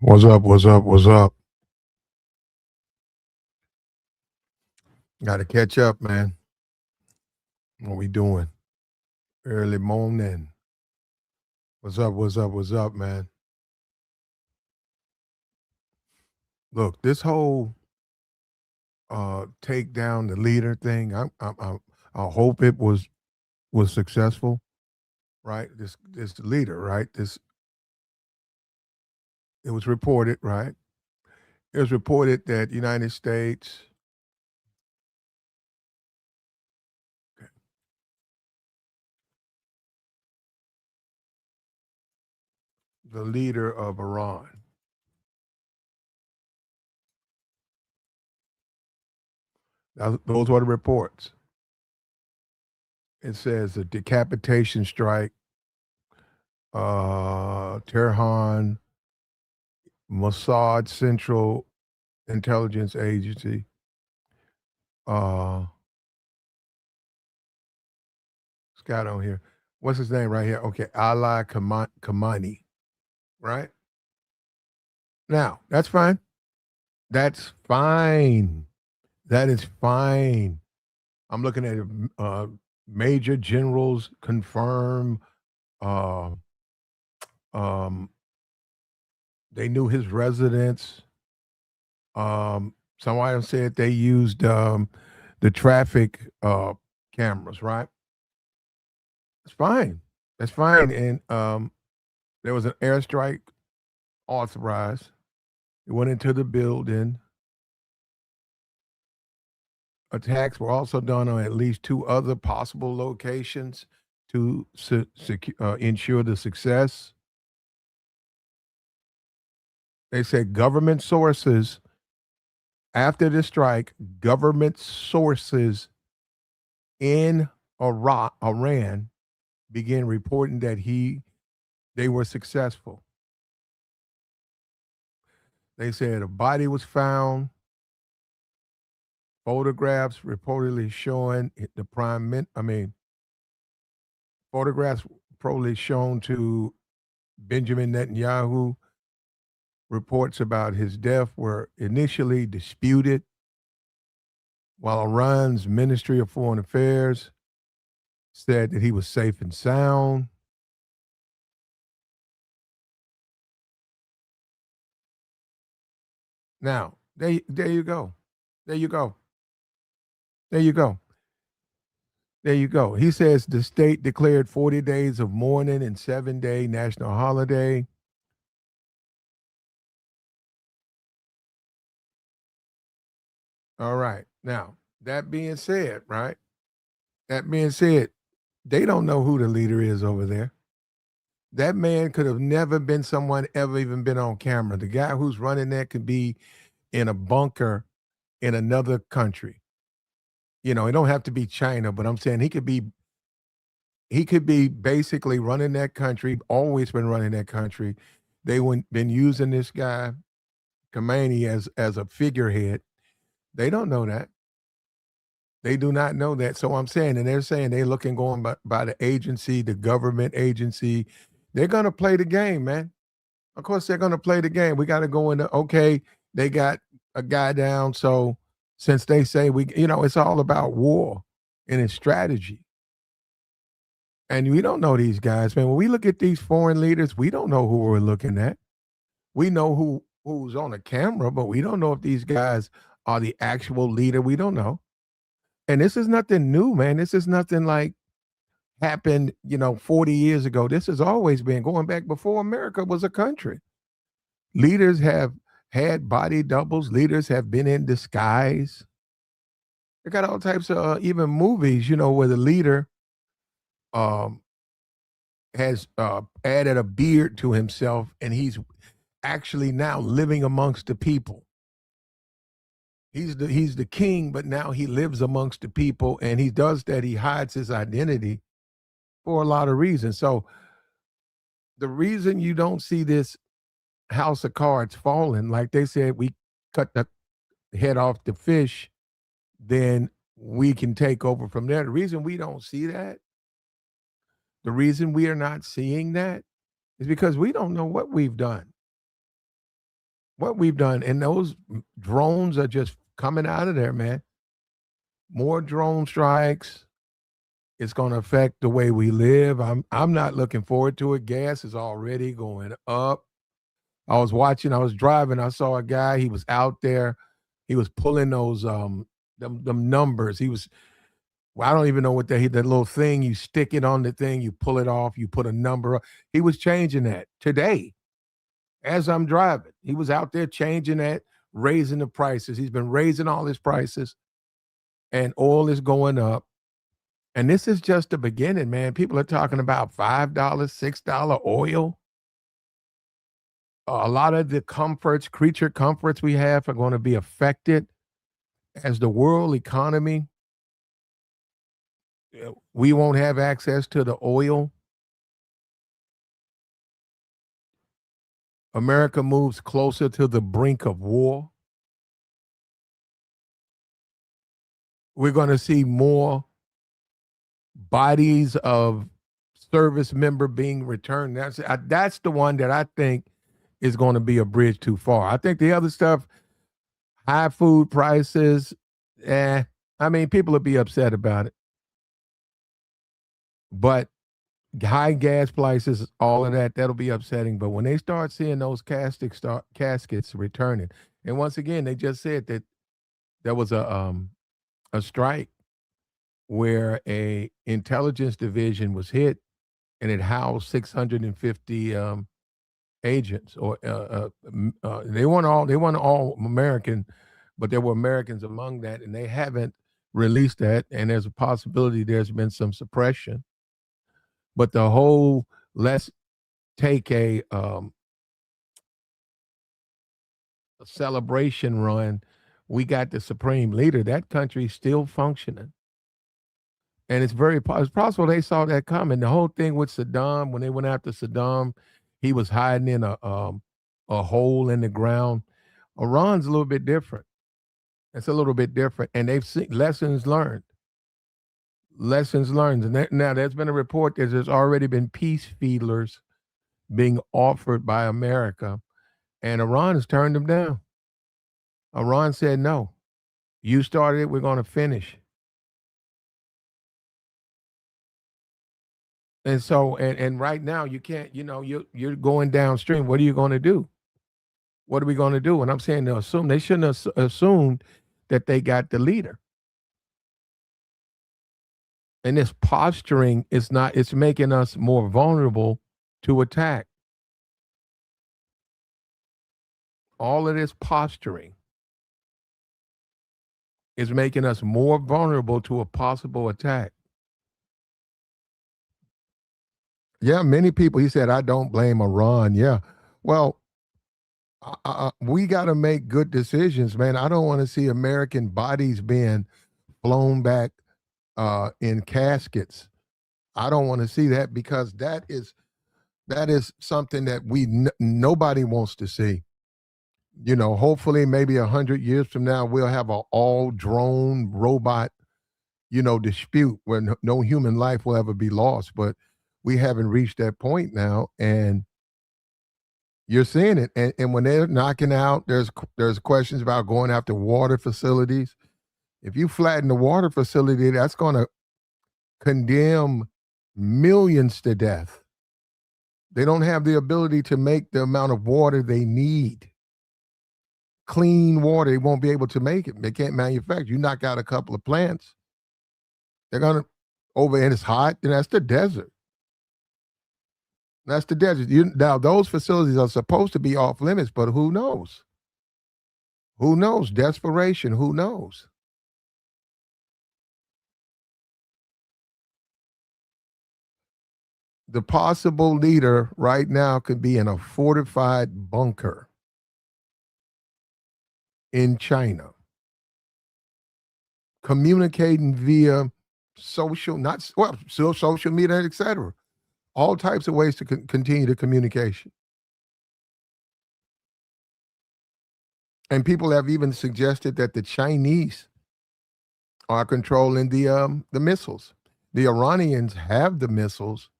What's up? What's up? What's up? Got to catch up, man. What we doing? Early morning. What's up? What's up? What's up, man? Look, this whole take down the leader thing. I hope it was successful, right? This leader, right? It was reported, right? It was reported that United States. The leader of Iran. Those were the reports. It says a decapitation strike, Tehran, Mossad Central Intelligence Agency, Scott on here. What's his name right here? Okay, Ali Khamenei, right? Now, that's fine. That's fine. That is fine. I'm looking at major generals confirm. They knew his residence. Somebody said they used the traffic cameras, right? That's fine. That's fine. And there was an airstrike authorized. It went into the building. Attacks were also done on at least 2 other possible locations to ensure the success. They said government sources, after the strike, government sources in Iran began reporting that they were successful. They said a body was found. Photographs reportedly showing photographs probably shown to Benjamin Netanyahu. Reports about his death were initially disputed, while Iran's Ministry of Foreign Affairs said that he was safe and sound. Now, there you go. There you go. There you go. There you go. He says the state declared 40 days of mourning and 7-day national holiday. All right. Now, that being said, right? That being said, they don't know who the leader is over there. That man could have never been someone ever even been on camera. The guy who's running that could be in a bunker in another country. You know, it don't have to be China, but I'm saying he could be basically running that country, always been running that country. They been using this guy, Khamenei, as a figurehead. They don't know that. They do not know that. So I'm saying, and they're saying they're looking going by the agency, the government agency. They're going to play the game, man. Of course, they're going to play the game. We got to go into, okay, they got a guy down. So since they say it's all about war and its strategy. And we don't know these guys, man. When we look at these foreign leaders, we don't know who we're looking at. We know who's on the camera, but we don't know if these guys are the actual leader. We don't know. And this is nothing new, man. This is nothing like happened, 40 years ago. This has always been going back before America was a country. Leaders have had body doubles. Leaders have been in disguise. They got all types of even movies, where the leader has added a beard to himself, and he's actually now living amongst the people. He's the king, but now he lives amongst the people, and he does that. He hides his identity for a lot of reasons. So the reason you don't see this house of cards falling, like they said, we cut the head off the fish, then we can take over from there. The reason we don't see that, the reason we are not seeing that is because we don't know what we've done. What we've done. And those drones are just coming out of there, man. More drone strikes. It's going to affect the way we live. I'm not looking forward to it. Gas is already going up. I was driving, I saw a guy, he was out there, he was pulling those them numbers. Well, I don't even know what that little thing, you stick it on the thing, you pull it off, you put a number up. He was changing that today as I'm driving. He was out there changing that, raising the prices. He's been raising all his prices, and oil is going up. And this is just the beginning, man. People are talking about $5, $6 oil. A lot of the creature comforts we have are going to be affected as the world economy. We won't have access to the oil. America moves closer to the brink of war. We're going to see more bodies of service member being returned. That's the one that I think is going to be a bridge too far. I think the other stuff, high food prices, I mean, people will be upset about it. But high gas prices, all of that, that'll be upsetting. But when they start seeing those caskets returning, and once again, they just said that there was a strike where a intelligence division was hit, and it housed 650 agents, or they weren't all American, but there were Americans among that, and they haven't released that. And there's a possibility there's been some suppression. But the whole let's take a celebration run. We got the supreme leader. That country's still functioning. And it's possible they saw that coming. The whole thing with Saddam, when they went after Saddam, he was hiding in a hole in the ground. Iran's a little bit different. It's a little bit different. And they've seen lessons learned. Lessons learned. And now there's been a report that there's already been peace feelers being offered by America, and Iran has turned them down. Iran said, no, you started it, we're going to finish. And so, and right now you can't, you're going downstream. What are you going to do? What are we going to do? And I'm saying they shouldn't have assumed that they got the leader. And this posturing it's making us more vulnerable to attack. All of this posturing is making us more vulnerable to a possible attack. Yeah, many people, he said, I don't blame Iran. Yeah. Well, we got to make good decisions, man. I don't want to see American bodies being flown back in caskets. I don't want to see that, because that is something that nobody wants to see. Hopefully maybe 100 years from now, we'll have an all drone robot, dispute where no human life will ever be lost. But we haven't reached that point now, and you're seeing it. And when they're knocking out, there's questions about going after water facilities. If you flatten the water facility, that's going to condemn millions to death. They don't have the ability to make the amount of water they need. Clean water, they won't be able to make it. They can't manufacture. You knock out a couple of plants, they're going to and it's hot, and that's the desert. That's the desert. Now, those facilities are supposed to be off limits, but who knows? Who knows? Desperation, who knows? The possible leader right now could be in a fortified bunker in China, communicating via social media, etc. All types of ways to continue the communication. And people have even suggested that the Chinese are controlling the missiles. The Iranians have the missiles,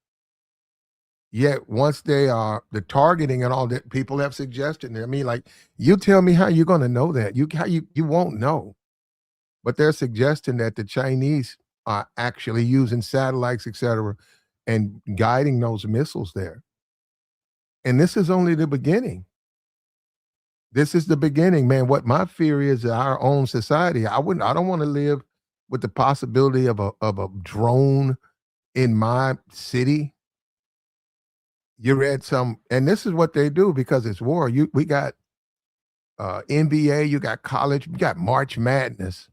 yet once they are the targeting and all that, people have suggested. I mean, like, you tell me how you're going to know that. You won't know. But they're suggesting that the Chinese are actually using satellites, et cetera, and guiding those missiles there. And this is only the beginning. This is the beginning, man. What my fear is our own society. I don't want to live with the possibility of a drone in my city. You read some, and this is what they do because it's war. We got NBA, you got college, you got March Madness.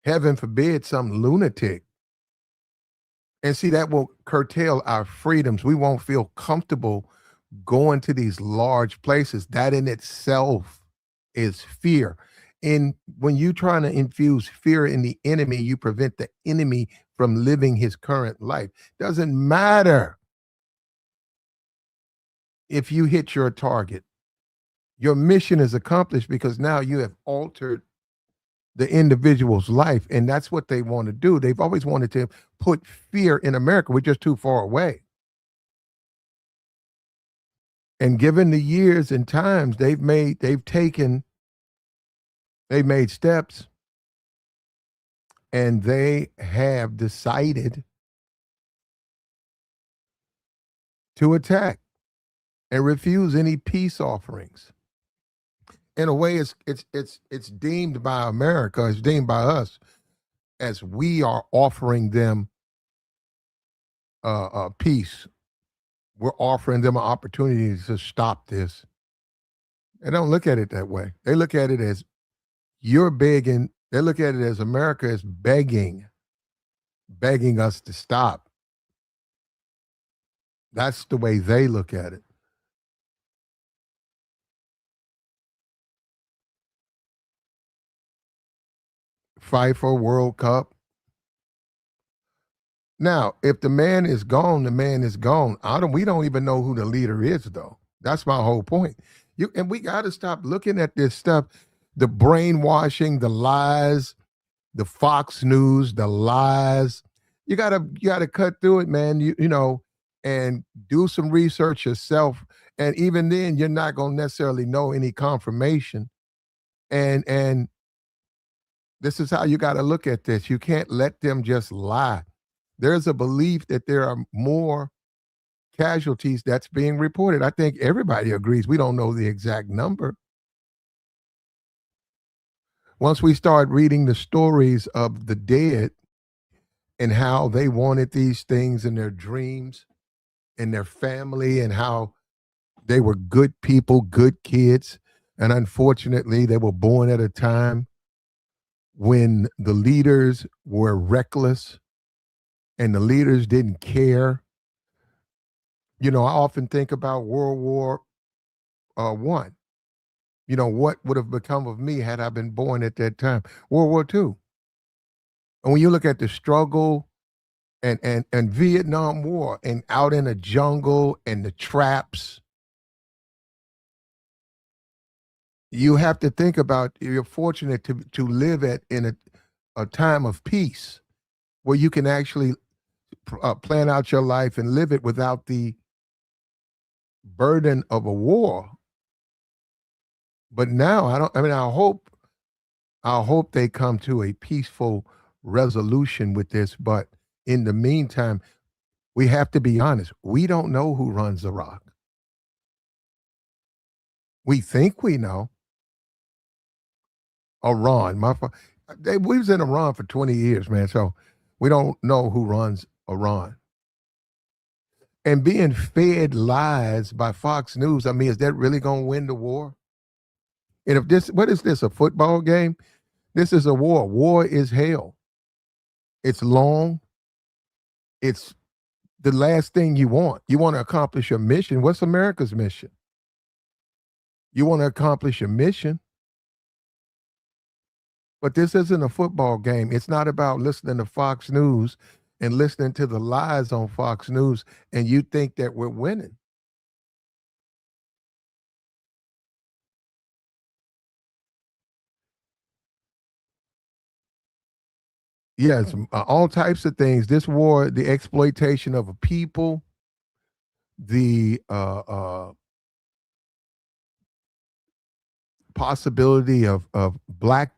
Heaven forbid some lunatic. And see, that will curtail our freedoms. We won't feel comfortable going to these large places. That in itself is fear. And when you're trying to infuse fear in the enemy, you prevent the enemy from living his current life. Doesn't matter if you hit your target. Your mission is accomplished because now you have altered the individual's life. And that's what they want to do. They've always wanted to put fear in America. We're just too far away. And given the years and times they've made steps, and they have decided to attack and refuse any peace offerings. In a way, it's deemed by America, it's deemed by us as we are offering them peace. We're offering them an opportunity to stop this. They don't look at it that way. They look at it as you're begging. They look at it as America is begging us to stop. That's the way they look at it. Fight for World Cup. Now, if the man is gone, the man is gone. We don't even know who the leader is, though. That's my whole point. And we got to stop looking at this stuff, the brainwashing, the lies, the Fox News, the lies. You gotta cut through it, man. And do some research yourself. And even then, you're not gonna necessarily know any confirmation. And this is how you got to look at this. You can't let them just lie. There's a belief that there are more casualties that's being reported. I think everybody agrees. We don't know the exact number. Once we start reading the stories of the dead and how they wanted these things in their dreams and their family and how they were good people, good kids, and unfortunately they were born at a time when the leaders were reckless and the leaders didn't care. I often think about World War One. What would have become of me had I been born at that time? World War Two. And when you look at the struggle and Vietnam War and out in the jungle and the traps, you have to think about you're fortunate to live in a time of peace where you can actually plan out your life and live it without the burden of a war. But now I hope they come to a peaceful resolution with this. But in the meantime, we have to be honest. We don't know who runs Iraq. We think we know. Iran. We was in Iran for 20 years, man. So we don't know who runs Iran. And being fed lies by Fox News, I mean, is that really going to win the war? And what is this, a football game? This is a war. War is hell. It's long. It's the last thing you want. You want to accomplish your mission. What's America's mission? You want to accomplish your mission. But this isn't a football game. It's not about listening to Fox News and listening to the lies on Fox News, and you think that we're winning. Yes, all types of things. This war, the exploitation of a people, the possibility of black,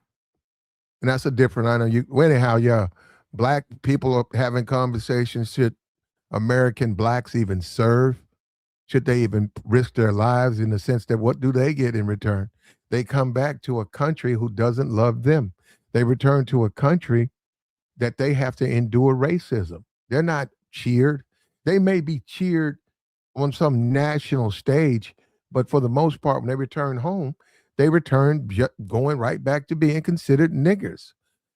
and that's a different. I know you. Well, anyhow, yeah, black people are having conversations. Should American blacks even serve? Should they even risk their lives in the sense that what do they get in return? They come back to a country who doesn't love them. They return to a country that they have to endure racism. They're not cheered. They may be cheered on some national stage, but for the most part, when they return home, they return going right back to being considered niggers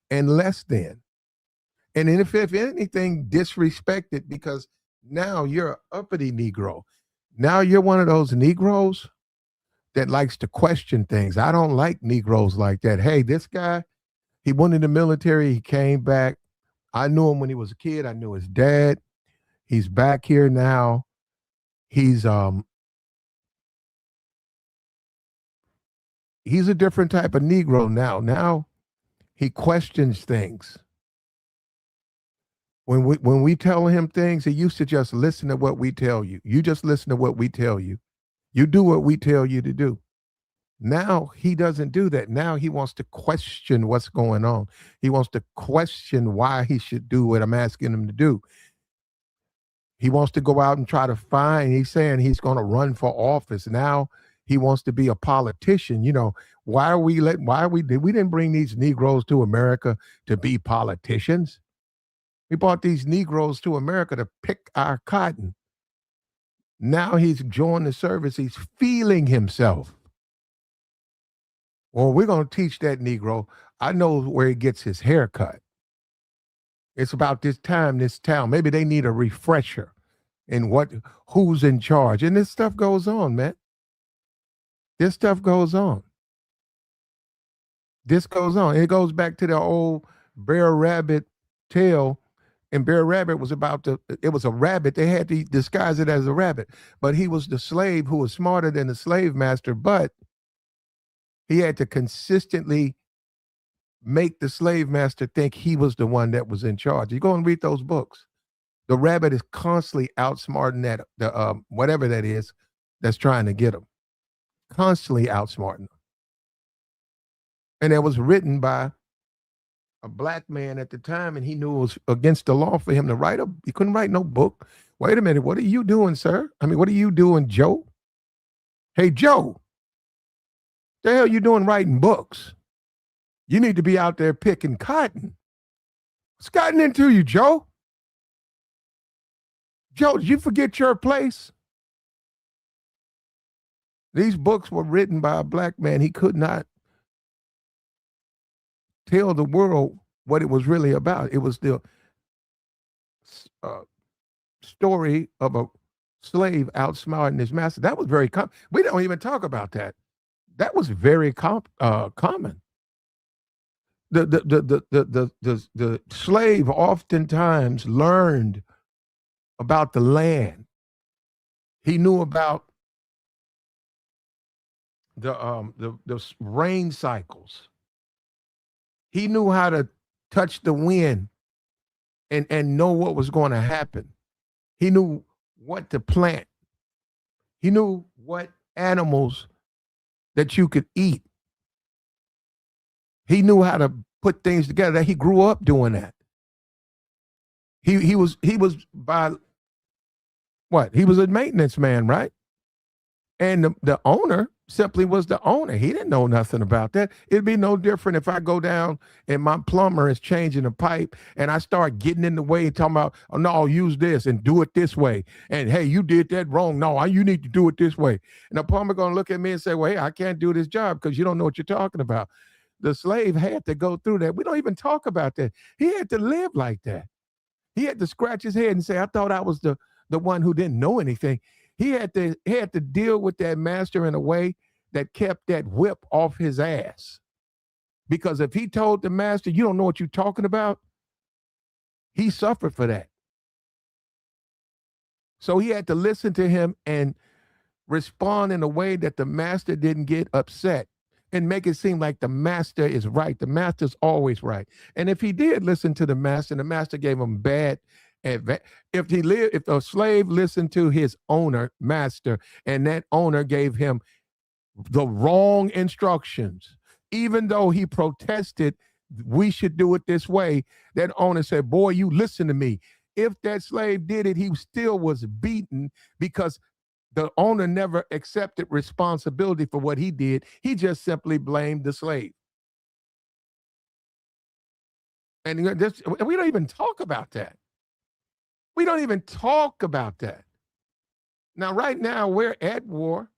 and less than. And then if anything, disrespected because now you're an uppity Negro. Now you're one of those Negroes that likes to question things. I don't like Negroes like that. Hey, this guy, he went in the military, he came back. I knew him when he was a kid. I knew his dad. He's back here now. He's a different type of Negro now. Now he questions things. When we tell him things, he used to just listen to what we tell you. You just listen to what we tell you. You do what we tell you to do. Now he doesn't do that. Now he wants to question what's going on. He wants to question why he should do what I'm asking him to do. He wants to go out and try to find, he's saying he's going to run for office. Now he wants to be a politician. You know, we didn't bring these Negroes to America to be politicians. We brought these Negroes to America to pick our cotton. Now he's joined the service. He's feeling himself. Well, we're going to teach that Negro. I know where he gets his haircut. It's about this time, this town. Maybe they need a refresher in who's in charge. And this stuff goes on, man. This stuff goes on. This goes on. It goes back to the old Bear Rabbit tale. And Bear Rabbit was it was a rabbit. They had to disguise it as a rabbit. But he was the slave who was smarter than the slave master, but he had to consistently make the slave master think he was the one that was in charge. You go and read those books. The rabbit is constantly outsmarting the whatever that is that's trying to get him. Constantly outsmarting him. And it was written by a black man at the time, and he knew it was against the law for him to write he couldn't write no book. Wait a minute, what are you doing, sir? I mean, what are you doing, Joe? Hey, Joe, the hell you doing writing books? You need to be out there picking cotton. What's gotten into you, Joe? Joe, did you forget your place? These books were written by a black man. He could not tell the world what it was really about. It was the story of a slave outsmarting his master. That was very common. We don't even talk about that. That was very common. The slave oftentimes learned about the land. He knew about the rain cycles. He knew how to touch the wind and know what was going to happen. He knew what to plant. He knew what animals that you could eat. He knew how to put things together. He grew up doing that. He was by what? He was a maintenance man, right? And the owner simply was the owner. He didn't know nothing about that. It'd be no different if I go down and my plumber is changing a pipe and I start getting in the way and talking about, oh, no, use this and do it this way. And hey, you did that wrong. No, you need to do it this way. And the plumber going to look at me and say, well, hey, I can't do this job because you don't know what you're talking about. The slave had to go through that. We don't even talk about that. He had to live like that. He had to scratch his head and say, I thought I was the one who didn't know anything. He had to deal with that master in a way that kept that whip off his ass. Because if he told the master, you don't know what you're talking about, he suffered for that. So he had to listen to him and respond in a way that the master didn't get upset. and make it seem like the master is right. The master's always right. And if he did listen to the master gave him bad advice. If a slave listened to his owner, master, and that owner gave him the wrong instructions, even though he protested, we should do it this way, that owner said, boy, you listen to me. If that slave did it, he still was beaten because the owner never accepted responsibility for what he did. He just simply blamed the slave. And we don't even talk about that. We don't even talk about that. Now, right now, we're at war.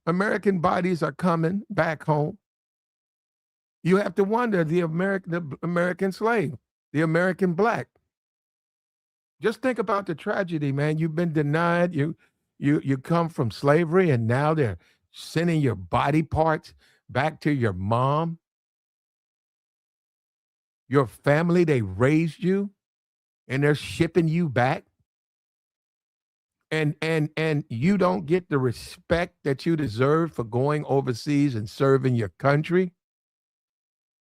American bodies are coming back home. You have to wonder, the American slave, the American black. Just think about the tragedy, man. You've been denied. You come from slavery, and now they're sending your body parts back to your mom. Your family, they raised you, and they're shipping you back. And you don't get the respect that you deserve for going overseas and serving your country.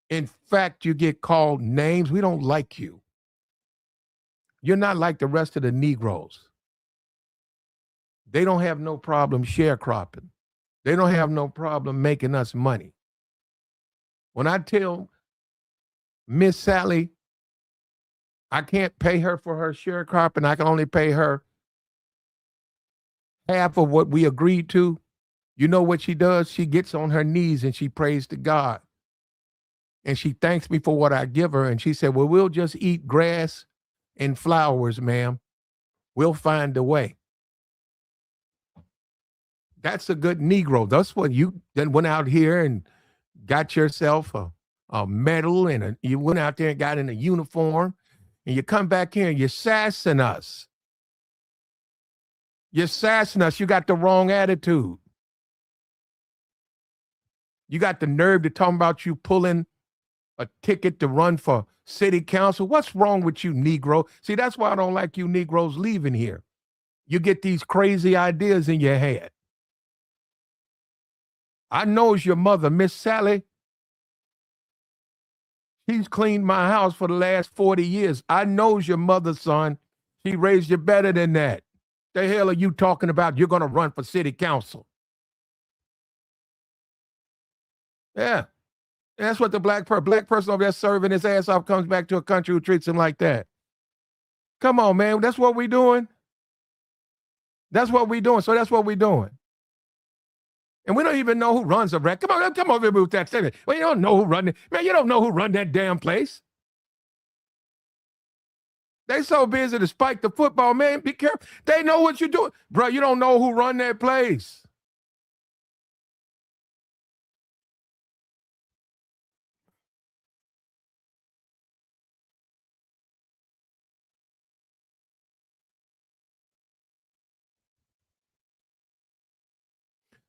In fact, you get called names. We don't like you. You're not like the rest of the Negroes. They don't have no problem sharecropping. They don't have no problem making us money. When I tell Miss Sally I can't pay her for her sharecropping, I can only pay her half of what we agreed to, you know what she does? She gets on her knees and she prays to God. And she thanks me for what I give her. And she said, well, we'll just eat grass and flowers, ma'am. We'll find a way. That's a good Negro. That's what you then went out here and got yourself a medal, and you went out there and got in a uniform, and you come back here and you're sassing us. You're sassing us. You got the wrong attitude. You got the nerve to talk about you pulling a ticket to run for city council. What's wrong with you, Negro? See, that's why I don't like you Negroes leaving here. You get these crazy ideas in your head. I knows your mother, Miss Sally. She's cleaned my house for the last 40 years. I knows your mother, son. She raised you better than that. The hell are you talking about? You're going to run for city council. Yeah. That's what the black person over there serving his ass off comes back to a country who treats him like that. Come on, man. That's what we doing. That's what we doing. So that's what we doing. And we don't even know who runs the rec. Come over here with that thing. Well, you don't know who run it. Man, you don't know who run that damn place. They so busy to spike the football, man. Be careful. They know what you're doing. Bro, you don't know who run that place.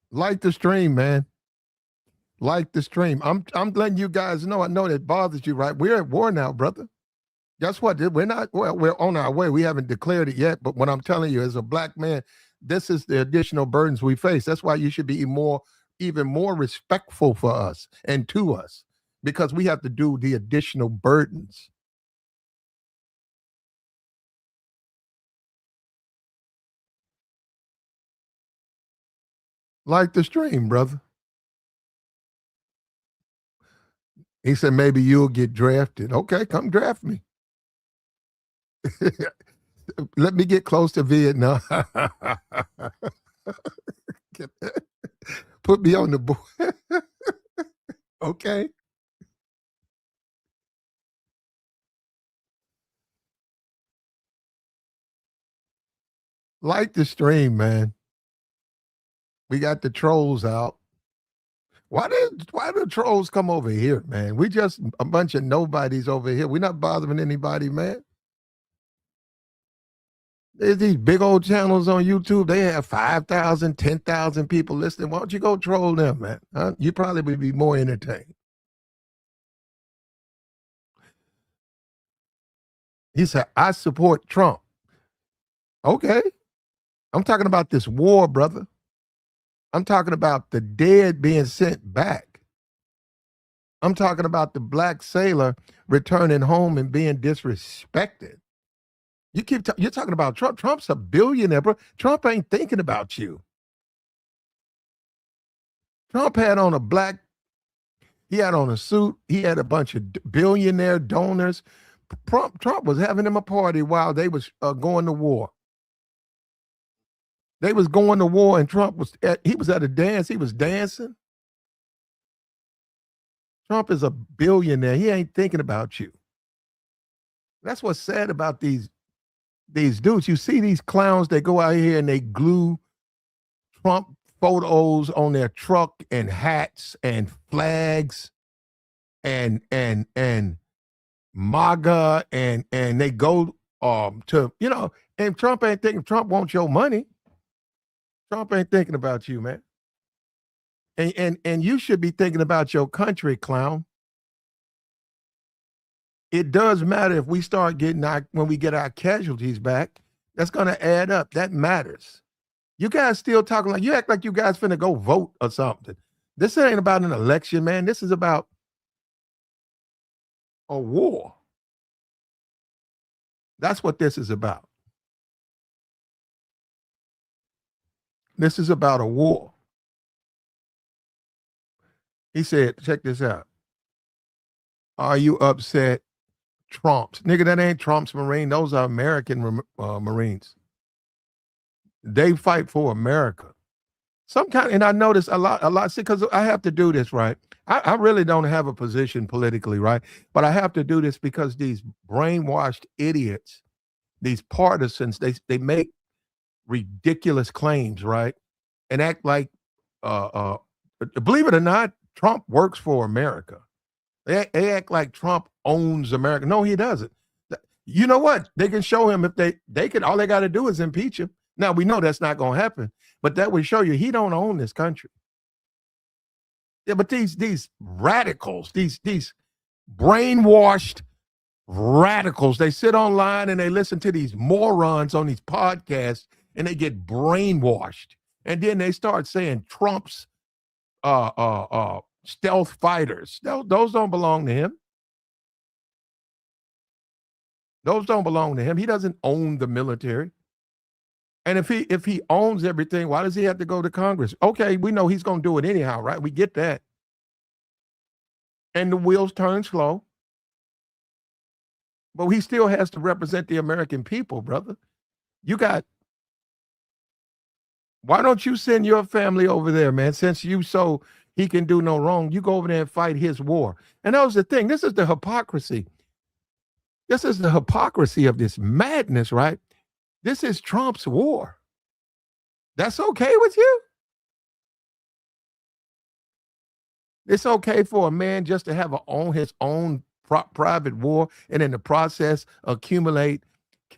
Like the stream, man. Like the stream. I'm letting you guys know. I know that bothers you, right? We're at war now, brother. Guess what? We're not, well, we're on our way. We haven't declared it yet. But what I'm telling you, as a black man, this is the additional burdens we face. That's why you should be even more respectful for us and to us, because we have to do the additional burdens. Like the stream, brother. He said, maybe you'll get drafted. Okay, come draft me. Let me get close to Vietnam. Put me on the board. Okay. Like the stream, man. We got the trolls out. Why do trolls come over here, man? We just a bunch of nobodies over here. We're not bothering anybody, man. There's these big old channels on YouTube. They have 5,000, 10,000 people listening. Why don't you go troll them, man? Huh? You probably would be more entertained. He said, I support Trump. Okay. I'm talking about this war, brother. I'm talking about the dead being sent back. I'm talking about the black sailor returning home and being disrespected. You're talking about Trump. Trump's a billionaire, bro. Trump ain't thinking about you. Trump had on a black, he had on a suit. He had a bunch of billionaire donors. Trump was having them a party while they was going to war. They was going to war, and he was at a dance. He was dancing. Trump is a billionaire. He ain't thinking about you. That's what's sad about these dudes. You see these clowns, they go out here and they glue Trump photos on their truck and hats and flags and MAGA and they go to, and Trump ain't thinking. Trump wants your money. Trump ain't thinking about you, man. And you should be thinking about your country, clown. It does matter if we start getting when we get our casualties back. That's going to add up. That matters. You guys still talking like you act like you guys finna go vote or something. This ain't about an election, man. This is about a war. That's what this is about. This is about a war. He said, check this out. Are you upset? Trump's. Nigga, that ain't Trump's Marine. Those are American Marines. They fight for America. And I notice a lot, see, because I have to do this, right? I really don't have a position politically, right? But I have to do this because these brainwashed idiots, these partisans, they make ridiculous claims, right? And act like, believe it or not, Trump works for America. They act like Trump owns America. No, he doesn't. You know what? They can show him if they can. All they got to do is impeach him. Now we know that's not going to happen, but that would show you he don't own this country. Yeah, but these radicals, these brainwashed radicals, they sit online and they listen to these morons on these podcasts and they get brainwashed, and then they start saying Trump's stealth fighters. Those don't belong to him. Those don't belong to him. He doesn't own the military. And if he owns everything, why does he have to go to Congress? Okay, we know he's going to do it anyhow, right? We get that. And the wheels turn slow. But he still has to represent the American people, brother. Why don't you send your family over there, man? Since he can do no wrong, you go over there and fight his war. And that was the thing. This is the hypocrisy. This is the hypocrisy of this madness, right? This is Trump's war. That's okay with you? It's okay for a man just to have his own private war and in the process accumulate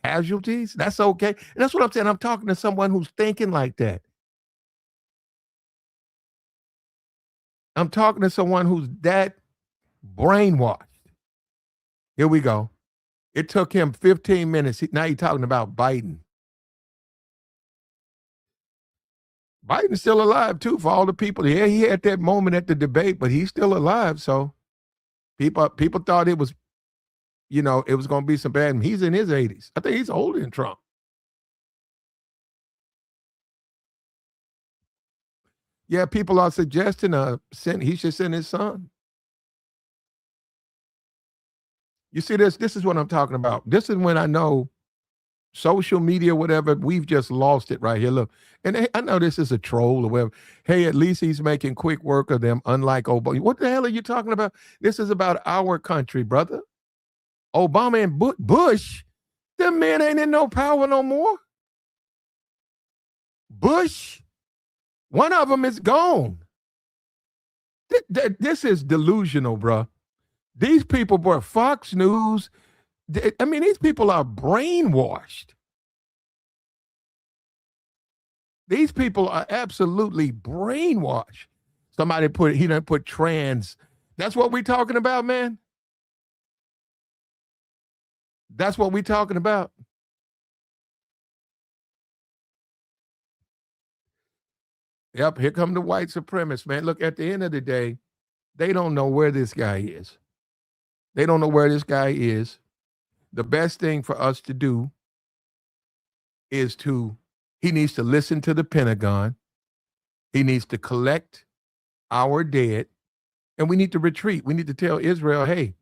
casualties? That's okay. And that's what I'm saying. I'm talking to someone who's thinking like that. I'm talking to someone who's that brainwashed. Here we go. It took him 15 minutes. Now he's talking about Biden. Biden's still alive, too, for all the people. Yeah, he had that moment at the debate, but he's still alive. So people thought it was, it was going to be some bad. He's in his 80s. I think he's older than Trump. Yeah, people are suggesting he should send his son. You see this? This is what I'm talking about. This is when I know social media, whatever, we've just lost it right here. Look, and I know this is a troll or whatever. Hey, at least he's making quick work of them, unlike Obama. What the hell are you talking about? This is about our country, brother. Obama and Bush, them men ain't in no power no more. Bush, one of them is gone. This is delusional, bro. These people, bro, Fox News, these people are brainwashed. These people are absolutely brainwashed. Somebody he done put trans. That's what we talking about, man. That's what we talking about. Yep, here come the white supremacists, man. Look, at the end of the day, They don't know where this guy is. They don't know where this guy is. The best thing for us to do is he needs to listen to the Pentagon. He needs to collect our dead, and we need to retreat. We need to tell Israel, hey,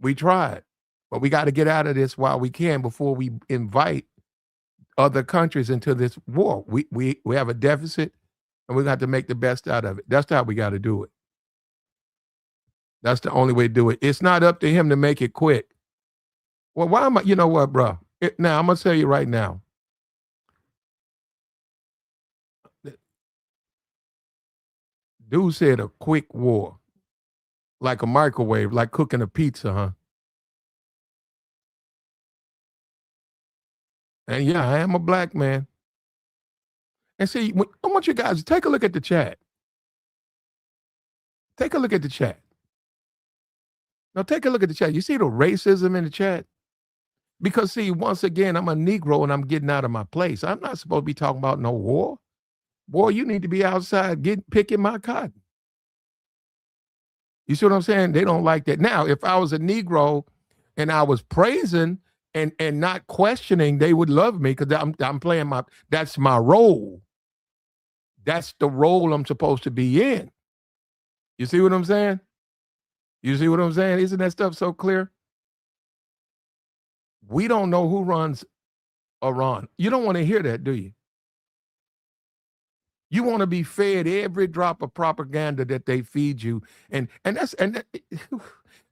we tried, but we got to get out of this while we can before we invite other countries into this war. We have a deficit, and we got to make the best out of it. That's how we got to do it. That's the only way to do it. It's not up to him to make it quick. Well, why am I? You know what, bro? Now I'm gonna tell you right now. Dude said a quick war, like a microwave, like cooking a pizza, huh? And yeah, I am a black man. And see, I want you guys to take a look at the chat. Take a look at the chat. Now, take a look at the chat. You see the racism in the chat? Because, see, once again, I'm a Negro and I'm getting out of my place. I'm not supposed to be talking about no war. Boy, you need to be outside picking my cotton. You see what I'm saying? They don't like that. Now, if I was a Negro and I was praising and not questioning, they would love me because I'm playing that's my role. That's the role I'm supposed to be in. You see what I'm saying? You see what I'm saying? Isn't that stuff so clear? We don't know who runs Iran. You don't want to hear that, do you? You want to be fed every drop of propaganda that they feed you,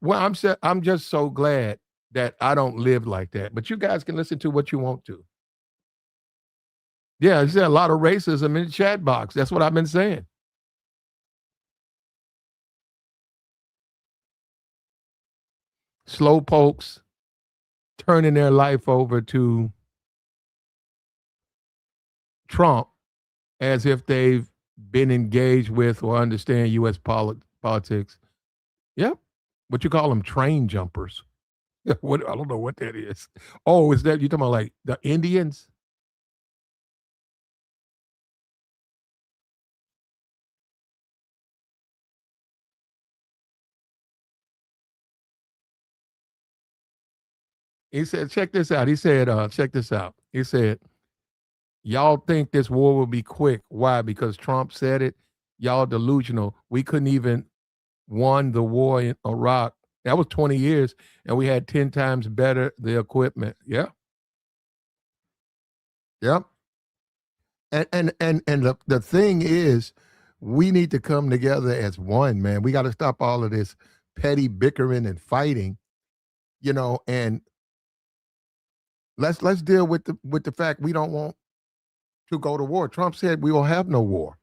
well, I'm just so glad that I don't live like that. But you guys can listen to what you want to. Yeah, there's a lot of racism in the chat box. That's what I've been saying. Slow pokes turning their life over to Trump as if they've been engaged with or understand U.S. politics. Yep. What you call them, train jumpers. What, I don't know what that is. Oh, is that you talking about like the Indians? He said, check this out. He said, check this out. He said, y'all think this war will be quick. Why? Because Trump said it. Y'all delusional. We couldn't even won the war in Iraq. That was 20 years, and we had 10 times better the equipment. Yeah. Yep. And the thing is, we need to come together as one, man. We got to stop all of this petty bickering and fighting, and let's deal with the fact we don't want to go to war. Trump said we will have no war.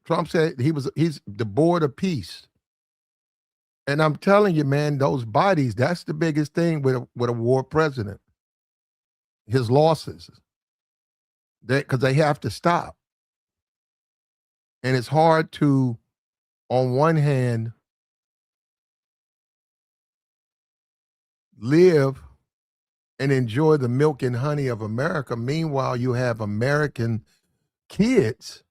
Trump said he's the board of peace. And I'm telling you, man, those bodies, that's the biggest thing with a war president. His losses. Because they have to stop. And it's hard to, on one hand, live and enjoy the milk and honey of America. Meanwhile, you have American kids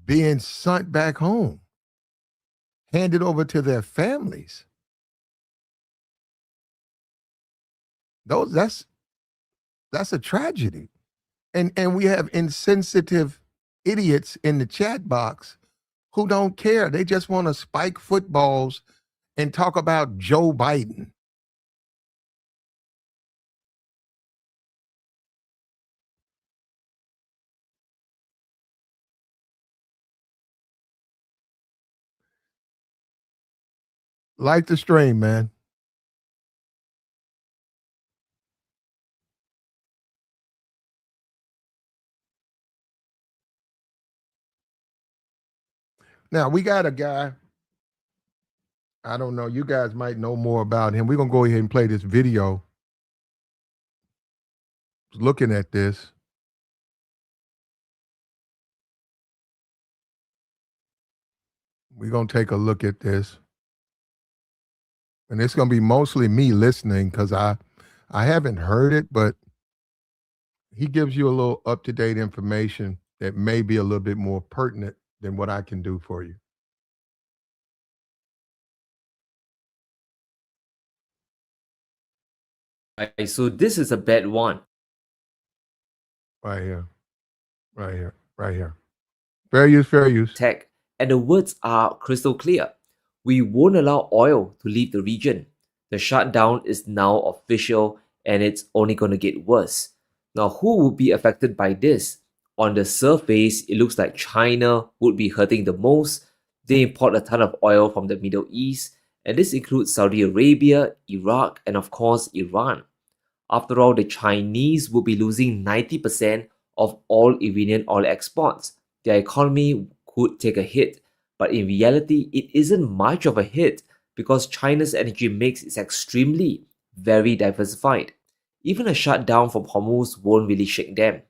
being sent back home, handed over to their families. That's a tragedy. And we have insensitive idiots in the chat box who don't care. They just want to spike footballs and talk about Joe Biden. Like the stream, man. Now, we got a guy, I don't know, you guys might know more about him. We're going to go ahead and play this video. Looking at this. We're going to take a look at this. And it's going to be mostly me listening because I haven't heard it, but he gives you a little up-to-date information that may be a little bit more pertinent than what I can do for you. Right, so this is a bad one. Right here, right here, right here. Fair use, fair use. Tech, and the words are crystal clear. We won't allow oil to leave the region. The shutdown is now official and it's only going to get worse. Now, who would be affected by this? On the surface, it looks like China would be hurting the most. They import a ton of oil from the Middle East, and this includes Saudi Arabia, Iraq, and of course, Iran. After all, the Chinese would be losing 90% of all Iranian oil exports. Their economy could take a hit, but in reality, it isn't much of a hit because China's energy mix is extremely, very diversified. Even a shutdown from Hormuz won't really shake them.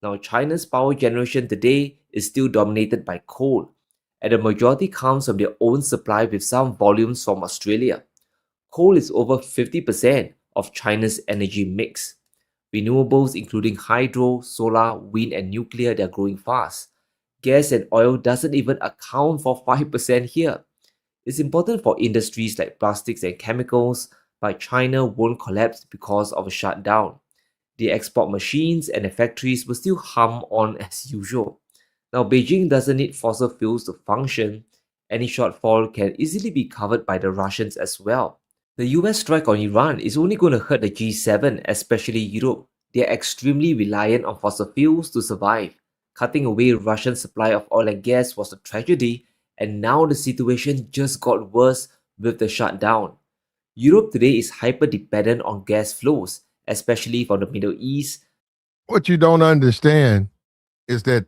Now, China's power generation today is still dominated by coal, and the majority comes from their own supply with some volumes from Australia. Coal is over 50% of China's energy mix. Renewables, including hydro, solar, wind, and nuclear, they're growing fast. Gas and oil doesn't even account for 5% here. It's important for industries like plastics and chemicals, but China won't collapse because of a shutdown. The export machines and the factories will still hum on as usual. Now, Beijing doesn't need fossil fuels to function. Any shortfall can easily be covered by the Russians as well. The US strike on Iran is only going to hurt the G7, especially Europe. They are extremely reliant on fossil fuels to survive. Cutting away Russian supply of oil and gas was a tragedy, and now the situation just got worse with the shutdown. Europe today is hyper dependent on gas flows, especially from the Middle East. What you don't understand is that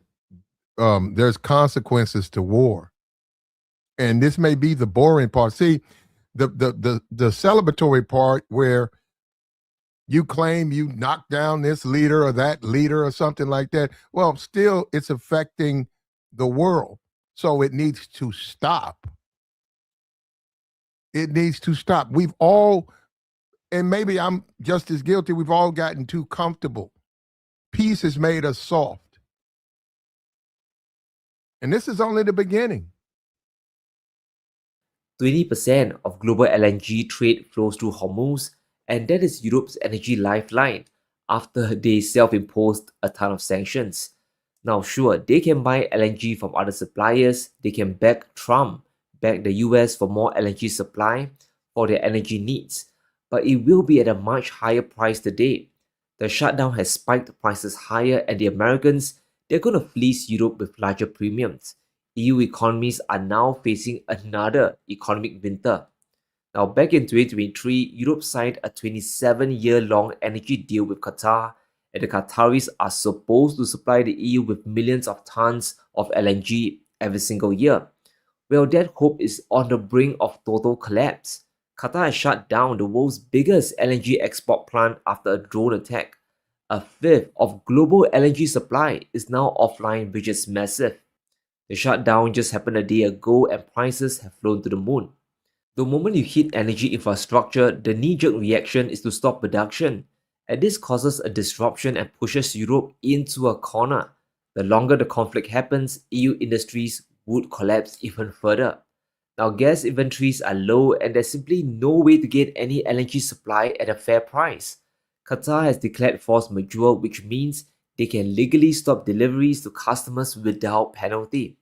there's consequences to war, and this may be the boring part. See, the celebratory part where you claim you knocked down this leader or that leader or something like that. Well, still, it's affecting the world, so it needs to stop. It needs to stop. We've all, and maybe I'm just as guilty. We've all gotten too comfortable. Peace has made us soft, and this is only the beginning. 20% of global LNG trade flows through Hormuz, and that is Europe's energy lifeline after they self imposed a ton of sanctions. Now, sure, they can buy LNG from other suppliers, they can beg Trump, beg the US for more LNG supply for their energy needs, but it will be at a much higher price today. The shutdown has spiked prices higher, and the Americans, they're going to fleece Europe with larger premiums. EU economies are now facing another economic winter. Now, back in 2023, Europe signed a 27-year-long energy deal with Qatar, and the Qataris are supposed to supply the EU with millions of tons of LNG every single year. Well, that hope is on the brink of total collapse. Qatar has shut down the world's biggest LNG export plant after a drone attack. A fifth of global LNG supply is now offline, which is massive. The shutdown just happened a day ago and prices have flown to the moon. The moment you hit energy infrastructure, the knee-jerk reaction is to stop production, and this causes a disruption and pushes Europe into a corner. The longer the conflict happens, EU industries would collapse even further. Now, gas inventories are low and there's simply no way to get any LNG supply at a fair price. Qatar has declared force majeure, which means they can legally stop deliveries to customers without penalty.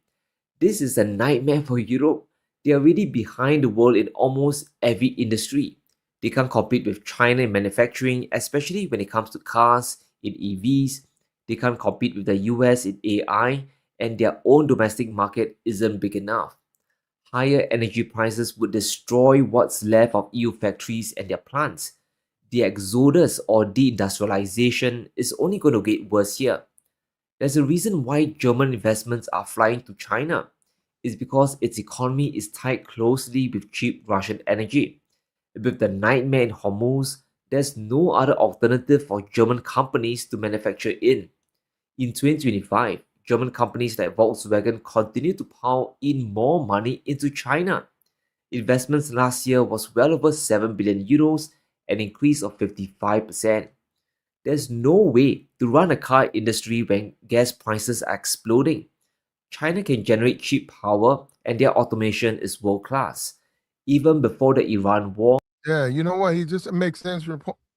This is a nightmare for Europe. They are really behind the world in almost every industry. They can't compete with China in manufacturing, especially when it comes to cars, in EVs. They can't compete with the US in AI, and their own domestic market isn't big enough. Higher energy prices would destroy what's left of EU factories and their plants. The exodus or deindustrialization is only going to get worse here. There's a reason why German investments are flying to China. It's because its economy is tied closely with cheap Russian energy. With the nightmare in Hormuz, there's no other alternative for German companies to manufacture in. In 2025, German companies like Volkswagen continue to pile in more money into China. Investments last year was well over 7 billion euros, an increase of 55%. There's no way to run a car industry when gas prices are exploding. China can generate cheap power and their automation is world-class. Even before the Iran war, Yeah, you know what? He just makes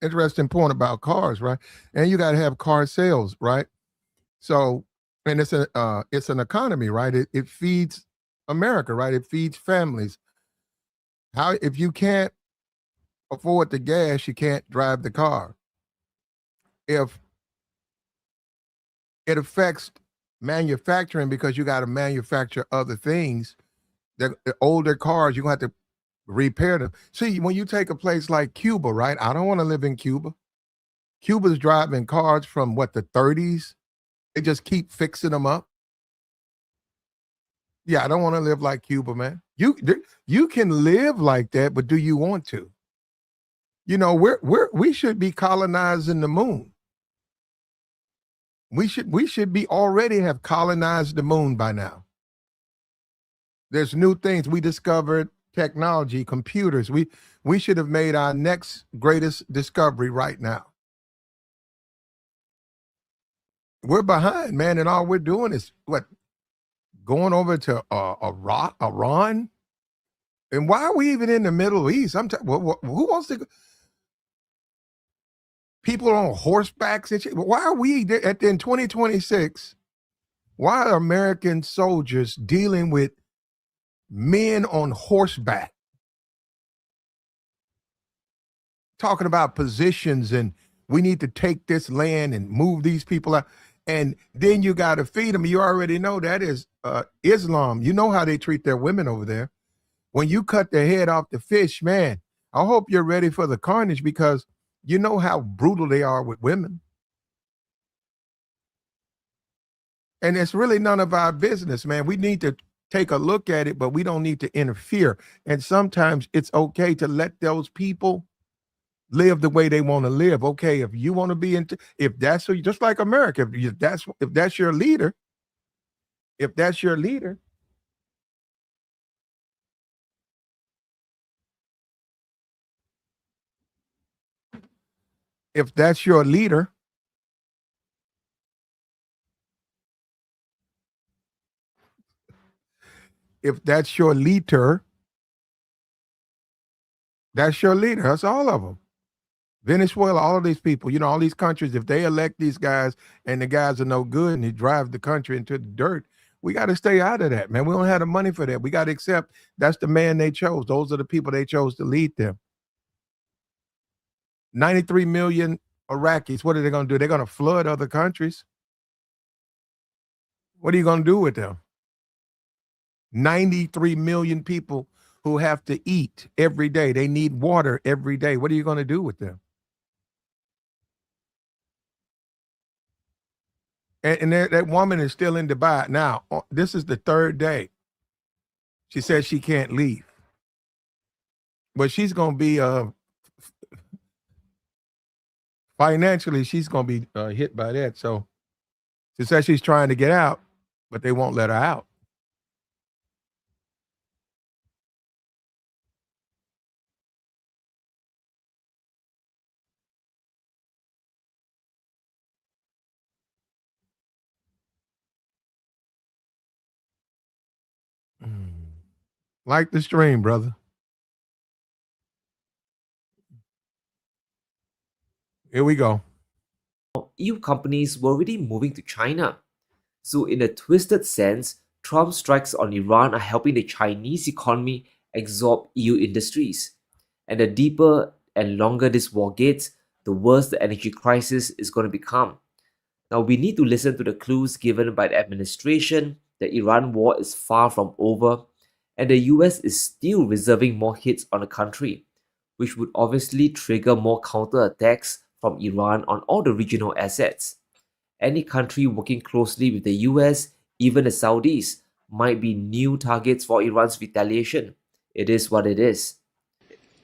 interesting point about cars, right? And you got to have car sales, right? So, and it's an economy, right? It feeds America, right? It feeds families. How if you can't afford the gas, you can't drive the car. If it affects manufacturing because you got to manufacture other things, the older cars you're gonna have to repair them. See, when you take a place like Cuba, right? I don't want to live in Cuba. Cuba's driving cars from what, the 30s. They just keep fixing them up. Yeah, I don't want to live like Cuba, man. You can live like that, but do you want to? You know, we should be colonizing the moon. We should be already have colonized the moon by now. There's new things we discovered, technology, computers. We should have made our next greatest discovery right now. We're behind, man, and all we're doing is what, going over to Iran. And why are we even in the Middle East? Who wants to? People on horsebacks and shit. Why are we in 2026? Why are American soldiers dealing with men on horseback? Talking about positions and we need to take this land and move these people out. And then you got to feed them. You already know that is Islam. You know how they treat their women over there. When you cut the head off the fish, man, I hope you're ready for the carnage because you know how brutal they are with women. And it's really none of our business, man. We need to take a look at it, but we don't need to interfere. And sometimes it's okay to let those people live the way they want to live. Okay, if you want to be if that's just like America, if that's your leader, if that's your leader, if that's your leader, if that's your leader, that's your leader. That's all of them. Venezuela, all of these people, you know, all these countries, if they elect these guys and the guys are no good and they drive the country into the dirt, we got to stay out of that, man. We don't have the money for that. We got to accept that's the man they chose. Those are the people they chose to lead them. 93 million Iraqis. What are they going to do? They're going to flood other countries. What are you going to do with them? 93 million people who have to eat every day. They need water every day. What are you going to do with them? And that woman is still in Dubai. Now, this is the third day. She says she can't leave. But she's going to be, financially, she's going to be hit by that. So she says she's trying to get out, but they won't let her out. Like the stream, brother. Here we go. EU companies were already moving to China. So in a twisted sense, Trump's strikes on Iran are helping the Chinese economy absorb EU industries. And the deeper and longer this war gets, the worse the energy crisis is going to become. Now we need to listen to the clues given by the administration. The Iran war is far from over, and the US is still reserving more hits on the country, which would obviously trigger more counterattacks from Iran on all the regional assets. Any country working closely with the US, even the Saudis, might be new targets for Iran's retaliation. It is what it is.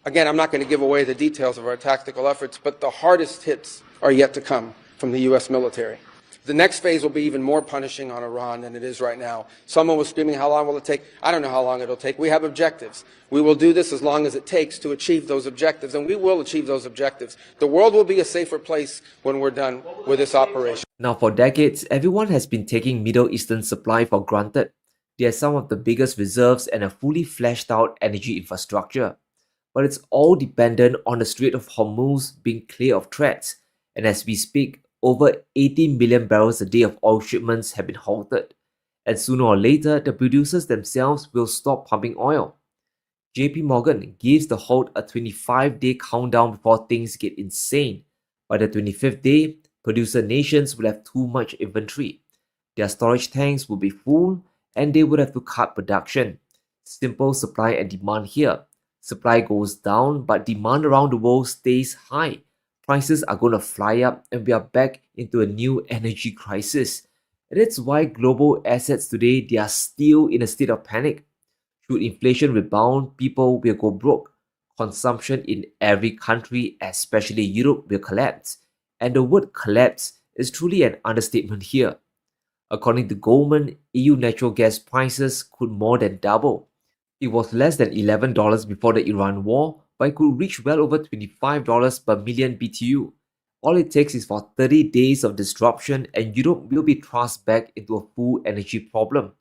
Again, I'm not going to give away the details of our tactical efforts, but the hardest hits are yet to come from the U.S. military. The next phase will be even more punishing on Iran than it is right now. Someone was screaming, how long will it take? I don't know how long it'll take. We have objectives. We will do this as long as it takes to achieve those objectives, and we will achieve those objectives. The world will be a safer place when we're done with this operation. Now, for decades, everyone has been taking Middle Eastern supply for granted. They have some of the biggest reserves and a fully fleshed out energy infrastructure. But it's all dependent on the Strait of Hormuz being clear of threats. And as we speak, over 18 million barrels a day of oil shipments have been halted. And sooner or later, the producers themselves will stop pumping oil. JP Morgan gives the halt a 25-day countdown before things get insane. By the 25th day, producer nations will have too much inventory. Their storage tanks will be full and they would have to cut production. Simple supply and demand here. Supply goes down, but demand around the world stays high. Prices are going to fly up and we are back into a new energy crisis. And that's why global assets today, they are still in a state of panic. Should inflation rebound, people will go broke. Consumption in every country, especially Europe, will collapse. And the word collapse is truly an understatement here. According to Goldman, EU natural gas prices could more than double. It was less than $11 before the Iran war, but it could reach well over $25 per million BTU. All it takes is for 30 days of disruption and Europe will be thrust back into a full energy problem.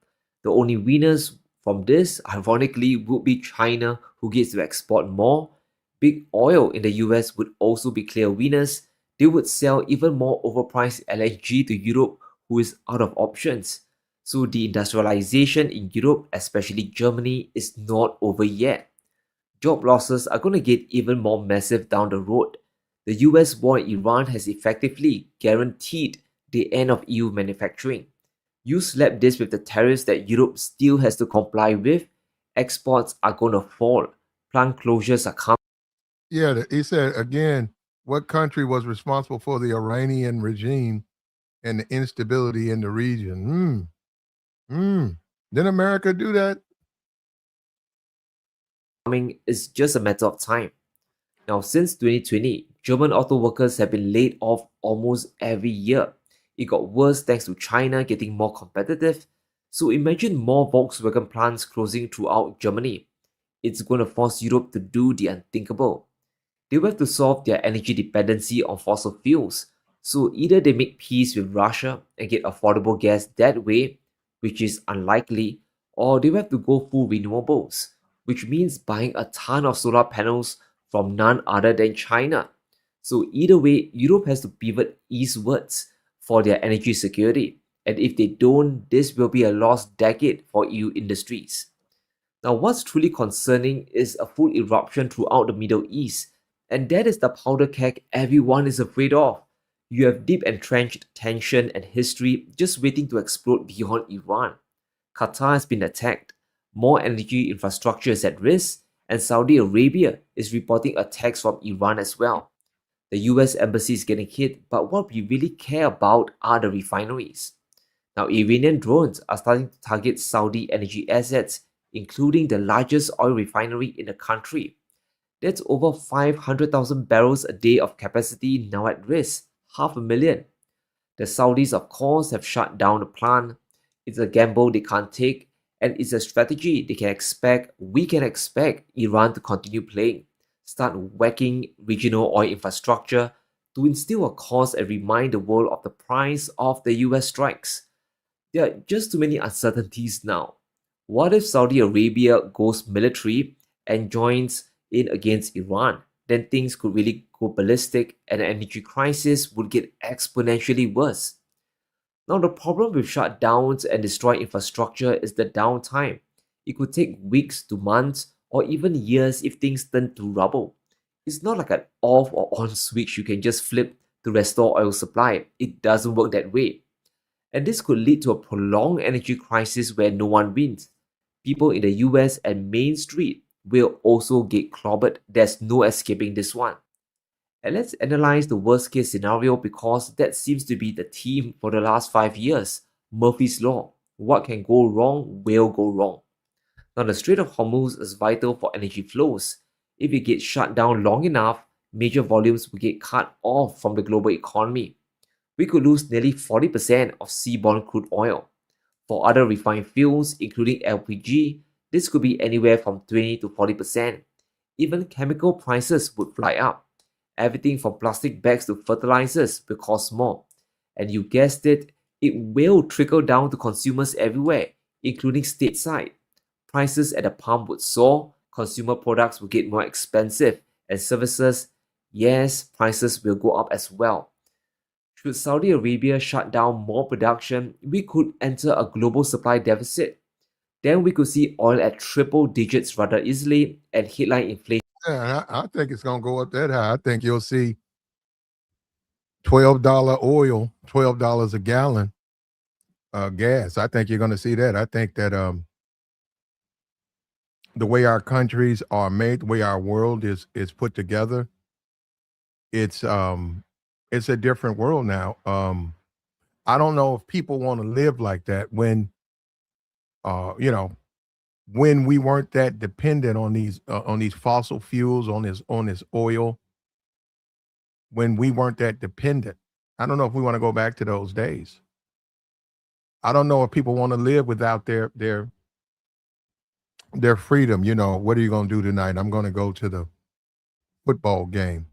The only winners from this, ironically, would be China, who gets to export more. Big oil in the US would also be clear winners. They would sell even more overpriced LNG to Europe, who is out of options. So the industrialization in Europe, especially Germany, is not over yet. Job losses are going to get even more massive down the road. The US war in Iran has effectively guaranteed the end of EU manufacturing. You slap this with the tariffs that Europe still has to comply with, exports are going to fall. Plant closures are coming. Yeah, he said again, what country was responsible for the Iranian regime and the instability in the region? Didn't America do that? Is just a matter of time. Now, since 2020, German auto workers have been laid off almost every year. It got worse thanks to China getting more competitive. So imagine more Volkswagen plants closing throughout Germany. It's going to force Europe to do the unthinkable. They will have to solve their energy dependency on fossil fuels. So either they make peace with Russia and get affordable gas that way, which is unlikely, or they will have to go full renewables, which means buying a ton of solar panels from none other than China. So either way, Europe has to pivot eastwards for their energy security. And if they don't, this will be a lost decade for EU industries. Now, what's truly concerning is a full eruption throughout the Middle East. And that is the powder keg everyone is afraid of. You have deep entrenched tension and history just waiting to explode beyond Iran. Qatar has been attacked. More energy infrastructure is at risk. And Saudi Arabia is reporting attacks from Iran as well. The US embassy is getting hit, but what we really care about are the refineries. Now, Iranian drones are starting to target Saudi energy assets, including the largest oil refinery in the country. That's over 500,000 barrels a day of capacity now at risk, 500,000. The Saudis, of course, have shut down the plant. It's a gamble they can't take, and it's a strategy we can expect Iran to continue playing. Start whacking regional oil infrastructure to instill a cause and remind the world of the price of the US strikes. There are just too many uncertainties now. What if Saudi Arabia goes military and joins in against Iran? Then things could really go ballistic and the energy crisis would get exponentially worse. Now, the problem with shutdowns and destroyed infrastructure is the downtime. It could take weeks to months or even years if things turn to rubble. It's not like an off or on switch you can just flip to restore oil supply. It doesn't work that way. And this could lead to a prolonged energy crisis where no one wins. People in the US and Main Street will also get clobbered. There's no escaping this one. And let's analyze the worst case scenario because that seems to be the theme for the last 5 years. Murphy's Law. What can go wrong will go wrong. Now, the Strait of Hormuz is vital for energy flows. If it gets shut down long enough, major volumes will get cut off from the global economy. we could lose nearly 40% of seaborne crude oil. For other refined fuels, including LPG, this could be anywhere from 20 to 40%. Even chemical prices would fly up. Everything from plastic bags to fertilizers will cost more. And you guessed it, it will trickle down to consumers everywhere, including stateside. Prices at the pump would soar, consumer products will get more expensive, and services, yes, prices will go up as well. Should Saudi Arabia shut down more production, we could enter a global supply deficit. Then we could see oil at triple digits rather easily and headline inflation. Yeah, I think it's going to go up that high. I think you'll see $12 oil, $12 a gallon gas. I think you're going to see that. I think that the way our countries are made, the way our world is put together, it's a different world now. I don't know if people want to live like that when you know, when we weren't that dependent on these fossil fuels, on this oil, when we weren't that dependent. I don't know if we want to go back to those days. I don't know if people want to live without their freedom. You know, what are you going to do tonight? I'm going to go to the football game.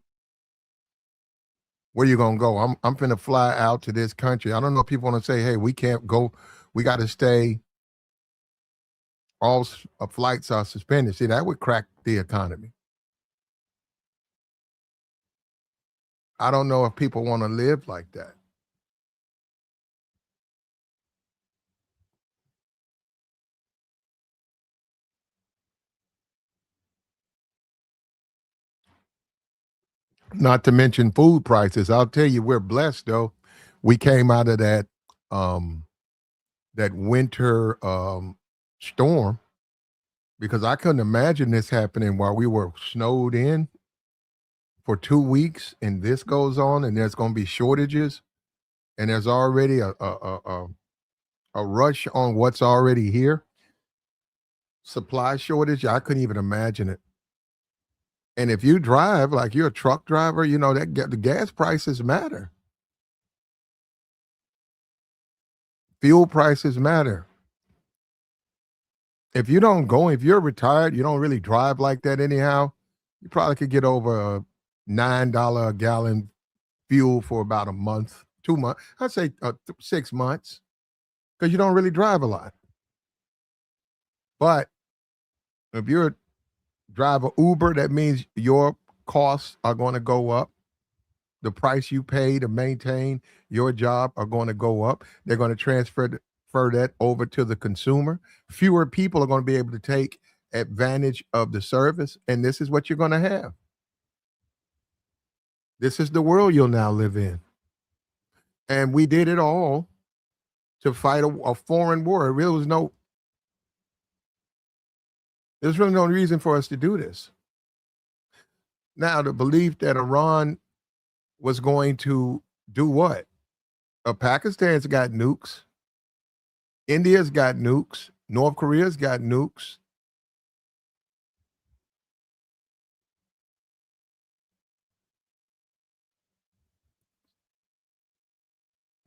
Where you going to go? I'm finna fly out to this country. I don't know if people want to say, hey, we can't go. We got to stay. All flights are suspended. See, that would crack the economy. I don't know if people want to live like that. Not to mention food prices. I'll tell you, we're blessed though. We came out of um, that winter storm because I couldn't imagine this happening while we were snowed in for 2 weeks, and this goes on, and there's going to be shortages, and there's already a rush on what's already here. Supply shortage. I couldn't even imagine it. And if you drive, like you're a truck driver, you know that the gas prices matter. Fuel prices matter. If you don't go, if you're retired, you don't really drive like that anyhow, you probably could get over a $9 a gallon fuel for about a month, 2 months. I'd say 6 months because you don't really drive a lot. But if you're a driver Uber, that means your costs are going to go up. The price you pay to maintain your job are going to go up. They're going to transfer that over to the consumer. Fewer people are going to be able to take advantage of the service, and this is what you're going to have. This is the world you'll now live in. And we did it all to fight a foreign war. There's really no reason for us to do this. Now, the belief that Iran was going to do what? Pakistan's got nukes. India's got nukes. North Korea's got nukes.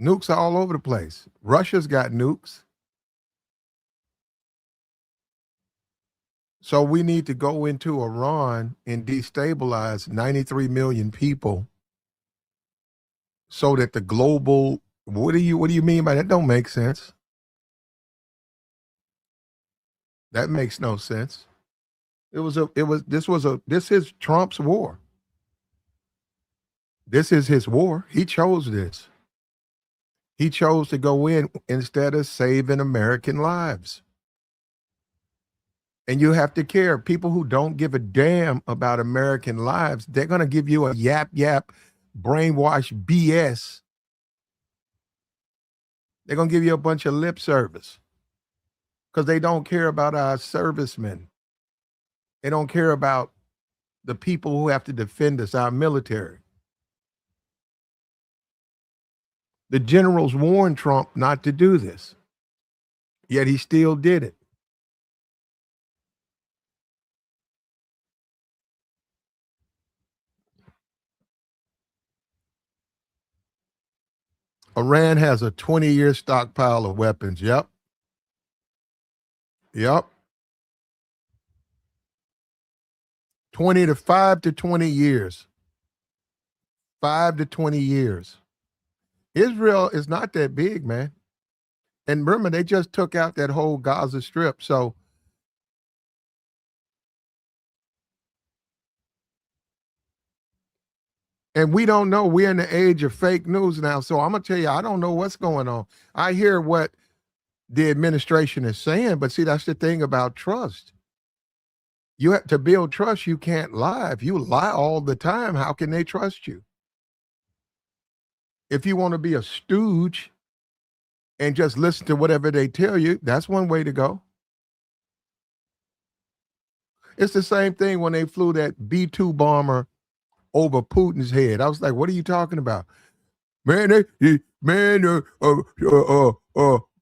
Nukes are all over the place. Russia's got nukes. So we need to go into Iran and destabilize 93 million people so that the global, what do you mean by that? Don't make sense. That makes no sense. This is Trump's war. This is his war. He chose this. He chose to go in instead of saving American lives. And you have to care. People who don't give a damn about American lives, they're going to give you a yap, brainwash BS. They're going to give you a bunch of lip service because they don't care about our servicemen. They don't care about the people who have to defend us, our military. The generals warned Trump not to do this, yet he still did it. Iran has a 20-year stockpile of weapons. Yep. Yep. 5 to 20 years. 5 to 20 years. Israel is not that big, man. And remember, they just took out that whole Gaza Strip. So and we don't know. We're in the age of fake news now. So I'm going to tell you, I don't know what's going on. I hear what the administration is saying, but see, that's the thing about trust. You have to build trust. You can't lie. If you lie all the time, how can they trust you? If you want to be a stooge and just listen to whatever they tell you, that's one way to go. It's the same thing when they flew that B-2 bomber over Putin's head. I was like, what are you talking about? Man,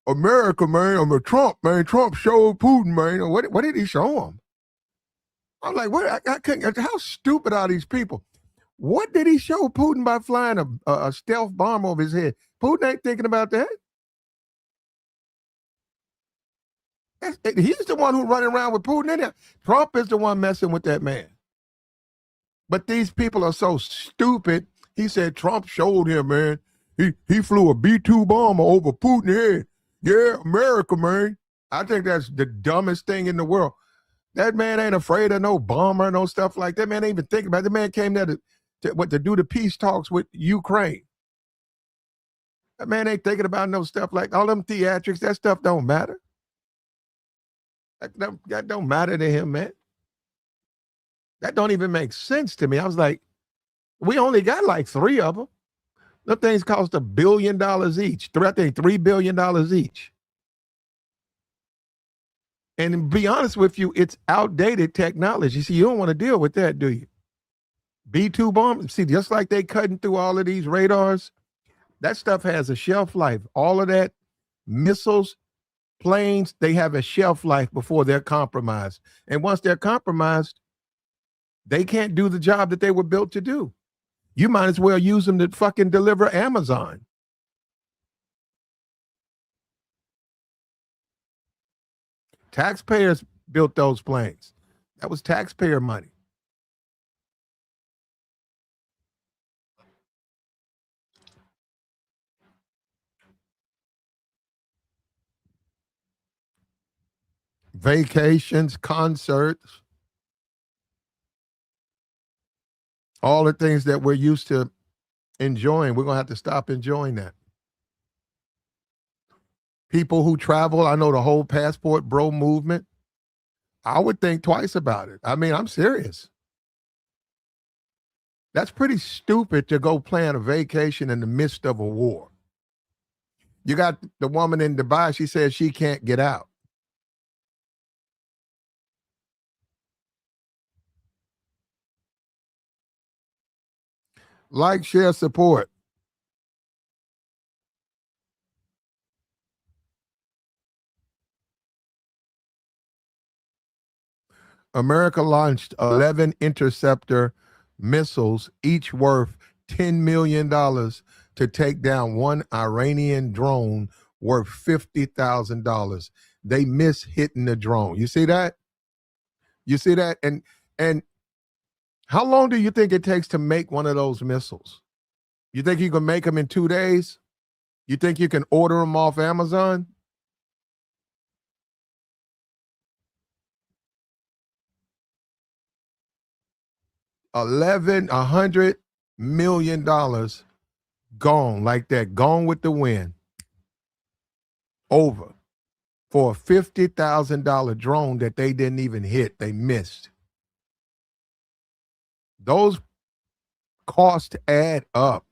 America, man, Trump, man, Trump showed Putin, man. What did he show him? I'm like, what? I couldn't, how stupid are these people? What did he show Putin by flying a stealth bomb over his head? Putin ain't thinking about that. He's the one who's running around with Putin. Trump is the one messing with that man. But these people are so stupid. He said Trump showed him, man. He flew a B-2 bomber over Putin's head. Yeah, America, man. I think that's the dumbest thing in the world. That man ain't afraid of no bomber, no stuff like that. Man ain't even thinking about it. The man came there to do the peace talks with Ukraine. That man ain't thinking about no stuff like all them theatrics. That stuff don't matter. That don't matter to him, man. That don't even make sense to me. I was like, we only got like 3 of them. The things cost $1 billion each. I think $3 billion each. And to be honest with you, it's outdated technology. See, you don't want to deal with that, do you? B-2 bombs. See, just like they cutting through all of these radars, that stuff has a shelf life. All of that, missiles, planes, they have a shelf life before they're compromised. And once they're compromised, they can't do the job that they were built to do. You might as well use them to fucking deliver Amazon. Taxpayers built those planes. That was taxpayer money. Vacations, concerts, all the things that we're used to enjoying, we're going to have to stop enjoying that. People who travel, I know the whole passport bro movement, I would think twice about it. I mean, I'm serious. That's pretty stupid to go plan a vacation in the midst of a war. You got the woman in Dubai, she says she can't get out. Like, share, support. America launched 11 interceptor missiles, each worth $10 million to take down one Iranian drone worth $50,000. They miss hitting the drone. You see that? You see that? And how long do you think it takes to make one of those missiles? You think you can make them in 2 days? You think you can order them off Amazon? $100 million gone like that, gone with the wind. Over for a $50,000 drone that they didn't even hit. They missed. Those costs add up.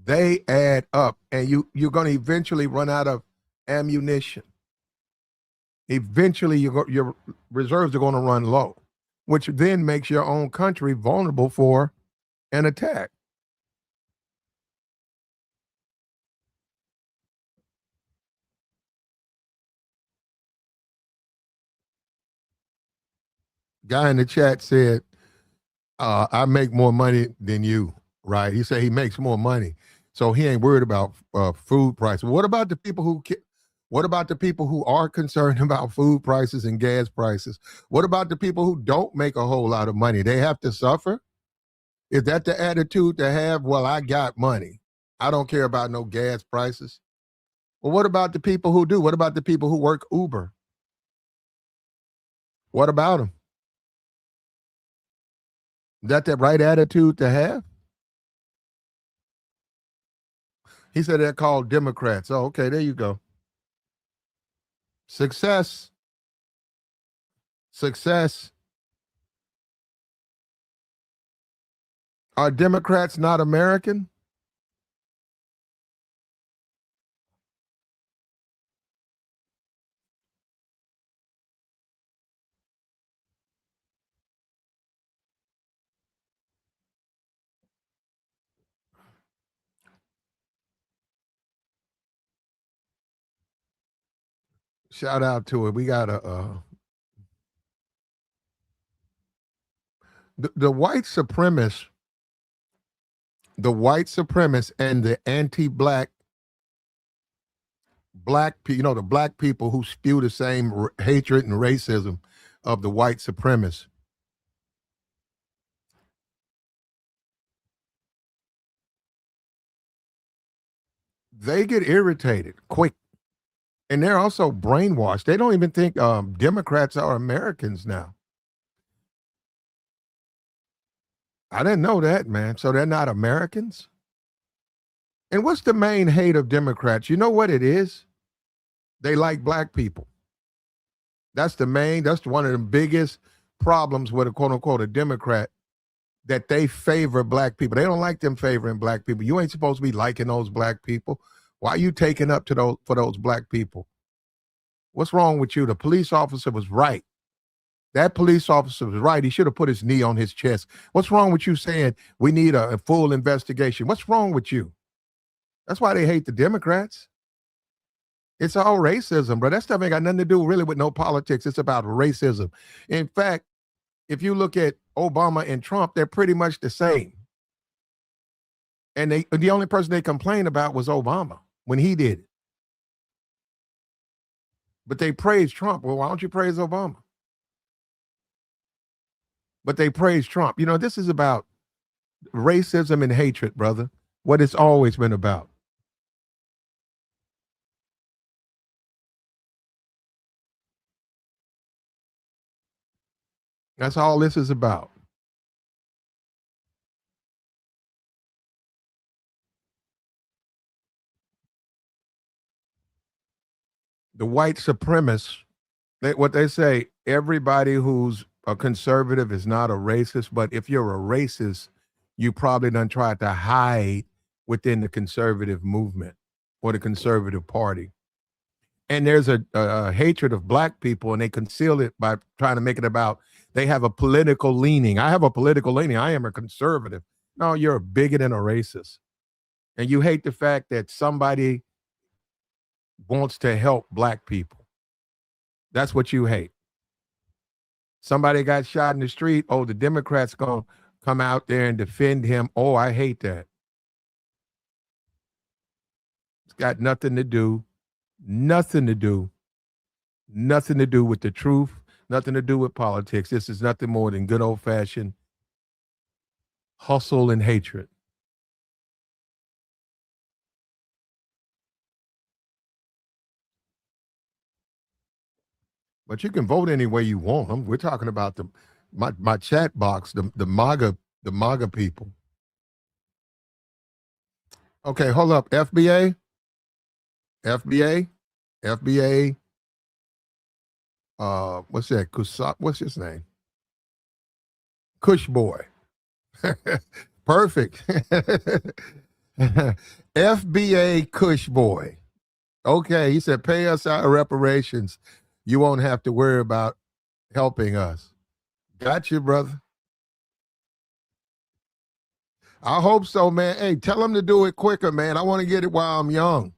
They add up, and you're going to eventually run out of ammunition. Eventually, your reserves are going to run low, which then makes your own country vulnerable for an attack. Guy in the chat said, I make more money than you, right? He said he makes more money. So he ain't worried about food prices. What about the people who are concerned about food prices and gas prices? What about the people who don't make a whole lot of money? They have to suffer? Is that the attitude to have? Well, I got money. I don't care about no gas prices. Well, what about the people who do? What about the people who work Uber? What about them? Is that the right attitude to have? He said they're called Democrats. Oh, okay, there you go. Success. Success. Are Democrats not American? Shout out to it. We got the white supremacists, and the anti-black the black people who spew the same hatred and racism of the white supremacists. They get irritated quick. And they're also brainwashed. They don't even think Democrats are Americans now. I didn't know that, man. So they're not Americans? And what's the main hate of Democrats? You know what it is? They like black people. That's one of the biggest problems with a quote unquote a Democrat, that they favor black people. They don't like them favoring black people. You ain't supposed to be liking those black people. Why are you taking up for those black people? What's wrong with you? The police officer was right. That police officer was right. He should have put his knee on his chest. What's wrong with you saying we need a full investigation? What's wrong with you? That's why they hate the Democrats. It's all racism, bro. That stuff ain't got nothing to do really with no politics. It's about racism. In fact, if you look at Obama and Trump, they're pretty much the same. And the only person they complained about was Obama when he did it. But they praise Trump. Well, why don't you praise Obama? But they praise Trump. You know, this is about racism and hatred, brother. What it's always been about. That's all this is about. The white supremacists, what they say, everybody who's a conservative is not a racist, but if you're a racist, you probably done tried to hide within the conservative movement or the conservative party. And there's a hatred of black people, and they conceal it by trying to make it about they have a political leaning. I have a political leaning. I am a conservative. No, you're a bigot and a racist. And you hate the fact that somebody wants to help black people. That's what you hate. Somebody got shot in the street. Oh, the Democrats going to come out there and defend him. Oh, I hate that. It's got nothing to do with the truth, nothing to do with politics. This is nothing more than good old-fashioned hustle and hatred. But you can vote any way you want. We're talking about my chat box, the MAGA people. Okay, hold up. FBA. What's that? What's his name? Kush boy. Perfect. FBA Kush boy. Okay, he said, pay us our reparations. You won't have to worry about helping us. Got you, brother. I hope so, man. Hey, tell them to do it quicker, man. I want to get it while I'm young.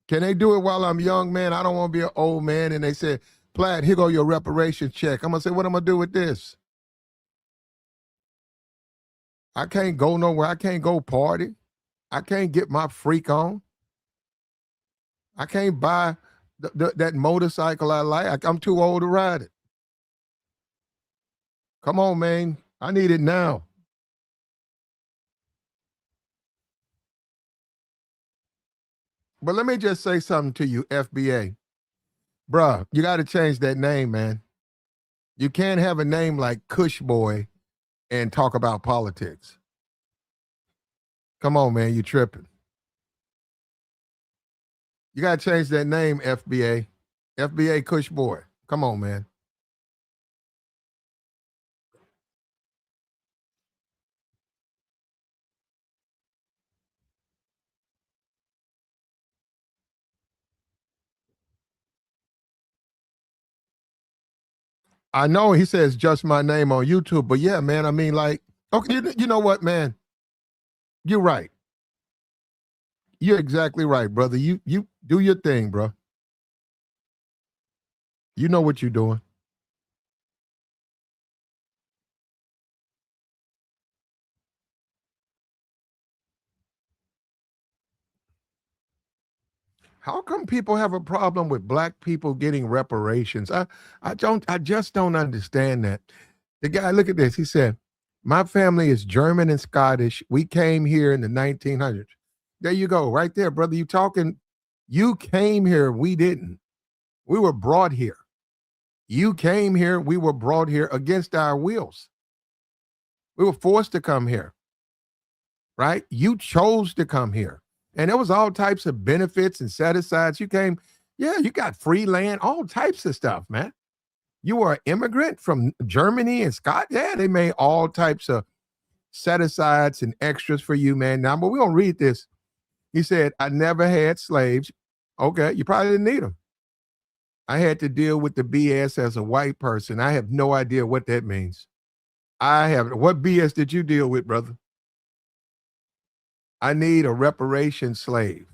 Can they do it while I'm young, man? I don't want to be an old man. And they said, Platt, here go your reparations check. I'm going to say, what am I going to do with this? I can't go nowhere. I can't go party. I can't get my freak on. I can't buy that motorcycle I like. I'm too old to ride it. Come on, man. I need it now. But let me just say something to you, FBA. Bruh, you got to change that name, man. You can't have a name like Kush Boy and talk about politics. Come on, man. You tripping. You got to change that name, FBA. FBA Kush Boy. Come on, man. I know he says just my name on YouTube, but yeah, man, I mean, like, okay, you know what, man? You're right. You're exactly right, brother. You do your thing, bro. You know what you're doing. How come people have a problem with black people getting reparations? I just don't understand that. The guy, look at this. He said, "My family is German and Scottish. We came here in the 1900s." There you go, right there, brother. You came here, we didn't. We were brought here. You came here, we were brought here against our wills. We were forced to come here, right? You chose to come here. And there was all types of benefits and set-asides. You came, yeah, you got free land, all types of stuff, man. You were an immigrant from Germany and Scott. Yeah, they made all types of set-asides and extras for you, man. Now, but we're going to read this. He said, "I never had slaves." Okay, you probably didn't need them. "I had to deal with the BS as a white person. I have no idea what that means. What BS did you deal with, brother? I need a reparation slave.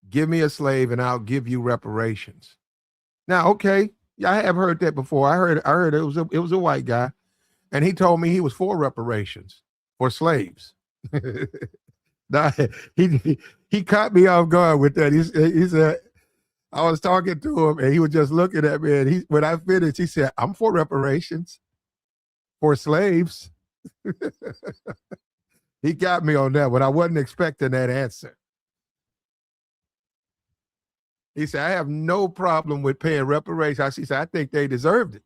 Give me a slave and I'll give you reparations." Now, okay, yeah, I have heard that before. I heard it was a white guy, and he told me he was for reparations for slaves. Now, he caught me off guard with that. He said, I was talking to him, and he was just looking at me. And when I finished, he said, "I'm for reparations for slaves." He got me on that one. I wasn't expecting that answer. He said, "I have no problem with paying reparations." He said, "I think they deserved it."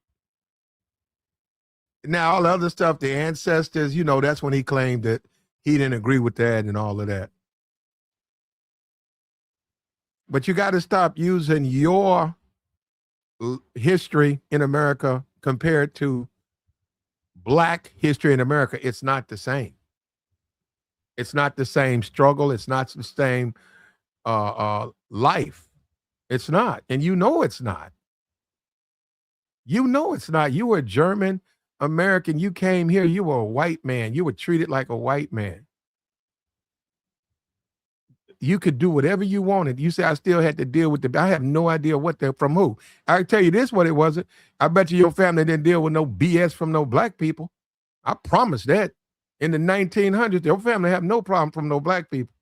Now, all the other stuff, the ancestors, that's when he claimed that he didn't agree with that and all of that. But you got to stop using your history in America compared to black history in America. It's not the same. It's not the same struggle. It's not the same life. It's not. And you know it's not. You know it's not. You were a German American. You came here. You were a white man. You were treated like a white man. You could do whatever you wanted. You say, "I still had to deal with I have no idea what they're from who." I tell you this, what it wasn't. I bet you your family didn't deal with no BS from no black people. I promise that. In the 1900s, your family have no problem from no black people.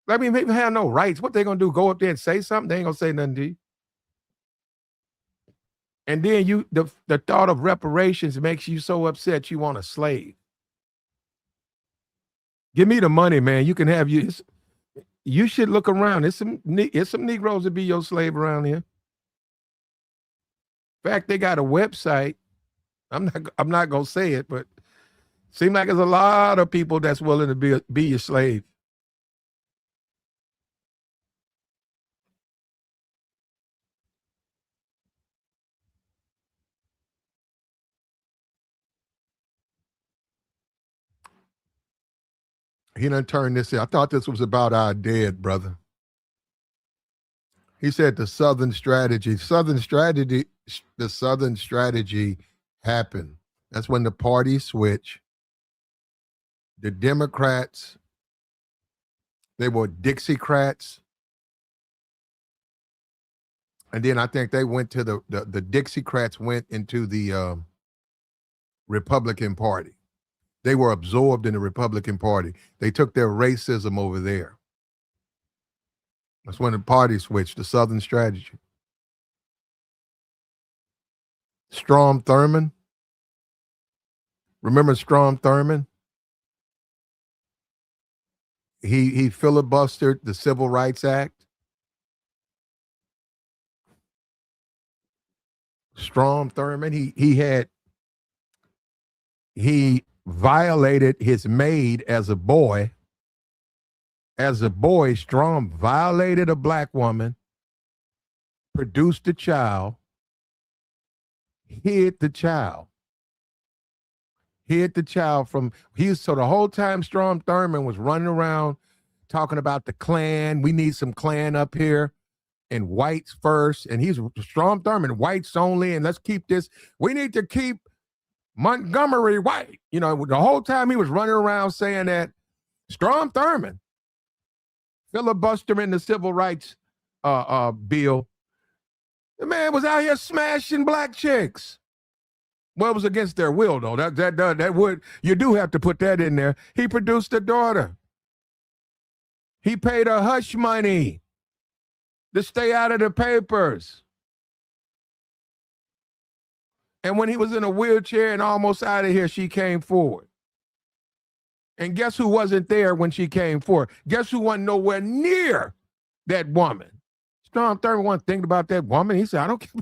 I mean, people have no rights. What they gonna do? Go up there and say something? They ain't gonna say nothing to you. And then the thought of reparations makes you so upset you want a slave. Give me the money, man. You can have you should look around. There's some Negroes to be your slave around here. In fact, they got a website. I'm not gonna say it, but seems like there's a lot of people that's willing to be your slave. He done turned this in. I thought this was about our dead brother. He said the Southern strategy. The Southern strategy happened. That's when the parties switch. The Democrats, they were Dixiecrats. And then I think they went to the Dixiecrats went into the Republican Party. They were absorbed in the Republican Party. They took their racism over there. That's when the party switched, the Southern strategy. Strom Thurmond. Remember Strom Thurmond? He filibustered the Civil Rights Act. Strom Thurmond, he violated his maid as a boy. As a boy, Strom violated a black woman, produced a child, hid the child from, so the whole time Strom Thurmond was running around talking about the Klan. We need some Klan up here and whites first. And he's Strom Thurmond, whites only. And let's keep this. We need to keep Montgomery white. You know, the whole time he was running around saying that. Strom Thurmond, filibustering the civil rights bill. The man was out here smashing black chicks. Well, it was against their will, though. That would, you do have to put that in there. He produced a daughter. He paid her hush money to stay out of the papers. And when he was in a wheelchair and almost out of here, she came forward. And guess who wasn't there when she came forward? Guess who wasn't nowhere near that woman? Strom Thurmond wasn't thinking about that woman. He said, I don't care.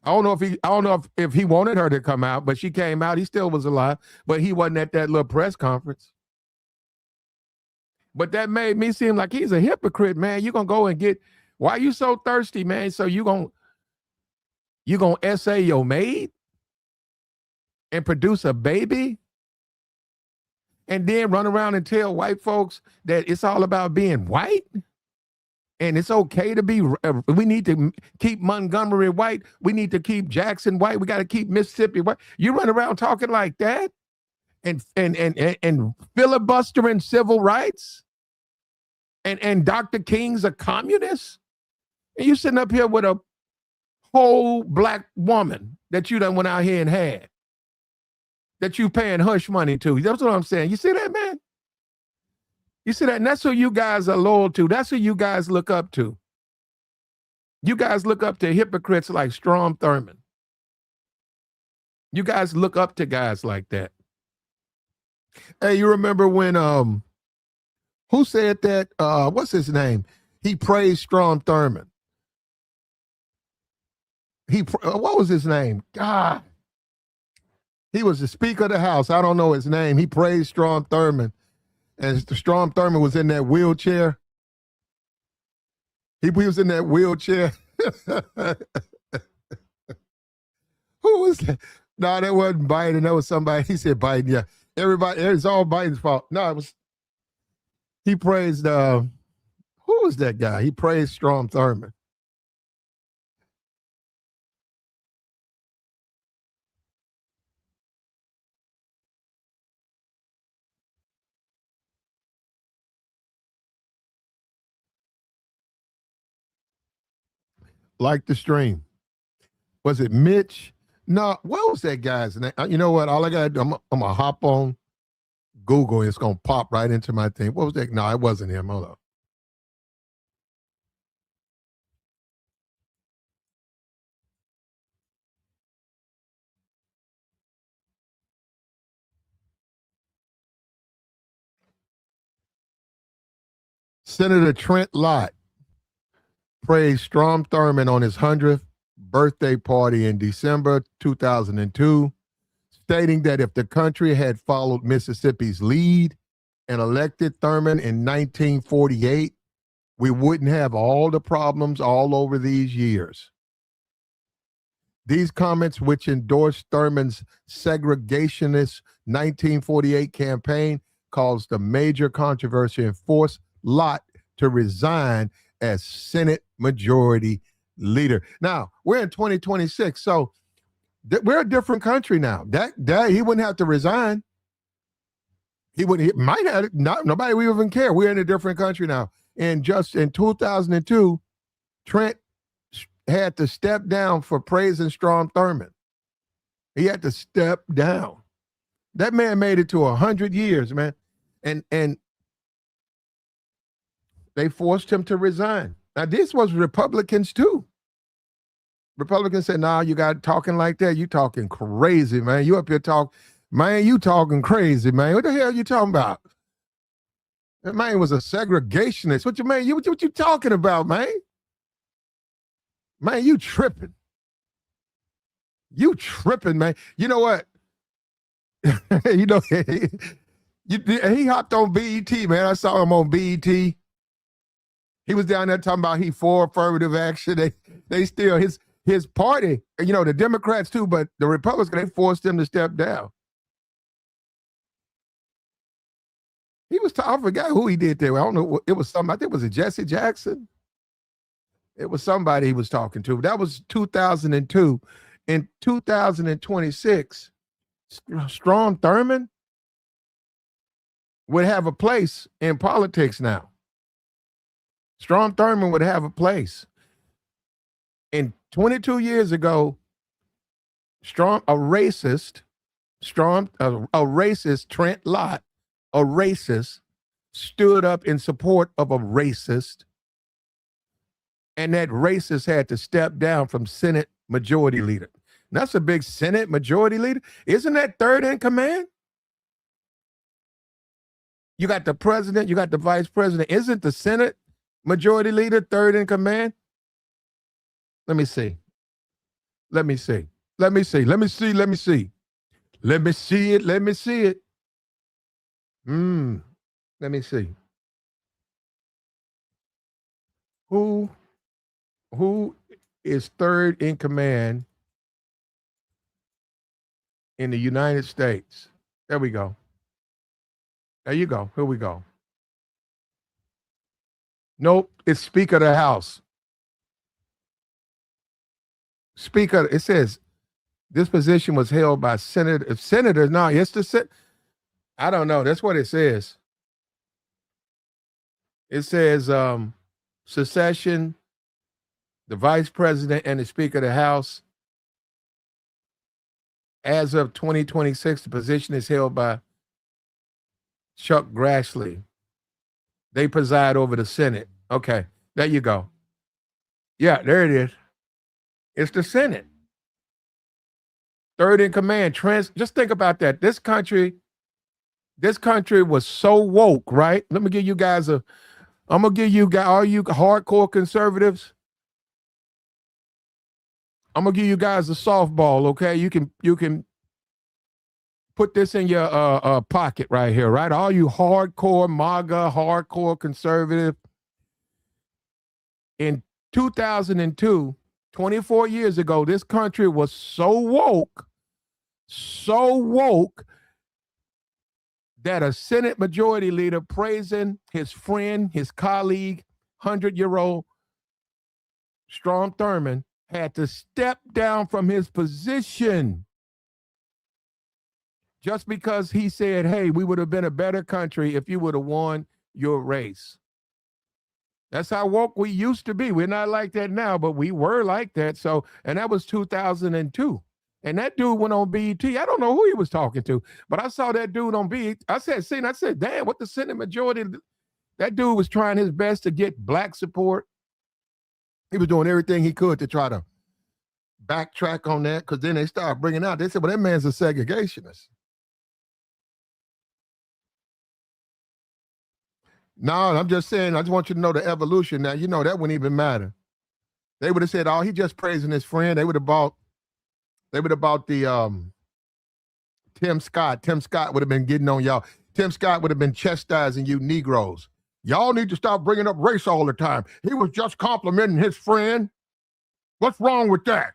I don't know if he wanted her to come out, but she came out. He still was alive, but he wasn't at that little press conference. But that made me seem like he's a hypocrite, man. You're gonna go and get, why are you so thirsty, man? So you gonna essay your maid and produce a baby? And then run around and tell white folks that it's all about being white? And it's okay to be, we need to keep Montgomery white. We need to keep Jackson white. We got to keep Mississippi white. You run around talking like that and filibustering civil rights and Dr. King's a communist. And you sitting up here with a whole black woman that you done went out here and had, that you paying hush money to. That's what I'm saying. You see that, man? You see that? And that's who you guys are loyal to. That's who you guys look up to. You guys look up to hypocrites like Strom Thurmond. You guys look up to guys like that. Hey, you remember when, who said that? What's his name? He praised Strom Thurmond. What was his name? God. He was the Speaker of the House. I don't know his name. He praised Strom Thurmond. And Strom Thurmond was in that wheelchair. He was in that wheelchair. Who was that? No, that wasn't Biden. That was somebody. He said Biden. Yeah, everybody. It's all Biden's fault. No, it was. He praised. Who was that guy? He praised Strom Thurmond. Like the stream. Was it Mitch? No, what was that guy's name? You know what? All I got to do, I'm going to hop on Google and it's going to pop right into my thing. What was that? No, it wasn't him. Hold up. Senator Trent Lott praised Strom Thurmond on his 100th birthday party in December 2002, stating that if the country had followed Mississippi's lead and elected Thurmond in 1948, we wouldn't have all the problems all over these years. These comments, which endorsed Thurmond's segregationist 1948 campaign, caused a major controversy and forced Lott to resign as Senate Majority Leader. Now, we're in 2026, so we're a different country now. That he wouldn't have to resign. He might have, nobody would even care. We're in a different country now. And just in 2002, Trent had to step down for praising Strom Thurmond. He had to step down That man made it to 100 years, man. And they forced him to resign. Now, this was Republicans too. Republicans said, nah, you got talking like that. You talking crazy, man. You up here you talking crazy, man. What the hell you talking about? That man was a segregationist. What you talking about, man? Man, you tripping. You tripping, man. You know what? You know, he hopped on BET, man. I saw him on BET. He was down there talking about he for affirmative action. They still, his party, you know, the Democrats too, but the Republicans, they forced him to step down. He was, I forgot who he did there. I don't know. It was somebody, I think it was a Jesse Jackson. It was somebody he was talking to. That was 2002. In 2026, Strom Thurmond would have a place in politics now. Strom Thurmond would have a place. And 22 years ago, a racist, Trent Lott, a racist, stood up in support of a racist. And that racist had to step down from Senate Majority Leader. And that's a big Senate Majority Leader. Isn't that third in command? You got the president, you got the vice president. Isn't the Senate Majority Leader third in command? Let me see. Let me see. Let me see. Let me see. Let me see. Let me see it. Let me see it. Let me see. Who is third in command in the United States? There we go. There you go. Here we go. Nope, it's Speaker of the House. Speaker, it says this position was held by senators. No, it's the Senate. I don't know. That's what it says. It says secession, the vice president, and the Speaker of the House. As of 2026, the position is held by Chuck Grassley. They preside over the Senate. Okay, there you go. Yeah, there it is. It's the Senate. Third in command. Just think about that. This country was so woke, right? Let me give you guys I'm gonna give you guys, all you hardcore conservatives, I'm gonna give you guys a softball, okay? You can put this in your pocket right here, right? All you hardcore MAGA, hardcore conservative. In 2002, 24 years ago, this country was so woke that a Senate Majority Leader praising his friend, his colleague, 100-year-old Strom Thurmond had to step down from his position just because he said, hey, we would have been a better country if you would have won your race. That's how woke we used to be. We're not like that now, but we were like that. So, and that was 2002. And that dude went on BET. I don't know who he was talking to, but I saw that dude on BET. I said, damn, what the Senate Majority, that dude was trying his best to get black support. He was doing everything he could to try to backtrack on that, because then they started bringing out, they said, well, that man's a segregationist. No, I'm just saying, I just want you to know the evolution. Now, you know, that wouldn't even matter. They would have said, oh, he just praising his friend. They would have bought the Tim Scott. Tim Scott would have been getting on y'all. Tim Scott would have been chastising you Negroes. Y'all need to stop bringing up race all the time. He was just complimenting his friend. What's wrong with that?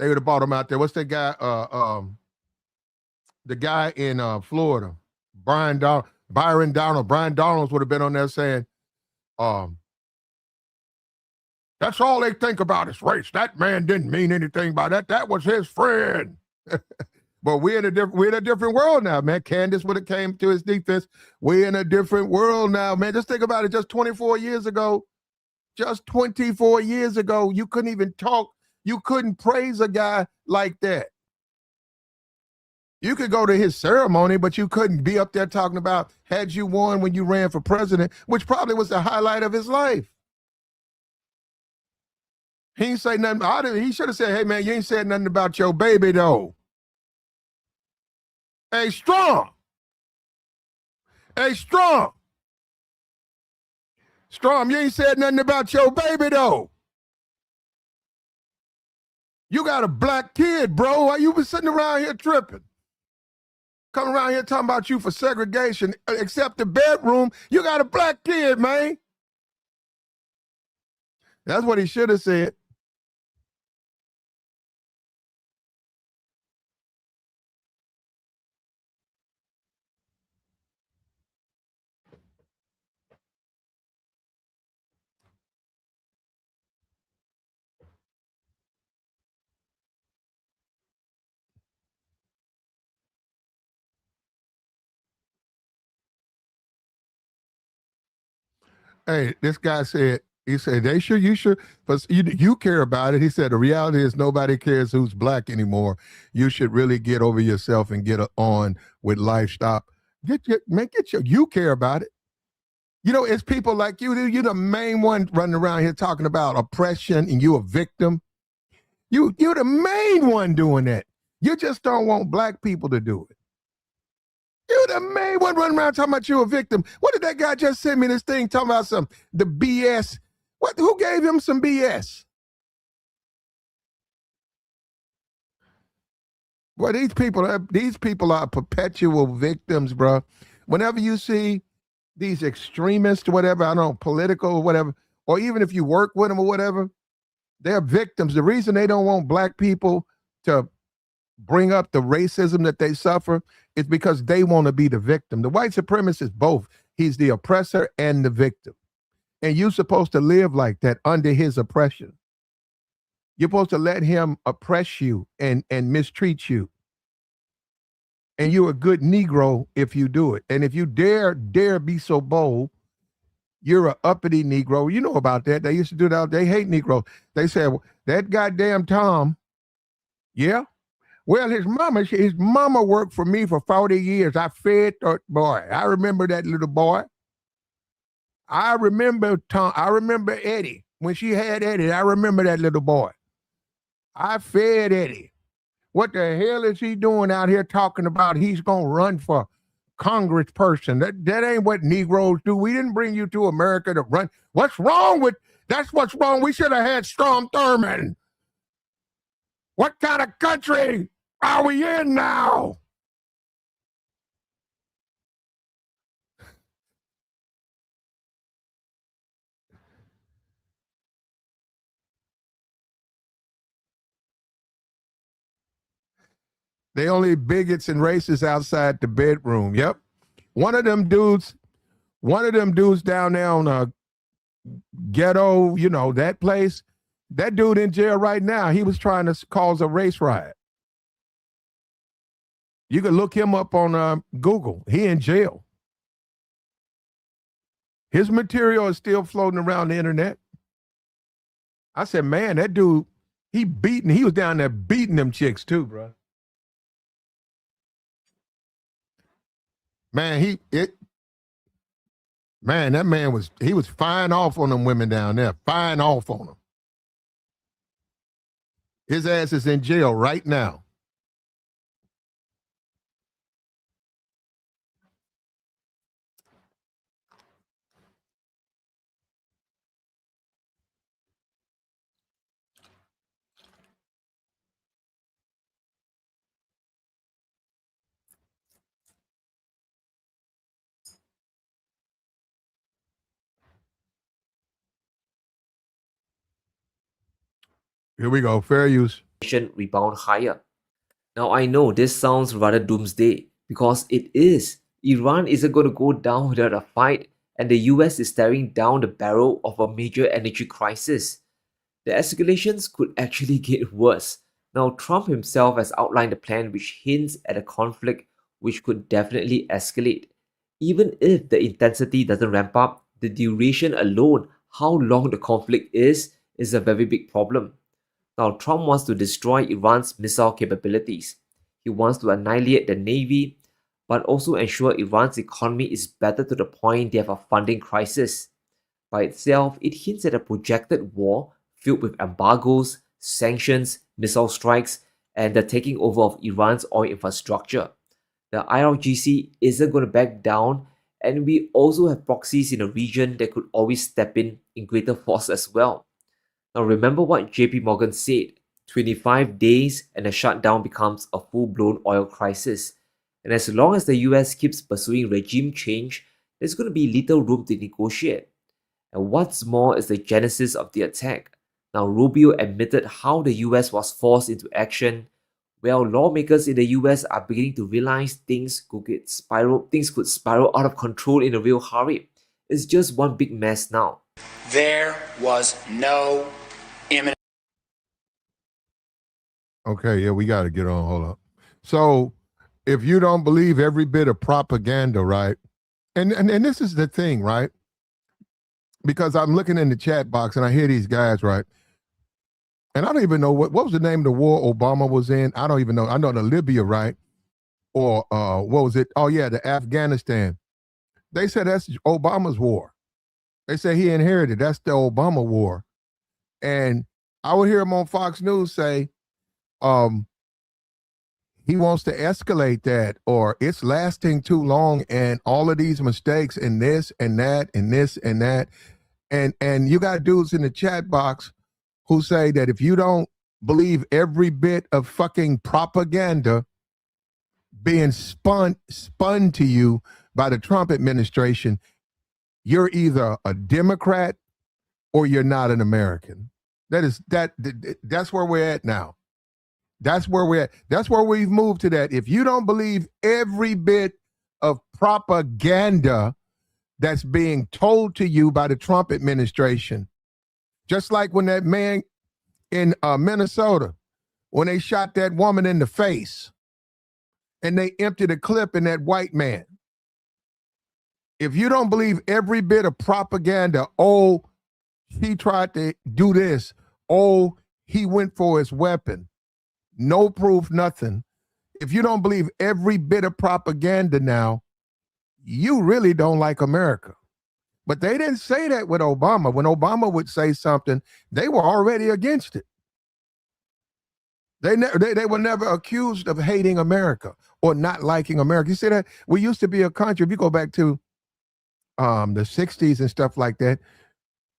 They would have bought him out there. What's that guy? The guy in Florida, Byron Donald. Brian Donalds would have been on there saying, that's all they think about is race. That man didn't mean anything by that. That was his friend. But we're in a different world now, man. Candace would have came to his defense. We're in a different world now, man. Just think about it. Just 24 years ago, you couldn't even talk You couldn't praise a guy like that. You could go to his ceremony, but you couldn't be up there talking about had you won when you ran for president, which probably was the highlight of his life. He ain't say nothing. He should have said, hey, man, you ain't said nothing about your baby, though. Hey, Strong. Hey, Strong. Strong, you ain't said nothing about your baby, though. You got a black kid, bro. Why you been sitting around here tripping? Coming around here talking about you for segregation, except the bedroom. You got a black kid, man. That's what he should have said. Hey, this guy said, he said, you should, but you care about it. He said, the reality is nobody cares who's black anymore. You should really get over yourself and get on with life. Stop. You care about it. You know, it's people like you. You're the main one running around here talking about oppression and you a victim. You're the main one doing that. You just don't want black people to do it. You're the main one running around talking about you a victim. What did that guy just send me this thing talking about the BS? Who gave him some BS? Well, these people are perpetual victims, bro. Whenever you see these extremists, whatever, I don't know, political or whatever, or even if you work with them or whatever, they're victims. The reason they don't want black people to bring up the racism that they suffer is because they want to be the victim. The white supremacist is both. He's the oppressor and the victim. And you're supposed to live like that under his oppression. You're supposed to let him oppress you and mistreat you. And you're a good Negro if you do it. And if you dare be so bold, you're an uppity Negro. You know about that. They used to do that. They hate Negroes. They said, well, that goddamn Tom, yeah. Well, his mama worked for me for 40 years. I fed that boy. I remember that little boy. I remember Tom. I remember Eddie. When she had Eddie, I remember that little boy. I fed Eddie. What the hell is he doing out here talking about he's going to run for congressperson? That ain't what Negroes do. We didn't bring you to America to run. That's what's wrong. We should have had Strom Thurmond. What kind of country are we in now? They only bigots and racists outside the bedroom. Yep. One of them dudes down there on ghetto, that place, that dude in jail right now, he was trying to cause a race riot. You can look him up on Google. He in jail. His material is still floating around the internet. I said, man, that dude, he was down there beating them chicks too, bro. Man, that man was fine off on them women down there, fine off on them. His ass is in jail right now. Here we go, fair use. Rebound higher. Now I know this sounds rather doomsday because it is. Iran isn't going to go down without a fight, and the US is staring down the barrel of a major energy crisis. The escalations could actually get worse. Now Trump himself has outlined a plan which hints at a conflict which could definitely escalate. Even if the intensity doesn't ramp up, the duration alone, how long the conflict is a very big problem. Now, Trump wants to destroy Iran's missile capabilities. He wants to annihilate the navy, but also ensure Iran's economy is better to the point they have a funding crisis. By itself, it hints at a projected war filled with embargoes, sanctions, missile strikes, and the taking over of Iran's oil infrastructure. The IRGC isn't going to back down, and we also have proxies in the region that could always step in greater force as well. Now remember what JP Morgan said, 25 days and the shutdown becomes a full-blown oil crisis. And as long as the US keeps pursuing regime change, there's going to be little room to negotiate. And what's more is the genesis of the attack. Now Rubio admitted how the US was forced into action. Well, lawmakers in the US are beginning to realize things could spiral out of control in a real hurry. It's just one big mess now. There was no imminent. Okay, yeah, we got to get on. Hold up. So, if you don't believe every bit of propaganda, right? And this is the thing, right? Because I'm looking in the chat box and I hear these guys, right? And I don't even know what was the name of the war Obama was in. I don't even know. I know the Libya, right? Or what was it? Oh yeah, the Afghanistan. They said that's Obama's war. They say he inherited. That's the Obama war. And I would hear him on Fox News say, he wants to escalate that, or it's lasting too long, and all of these mistakes and this and that and this and that. And you got dudes in the chat box who say that if you don't believe every bit of fucking propaganda being spun to you by the Trump administration, you're either a Democrat or you're not an American. That's where we're at now. That's where we're at. That's where we've moved to that. If you don't believe every bit of propaganda that's being told to you by the Trump administration, just like when that man in Minnesota, when they shot that woman in the face and they emptied a clip in that white man. If you don't believe every bit of propaganda, oh, he tried to do this, oh, he went for his weapon, no proof, nothing. If you don't believe every bit of propaganda now, you really don't like America. But they didn't say that with Obama. When Obama would say something, they were already against it. They were never accused of hating America or not liking America. You see that? We used to be a country, if you go back to the 60s and stuff like that,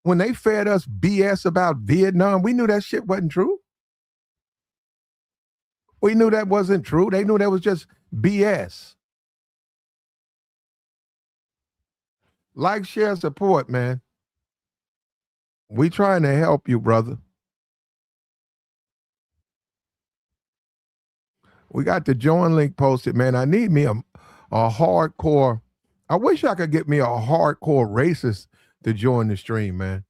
when they fed us BS about Vietnam, we knew that shit wasn't true. We knew that wasn't true. They knew that was just BS. Like, share, support, man. We trying to help you, brother. We got the join link posted, man. I need me a hardcore. I wish I could get me a hardcore racist to join the stream, man.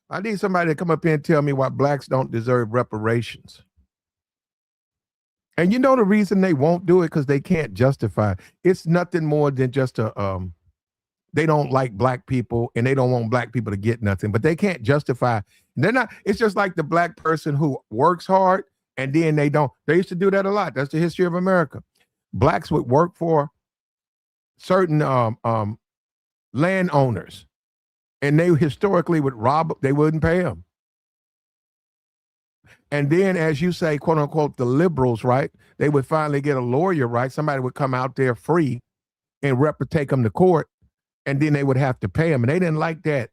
I need somebody to come up here and tell me why blacks don't deserve reparations. And you know the reason they won't do it? Because they can't justify it. It's nothing more than just they don't like black people and they don't want black people to get nothing, but they can't justify. They're not, it's just like the black person who works hard and then they don't. They used to do that a lot. That's the history of America. Blacks would work for certain landowners and they historically would rob, they wouldn't pay them. And then, as you say, quote unquote, the liberals, right? They would finally get a lawyer, right? Somebody would come out there free and take them to court, and then they would have to pay them. And they didn't like that.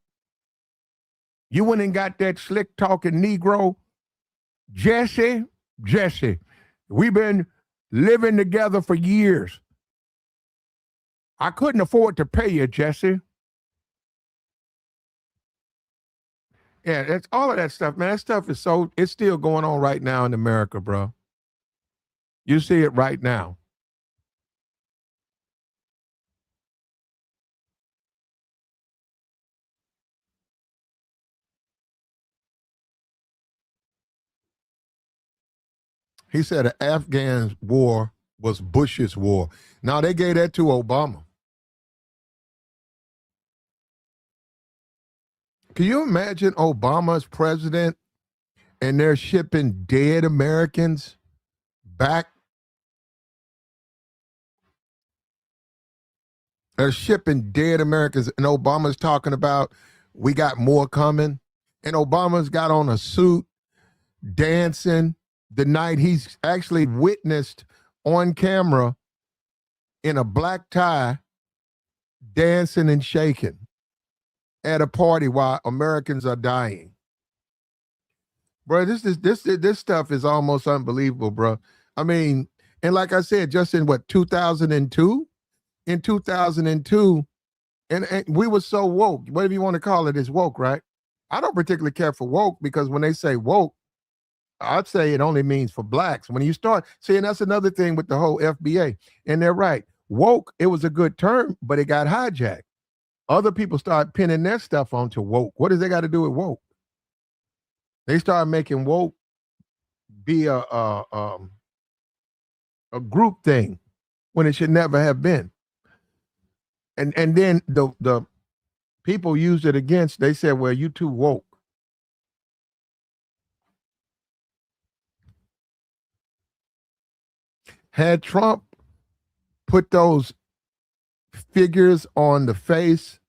You went and got that slick talking Negro, Jesse, we've been living together for years. I couldn't afford to pay you, Jesse. Yeah, that's all of that stuff, man. That stuff is it's still going on right now in America, bro. You see it right now. He said the Afghan war was Bush's war. Now they gave that to Obama. Can you imagine Obama as president and they're shipping dead Americans back. They're shipping dead Americans, and Obama's talking about we got more coming. And Obama's got on a suit dancing the night he's actually witnessed on camera in a black tie dancing and shaking at a party while Americans are dying. Bro, this stuff is almost unbelievable, bro. I mean, and like I said, just in what, 2002? In 2002, and we were so woke, whatever you want to call it, is woke, right? I don't particularly care for woke, because when they say woke, I'd say it only means for blacks. When you start saying, that's another thing with the whole FBA, and they're right. Woke, it was a good term, but it got hijacked. Other people start pinning their stuff onto woke. What does they got to do with woke? They start making woke be a group thing when it should never have been. And then the people used it against. They said, well, you too woke. Had Trump put those figures on the face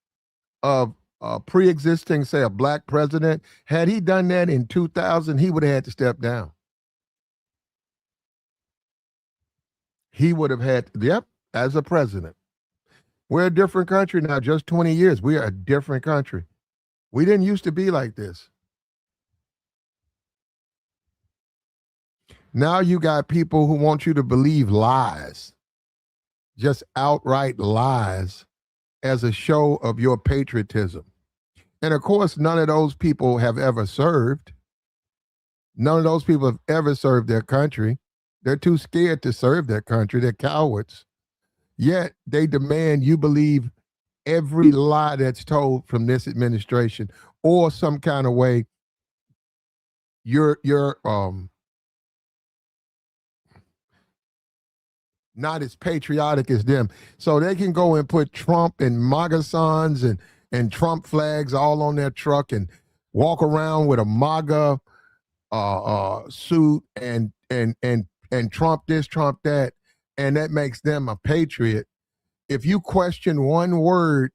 of a pre-existing, say, a black president, had he done that in 2000, he would have had to step down. He would have had, yep, as a president. We're a different country now, just 20 years. We are a different country. We didn't used to be like this. Now you got people who want you to believe lies, just outright lies, as a show of your patriotism. And of course, none of those people have ever served. None of those people have ever served their country. They're too scared to serve their country. They're cowards. Yet they demand you believe every lie that's told from this administration, or some kind of way you're not as patriotic as them. So they can go and put Trump and MAGA signs and Trump flags all on their truck and walk around with a MAGA suit and Trump this, Trump that, and that makes them a patriot. If you question one word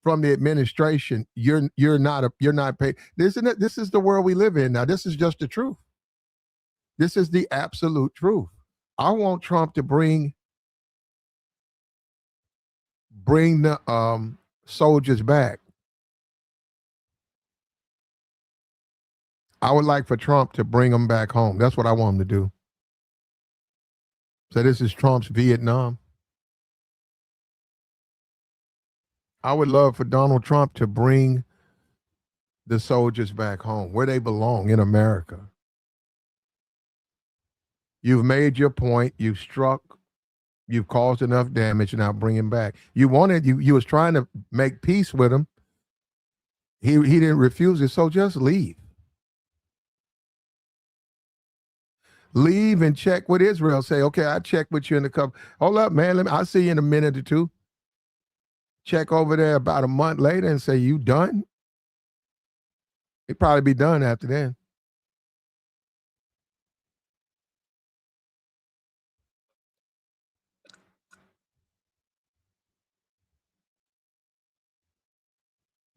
from the administration, you're not paid. This is the world we live in now. This is just the truth. This is the absolute truth. I want Trump to bring the soldiers back. I would like for Trump to bring them back home. That's what I want him to do. So this is Trump's Vietnam. I would love for Donald Trump to bring the soldiers back home where they belong, in America. You've made your point. You've struck. You've caused enough damage. Now bring him back. You was trying to make peace with him. He didn't refuse it. So just leave. Leave and check with Israel. Say, okay, I checked with you in the cup. Hold up, man. I'll see you in a minute or two. Check over there about a month later and say, you done? He'd probably be done after then.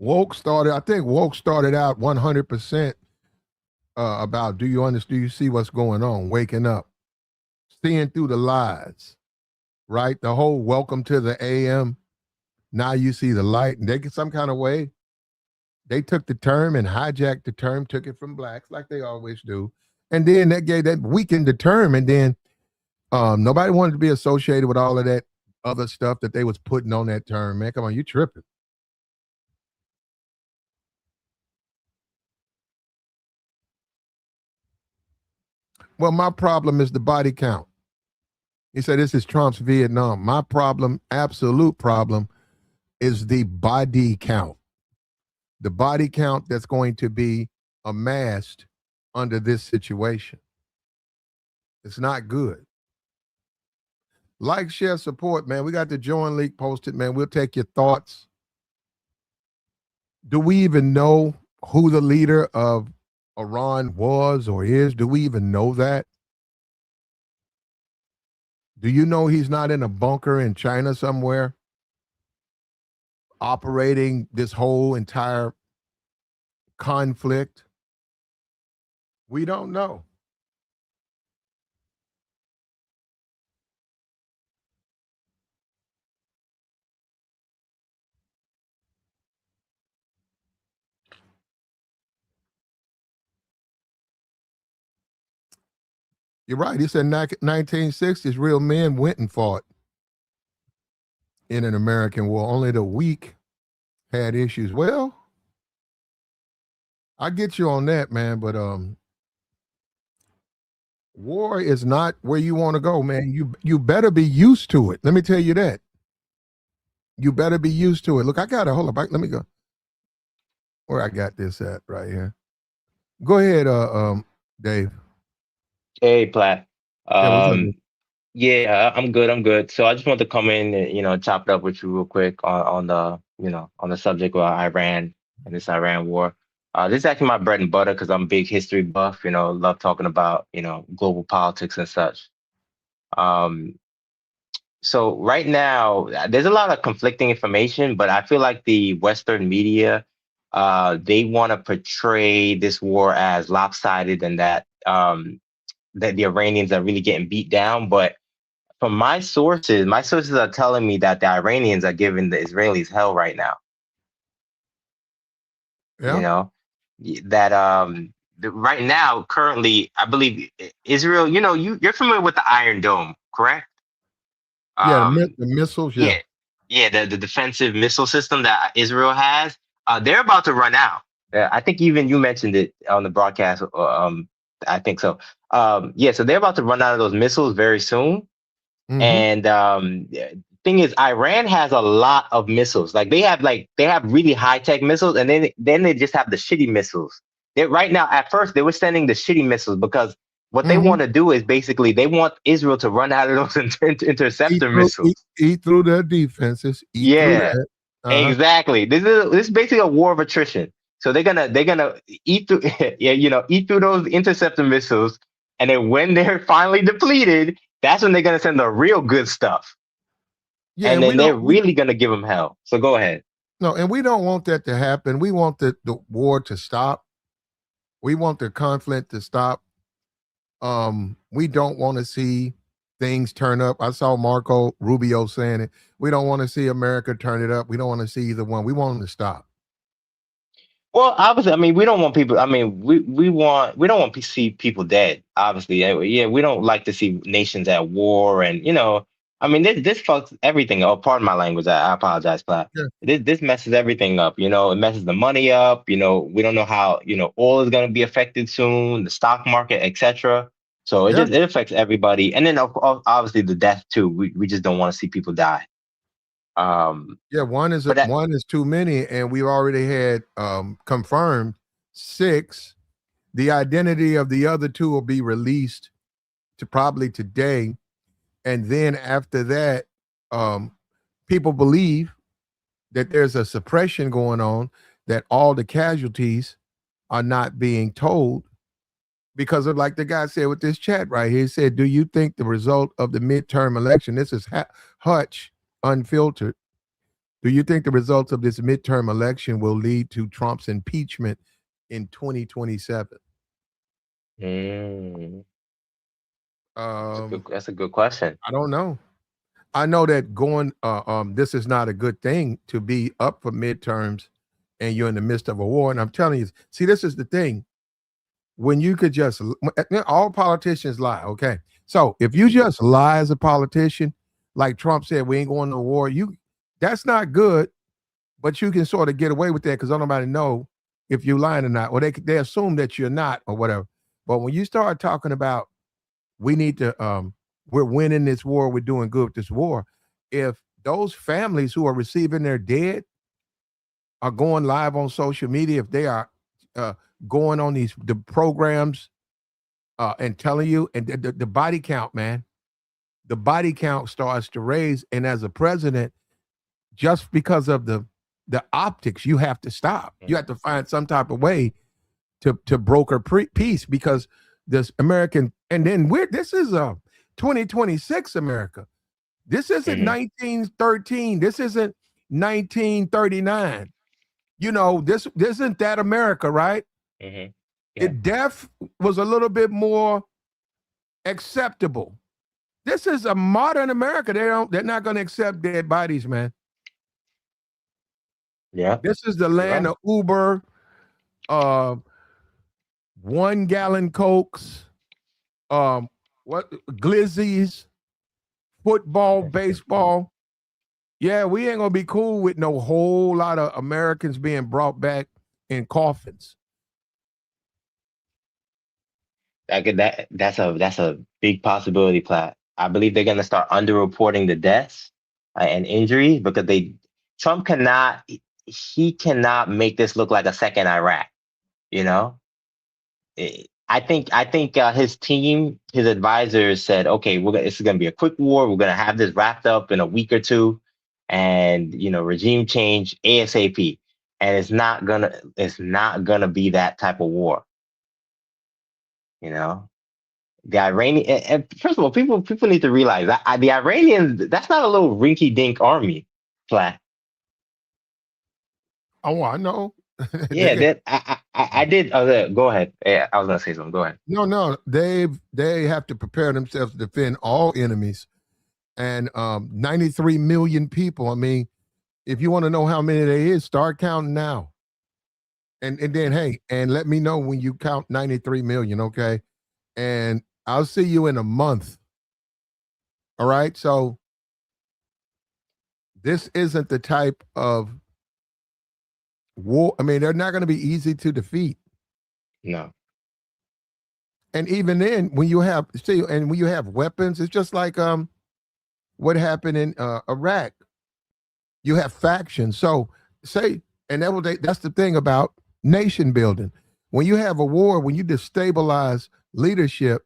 I think woke started out 100% about, do you see what's going on? Waking up, seeing through the lies, right? The whole welcome to the AM. Now you see the light, and they get some kind of way. They took the term and hijacked the term, took it from blacks like they always do. And then that weakened the term. And then nobody wanted to be associated with all of that other stuff that they was putting on that term, man. Come on, you tripping. Well, my problem is the body count. He said, this is Trump's Vietnam. My problem, absolute problem, is the body count. The body count that's going to be amassed under this situation. It's not good. Like, share, support, man. We got the join link posted, man. We'll take your thoughts. Do we even know who the leader of Iran was or is? Do we even know that? Do you know he's not in a bunker in China somewhere operating this whole entire conflict? We don't know. You're right. He said 1960s, real men went and fought in an American war. Only the weak had issues. Well, I get you on that, man, but war is not where you want to go, man. You better be used to it. Let me tell you that. You better be used to it. Look, I got to hold up. Let me go. Where I got this at right here. Go ahead, Dave. Hey, Platt. Yeah, what's up, Um, yeah, I'm good. I'm good. So I just want to come in and, chop it up with you real quick on the, on the subject of Iran and this Iran war. This is actually my bread and butter because I'm a big history buff, love talking about, global politics and such. So right now, there's a lot of conflicting information, but I feel like the Western media, they want to portray this war as lopsided and that the Iranians are really getting beat down. But from my sources are telling me that the Iranians are giving the Israelis hell right now. Yeah. That right now, currently, I believe Israel, you're familiar with the Iron Dome, correct? Yeah, the missiles, yeah. The defensive missile system that Israel has, they're about to run out. I think even you mentioned it on the broadcast. I think so. So they're about to run out of those missiles very soon. Mhm. And thing is, Iran has a lot of missiles. Like they have really high tech missiles, and then they just have the shitty missiles. Right now, at first, they were sending the shitty missiles because what they want to do is basically they want Israel to run out of those interceptor missiles. Eat through their defenses. Eat through that. Exactly. This is basically a war of attrition. So they're gonna eat through eat through those interceptor missiles, and then when they're finally depleted, that's when they're gonna send the real good stuff. Yeah, and then they're really gonna give them hell. So go ahead. No, and we don't want that to happen. We want the war to stop. We want the conflict to stop. We don't want to see things turn up. I saw Marco Rubio saying it. We don't want to see America turn it up. We don't want to see either one. We want them to stop. Well, obviously, I mean, we don't want people. I mean, we don't want to see people dead. Obviously, yeah, we don't like to see nations at war, and I mean, this fucks everything up. Pardon my language. I apologize, Platt. Yeah. This messes everything up. It messes the money up. We don't know how oil is going to be affected soon, the stock market, etc. So it affects everybody, and then obviously the death too. We just don't want to see people die. One is too many, and we already had confirmed 6. The identity of the other 2 will be released to probably today, and then after that, people believe that there's a suppression going on, that all the casualties are not being told because of, like the guy said with this chat right here, he said, do you think the result of the midterm election, this is Hutch Unfiltered, do you think the results of this midterm election will lead to Trump's impeachment in 2027? That's a good question. I don't know. I know that this is not a good thing to be up for midterms and you're in the midst of a war. And I'm telling you, see, this is the thing. When you could just, all politicians lie, okay? So if you just lie as a politician, like Trump said, we ain't going to war, that's not good, but you can sort of get away with that because nobody know if you're lying or not, or they assume that you're not or whatever. But when you start talking about we need to, we're winning this war, we're doing good with this war, if those families who are receiving their dead are going live on social media, if they are going on the programs and telling you, and the body count, man, the body count starts to raise, and as a president, just because of the optics, you have to stop. You have to find some type of way to broker peace, because this American, and then this is a 2026 America. This isn't 1913. This isn't 1939. You know, this isn't that America, right? Yeah. Death was a little bit more acceptable. This is a modern America. They're not going to accept dead bodies, man. Yeah. This is the land of Uber, 1 gallon Cokes, glizzies, football, baseball. Yeah, we ain't gonna be cool with no whole lot of Americans being brought back in coffins. That's a big possibility, Platt. I believe they're gonna start underreporting the deaths and injuries because Trump cannot make this look like a second Iraq. You know, I think his team, his advisors said, okay, this is gonna be a quick war. We're gonna have this wrapped up in a week or two, and regime change ASAP. And it's not gonna be that type of war. You know, the Iranian, and first of all, people need to realize that the Iranians, that's not a little rinky-dink army, Platt. Oh, I know. Yeah, I did. Go ahead. Yeah, I was gonna say something. Go ahead. No, they have to prepare themselves to defend all enemies, and 93 million people. I mean, if you want to know how many there is, start counting now. And then, hey, and let me know when you count 93 million, okay? And I'll see you in a month. All right? So this isn't the type of war. I mean, they're not going to be easy to defeat. No. And even then, when you have weapons, it's just like what happened in Iraq. You have factions. So that's the thing about nation building. When you have a war, when you destabilize leadership,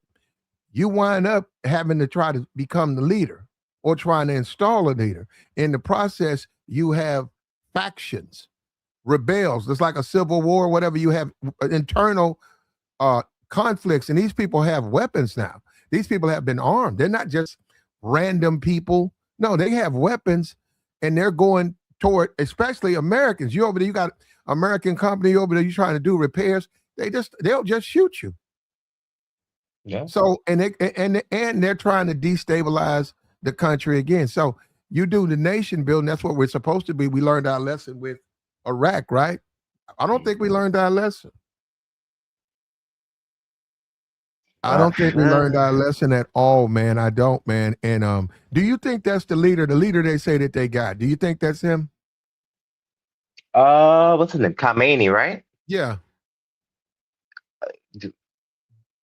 you wind up having to try to become the leader or trying to install a leader. In the process, you have factions, rebels. It's like a civil war, whatever. You have internal conflicts, and these people have weapons now. These people have been armed. They're not just random people. No, they have weapons, and they're going toward, especially Americans. You over there, you got American company over there, you trying to do repairs. They'll just shoot you. Yeah. So and they're trying to destabilize the country again. So you do the nation building. That's what we're supposed to be. We learned our lesson with Iraq, right? I don't think we learned our lesson. I don't think we learned our lesson at all, man. I don't, man. And do you think that's the leader they say that they got? Do you think that's him? What's his name? Khamenei, right? Yeah.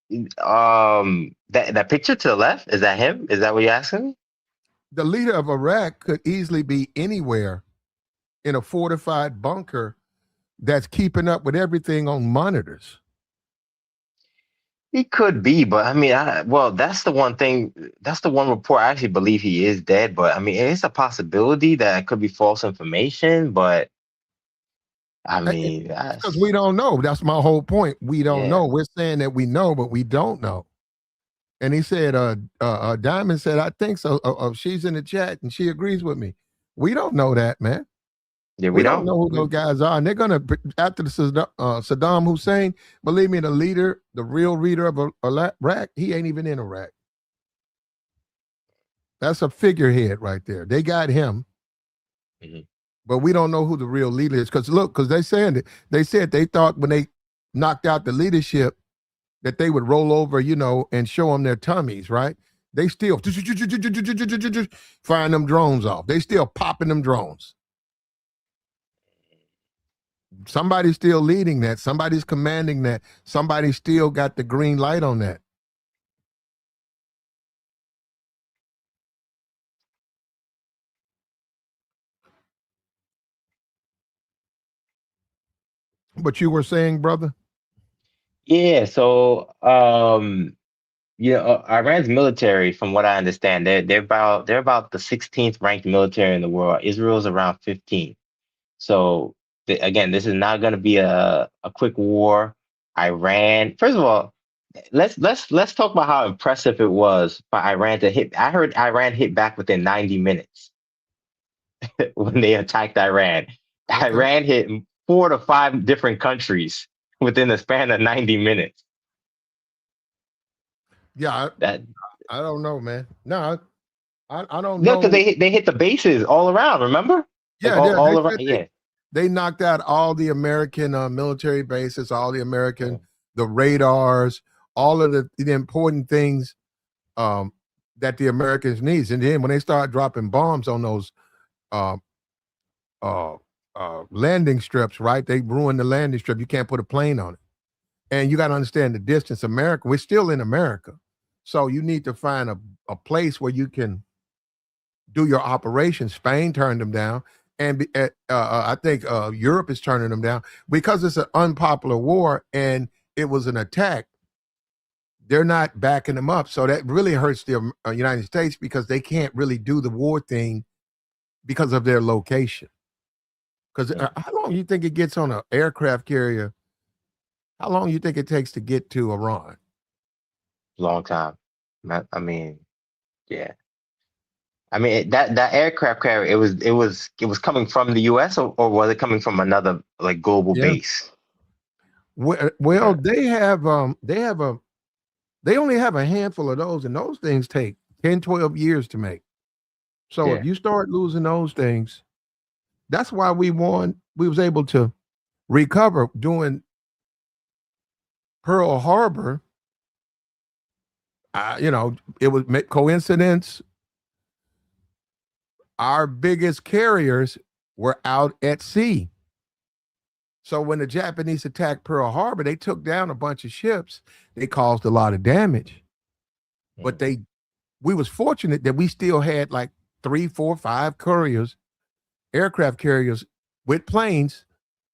That picture to the left, is that him? Is that what you're asking? The leader of Iraq could easily be anywhere in a fortified bunker that's keeping up with everything on monitors. He could be, but I mean, that's the one thing. That's the one report. I actually believe he is dead, but I mean, it's a possibility that it could be false information. But I mean, because we don't know. That's my whole point. We don't know. We're saying that we know, but we don't know. And he said, Diamond said, I think so. She's in the chat and she agrees with me. We don't know that, man. Yeah, we don't know who those guys are. And they're going to, after the Saddam Hussein, believe me, the real leader of Iraq, he ain't even in Iraq. That's a figurehead right there. They got him. Mm-hmm. But we don't know who the real leader is. Because they said they thought when they knocked out the leadership that they would roll over, and show them their tummies, right? They still firing them drones off. They still popping them drones. Somebody's still leading that. Somebody's commanding that. Somebody still got the green light on that. But you were saying, brother? Yeah. So, Iran's military, from what I understand, they're about the 16th ranked military in the world. Israel's around 15th. So again, this is not going to be a quick war. Iran. First of all, let's talk about how impressive it was for Iran to hit. I heard Iran hit back within 90 minutes when they attacked Iran. Okay. Iran hit 4 to 5 different countries within the span of 90 minutes. Yeah, That I don't know, man. No, I don't no, know. because they hit the bases all around. Remember? Yeah, All they around. said Yeah. they knocked out all the American military bases, all the Yeah. American, the radars, all of the important things that the Americans needs. And then when they start dropping bombs on those uh, landing strips, right? They ruin the landing strip. You can't put a plane on it. And you got to understand the distance. America, we're still in America. So you need to find a place where you can do your operations. Spain turned them down. And I think Europe is turning them down because it's an unpopular war and it was an attack. They're not backing them up. So that really hurts the United States because they can't really do the war thing because of their location. Because how long do you think it gets on an aircraft carrier? How long do you think it takes to get to Iran? Long time. I mean, yeah. I mean that aircraft carrier. It was coming from the U.S. or was it coming from another like global base? Well, they only have a handful of those, and those things take 10, 12 years to make. So if you start losing those things, that's why we was able to recover doing Pearl Harbor. It was coincidence. Our biggest carriers were out at sea. So when the Japanese attacked Pearl Harbor, they took down a bunch of ships. They caused a lot of damage. But we was fortunate that we still had like 3, 4, 5 couriers, aircraft carriers with planes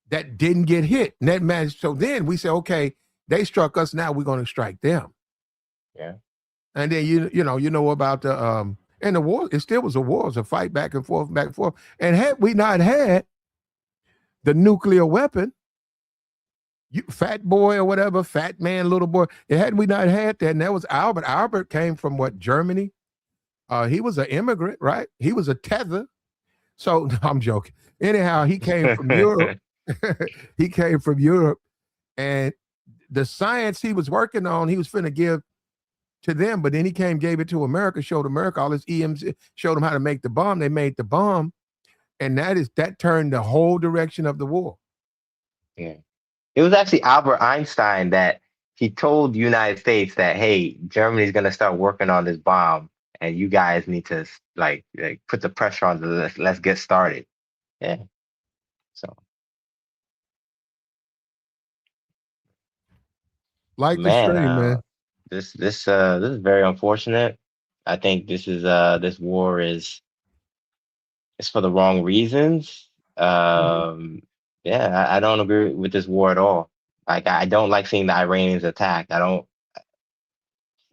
that didn't get hit. And that mattered. So then we said, okay, they struck us. Now we're going to strike them. Yeah. And then you know about the and the war. It still was a war. It was a fight back and forth, back and forth. And had we not had the nuclear weapon, fat boy or whatever, fat man, little boy, had we not had that, and that was Albert. Albert came from what, Germany? He was an immigrant, right? He was a tether. So no, I'm joking. Anyhow, he came from Europe. He came from Europe, and the science he was working on, he was finna give to them, but then he gave it to America, showed America all his EMs, showed them how to make the bomb. They made the bomb, and that turned the whole direction of the war. Yeah. It was actually Albert Einstein that he told the United States that, hey, Germany's gonna start working on this bomb, and you guys need to like put the pressure on let's get started. Yeah. So Like the man, stream, man. this is very unfortunate. I think this war is for the wrong reasons. Yeah, I don't agree with this war at all. Like I don't like seeing the Iranians attack. I don't.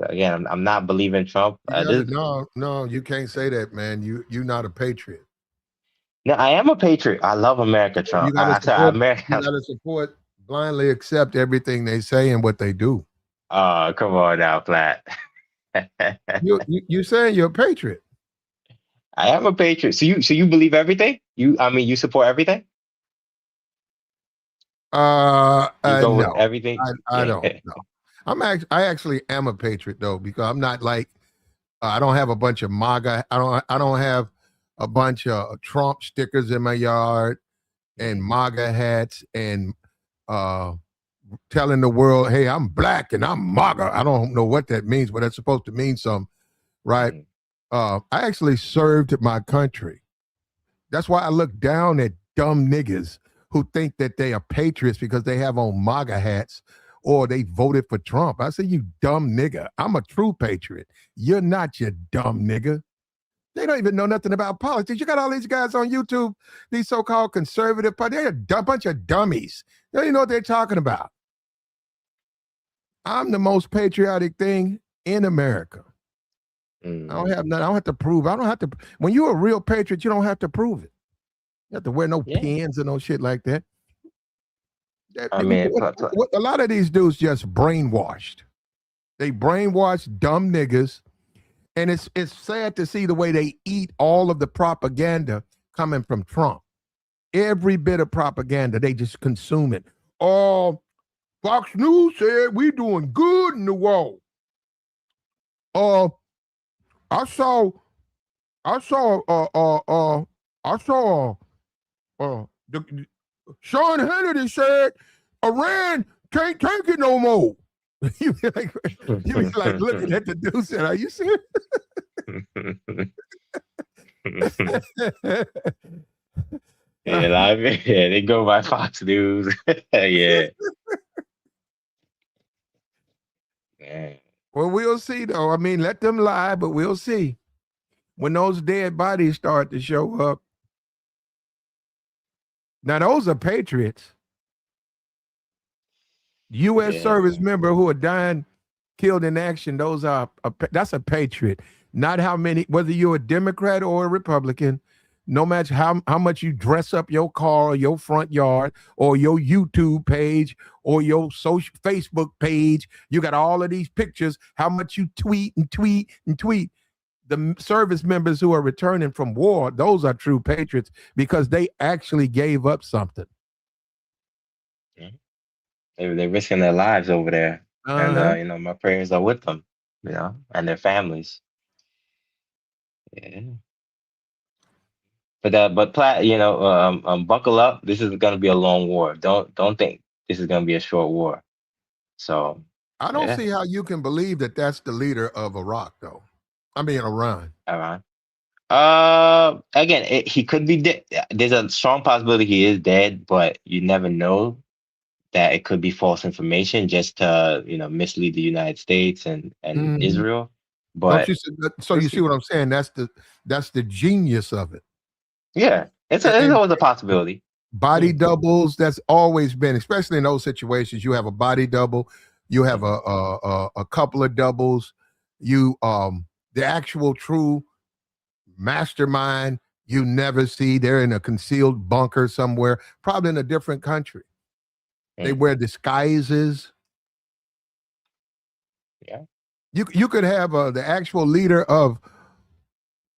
Again, I'm not believing Trump. No, you can't say that, man. You're not a patriot. No, I am a patriot. I love America, Trump. You gotta support, blindly accept everything they say and what they do. Oh, come on now, Platt. You saying you're a patriot? I am a patriot. So you believe everything? You support everything? You go with No, everything? I don't. No, I actually am a patriot though, because I'm not like I don't have a bunch of MAGA. I don't have a bunch of Trump stickers in my yard and MAGA hats and telling the world, hey, I'm black and I'm MAGA. I don't know what that means, but it's supposed to mean something, right? I actually served my country. That's why I look down at dumb niggas who think that they are patriots because they have on MAGA hats or they voted for Trump. I say, you dumb nigga. I'm a true patriot. You're not, you dumb nigga. They don't even know nothing about politics. You got all these guys on YouTube, these so-called conservative parties. They're a bunch of dummies. They don't even know what they're talking about. I'm the most patriotic thing in America. I don't have nothing. I don't have to prove. I don't have to. When you're a real patriot, you don't have to prove it. You have to wear no pins and no shit like that. I mean, A lot of these dudes just brainwashed. They brainwashed dumb niggas, and it's sad to see the way they eat all of the propaganda coming from Trump. Every bit of propaganda, they just consume it. Oh, Fox News said we doing good in the war. I saw the Sean Hannity said Iran can't take it no more. you be like looking at the dude and said, "Are you serious?" Yeah, they go by Fox News. Yeah. Yeah. Well, we'll see though. I mean, let them lie, but we'll see. When those dead bodies start to show up. Now, those are patriots. U.S. service member who are dying, killed in action. That's a patriot. Not how many, whether you're a Democrat or a Republican, no matter how much you dress up your car or your front yard or your YouTube page or your social Facebook page, you got all of these pictures, how much you tweet and tweet and tweet. The service members who are returning from war, those are true patriots because they actually gave up something. They're risking their lives over there. And, my prayers are with them, and their families. Yeah. But buckle up. This is going to be a long war. Don't think this is going to be a short war. So I don't see how you can believe that that's the leader of Iraq, though. I mean, Iran. Iran. Again, he could be dead. There's a strong possibility he is dead, but you never know that it could be false information just to mislead the United States and Israel. But you see what I'm saying? That's the genius of it. Yeah, it's always a possibility. Body doubles. That's always been, especially in those situations. You have a body double. You have a couple of doubles. The actual true mastermind you never see. They're in a concealed bunker somewhere, probably in a different country. They wear disguises. Yeah. You could have the actual leader of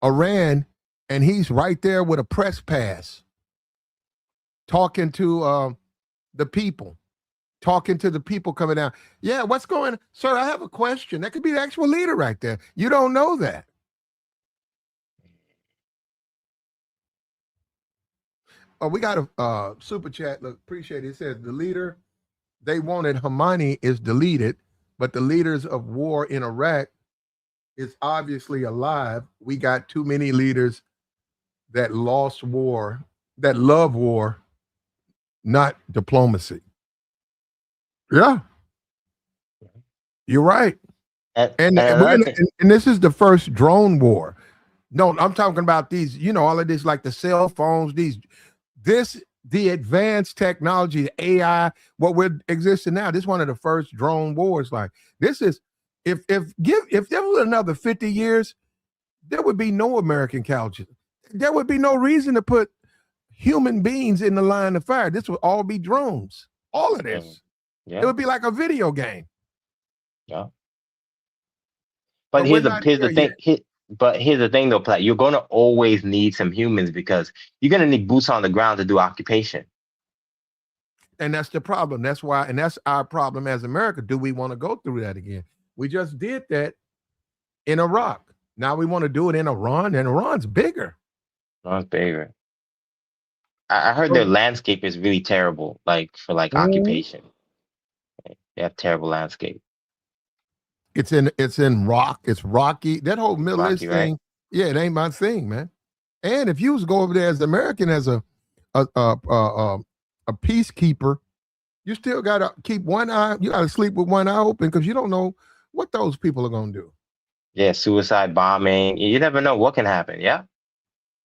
Iran, and he's right there with a press pass, talking to the people, coming down. Yeah, what's going on? Sir, I have a question. That could be the actual leader right there. You don't know that. Oh, we got a super chat. Look, appreciate it. It says the leader they wanted, Khamenei, is deleted, but the leaders of war in Iraq is obviously alive. We got too many leaders that lost war, that love war, not diplomacy. Yeah, you're right. And this is the first drone war. No, I'm talking about these, all of this, like the cell phones, the advanced technology, the AI, what we're existing now. This is one of the first drone wars. Like this is, if there was another 50 years, there would be no American couches. There would be no reason to put human beings in the line of fire. This would all be drones. All of this. Yeah. It would be like a video game. Yeah. But here's the thing though, Platt. You're gonna always need some humans because you're gonna need boots on the ground to do occupation. And that's the problem. That's why, and that's our problem as America. Do we want to go through that again? We just did that in Iraq. Now we want to do it in Iran, and Iran's bigger. Iran's bigger. I heard their landscape is really terrible, for occupation. They have terrible landscape. It's in rock. It's rocky. That whole Middle East thing. Right? Yeah, it ain't my thing, man. And if you was go over there as an American, as a peacekeeper, you still gotta keep one eye. You gotta sleep with one eye open because you don't know what those people are gonna do. Yeah, suicide bombing. You never know what can happen. Yeah,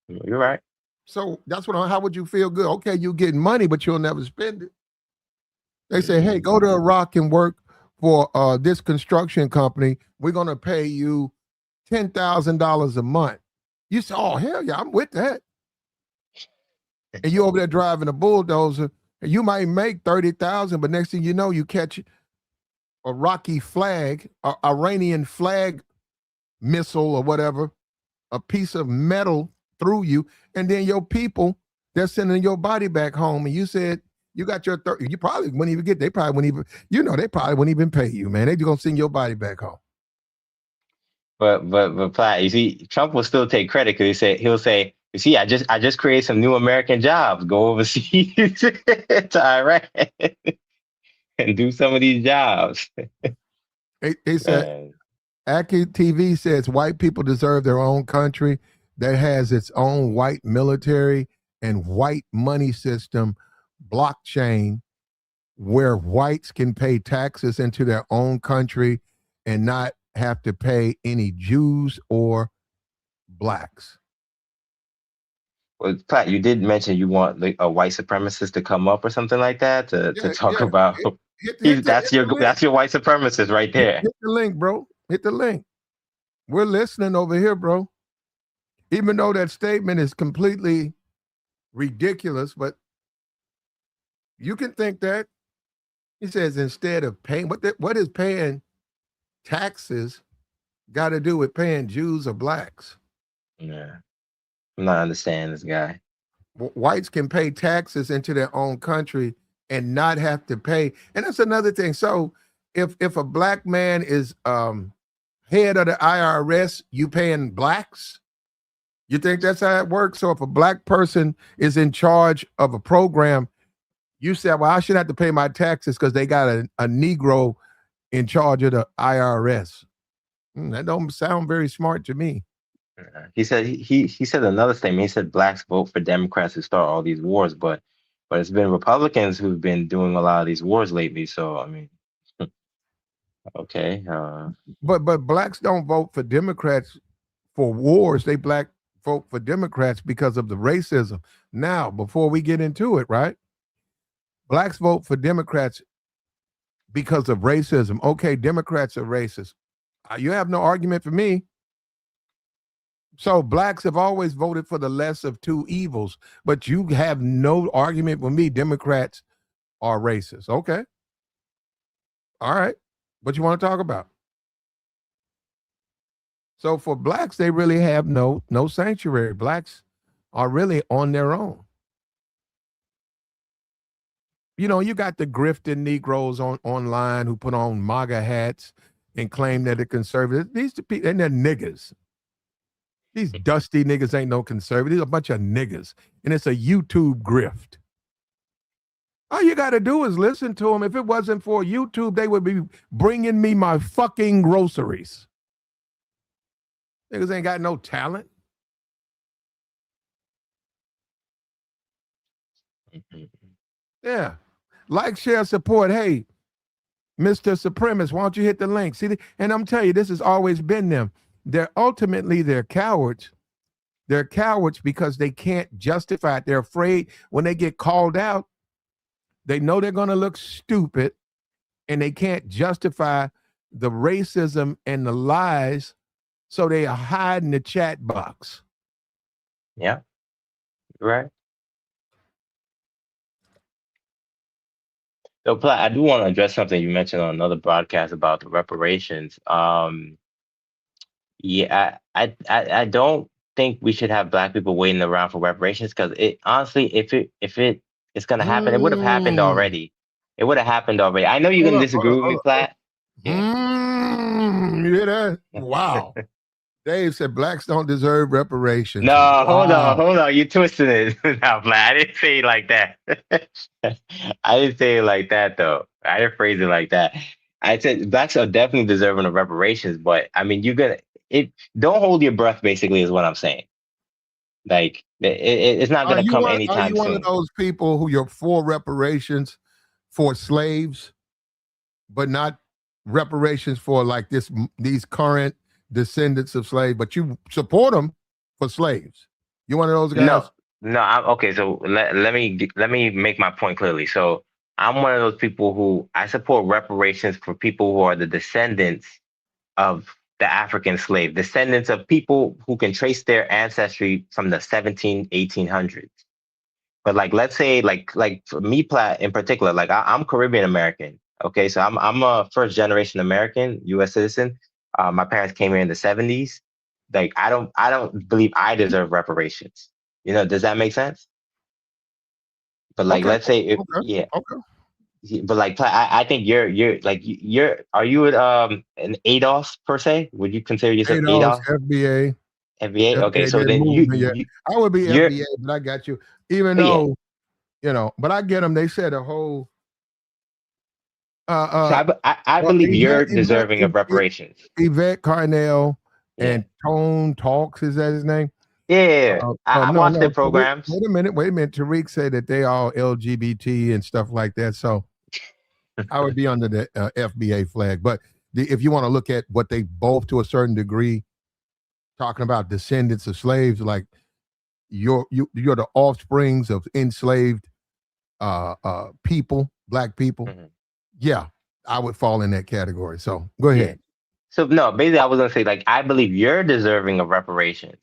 you're right. So that's how would you feel good? Okay, you getting money, but you'll never spend it. They say, hey, go to Iraq and work for this construction company. We're gonna pay you $10,000 a month. You say, oh hell yeah, I'm with that. And you over there driving a bulldozer, You might make 30,000, but next thing you know, you catch a Rocky flag, a Iranian flag missile or whatever, a piece of metal through you, and then your people, they're sending your body back home. And you said you got your 30, you probably wouldn't even get, they probably wouldn't even, they probably wouldn't even pay you, man. They're going to send your body back home. But Platt, you see, Trump will still take credit because he'll say, you see, I just created some new American jobs. Go overseas to Iran and do some of these jobs. He said, Aki TV says white people deserve their own country that has its own white military and white money system, blockchain, where whites can pay taxes into their own country and not have to pay any Jews or blacks. Well, Platt, you did mention you want a white supremacist to come up or something like that to talk about. That's your white supremacist right there. Hit the link, bro. Hit the link. We're listening over here, bro. Even though that statement is completely ridiculous, but you can think that. He says instead of paying, what is paying taxes got to do with paying Jews or blacks? Yeah, I'm not understanding this guy. Whites can pay taxes into their own country and not have to pay. And that's another thing. So if a black man is head of the IRS, you paying blacks? You think that's how it works? So if a black person is in charge of a program, you said, well, I should have to pay my taxes because they got a Negro in charge of the IRS. That don't sound very smart to me. He said he said another statement. He said blacks vote for Democrats to start all these wars, but it's been Republicans who've been doing a lot of these wars lately. So I mean, okay. But blacks don't vote for Democrats for wars. They vote for Democrats because of the racism. Now, before we get into it, right? Blacks vote for Democrats because of racism. Okay, Democrats are racist. You have no argument for me. So blacks have always voted for the less of two evils, but you have no argument with me. Democrats are racist. Okay. All right. What you want to talk about? So for blacks, they really have no sanctuary. Blacks are really on their own. You know, you got the grifted Negroes online who put on MAGA hats and claim that they're conservative. These people, and they're niggas. These dusty niggas ain't no conservatives. A bunch of niggas. And it's a YouTube grift. All you got to do is listen to them. If it wasn't for YouTube, they would be bringing me my fucking groceries. Niggas ain't got no talent. Yeah. Like, share, support. Hey, Mr. Supremacist, why don't you hit the link? See, and I'm telling you, this has always been them. They're cowards. They're cowards because they can't justify it. They're afraid when they get called out, they know they're going to look stupid, and they can't justify the racism and the lies, so they are hiding the chat box. Yeah, right. So, Platt, I do want to address something you mentioned on another broadcast about the reparations. Yeah, I don't think we should have black people waiting around for reparations because it honestly, if it's gonna happen, it would have happened already. It would have happened already. I know you're gonna disagree with me, Platt. Yeah. You hear that? Wow. Dave said blacks don't deserve reparations. No, Wow. hold on. You twisted it. No, Platt, I didn't say it like that. I didn't say it like that, though. I didn't phrase it like that. I said blacks are definitely deserving of reparations, but I mean, don't hold your breath, basically, is what I'm saying. Like, it's not going to come anytime soon. Are you one of those people who you're for reparations for slaves, but not reparations for like these current descendants of slaves, but you support them for slaves? You one of those guys? No. Okay. So let me make my point clearly. So I'm one of those people who I support reparations for people who are the descendants of the African slave, descendants of people who can trace their ancestry from the 1800s. But like, let's say, like for me, Platt in particular, like I'm Caribbean American. Okay, so I'm a first generation American, U.S. citizen. My parents came here in the '70s. Like, I don't believe I deserve reparations. You know, does that make sense? But like, Okay. let's say, if, Okay. yeah, Okay. but like, I think you're like are you an ADOS per se? Would you consider yourself ADOS, ADOS? FBA, FBA? Okay, so that then movement. Yeah, I would be you're FBA, but I got you. Even oh yeah. though but I get them. They said a whole So I well, believe you're deserving of reparations. Yvette Carnell Yeah. and Tone Talks, is that his name? Yeah, I No, watched their no. programs. Wait a minute. Tariq said that they all LGBT and stuff like that. So I would be under the FBA flag. But if you want to look at what they both, to a certain degree, talking about descendants of slaves, like you're the offsprings of enslaved people, black people. Mhm. Yeah, I would fall in that category. So go Yeah. ahead. So no, basically, I was gonna say like I believe you're deserving of reparations.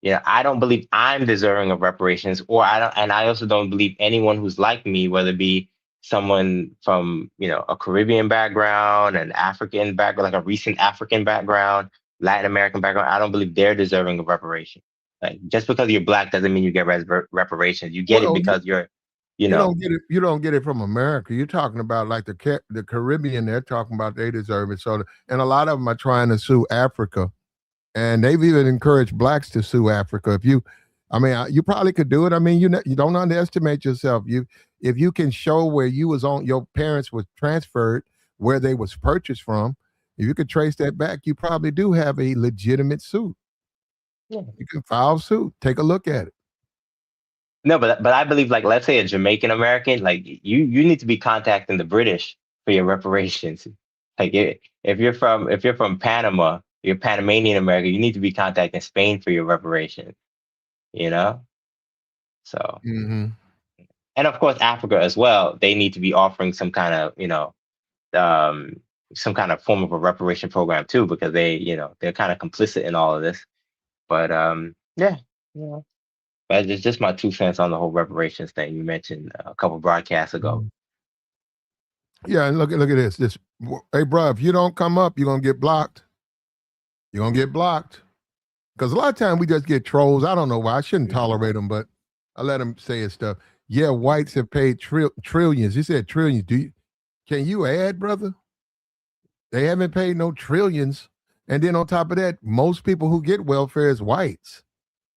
Yeah, I don't believe I'm deserving of reparations, or I don't, and I also don't believe anyone who's like me, whether it be someone from a Caribbean background, an African background, like a recent African background, Latin American background. I don't believe they're deserving of reparation. Like just because you're black doesn't mean you get reparations. You get it Well, because you're, you you know, don't get it. You don't get it from America. You're talking about like the Caribbean. They're talking about they deserve it. So, and a lot of them are trying to sue Africa, and they've even encouraged blacks to sue Africa. You probably could do it. I mean, you don't underestimate yourself. If you can show where your parents was transferred, where they was purchased from, if you could trace that back, you probably do have a legitimate suit. Yeah. You can file suit. Take a look at it. No, but I believe like let's say a Jamaican American, like you need to be contacting the British for your reparations. Like if you're from Panama, you're Panamanian American, you need to be contacting Spain for your reparations. You know, so Mm-hmm. and of course Africa as well. They need to be offering some kind of um, some kind of form of a reparation program too, because they're kind of complicit in all of this. But yeah, yeah. But it's just my 2 cents on the whole reparations thing you mentioned a couple broadcasts ago. Yeah, and look at this. Hey, bro, if you don't come up, you're gonna get blocked. You're gonna get blocked. Because a lot of time we just get trolls. I don't know why. I shouldn't tolerate them, but I let them say his stuff. Yeah, whites have paid trillions. He said trillions. Can you add, brother? They haven't paid no trillions. And then on top of that, most people who get welfare is whites.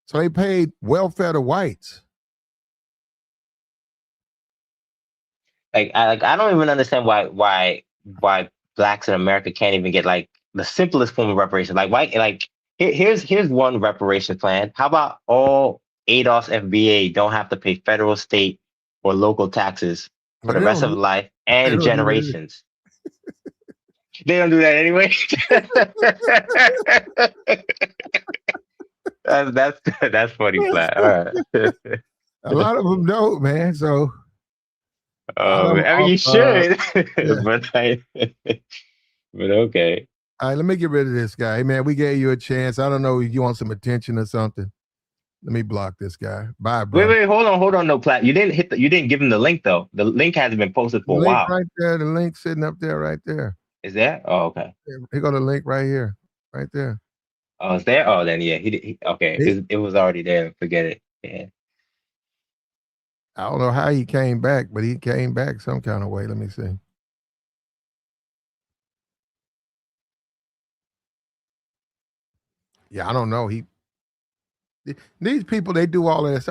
So they paid welfare to whites. I don't even understand why blacks in America can't even get like the simplest form of reparation. Like why here's one reparation plan. How about all ADOS FBA don't have to pay federal, state, or local taxes for But the they rest don't of do, life they and don't do that. generations? They don't do that anyway. That's funny, Flat. All right. A lot of them don't, man. So a lot of them I mean, you should, but okay. all right, let me get rid of this guy. Hey, man, we gave you a chance. I don't know if you want some attention or something. Let me block this guy. Bye, bro. Wait, hold on, no, Platt. You didn't give him the link though. The link hasn't been posted The for a link while. right there. The link sitting up there, right there. Is there? Oh, okay. Here go the link right here, right there. Oh, it's there. Oh, then yeah, okay. It was already there. Forget it. Yeah. I don't know how he came back, but he came back some kind of way. Let me see. Yeah, I don't know. These people, they do all of this.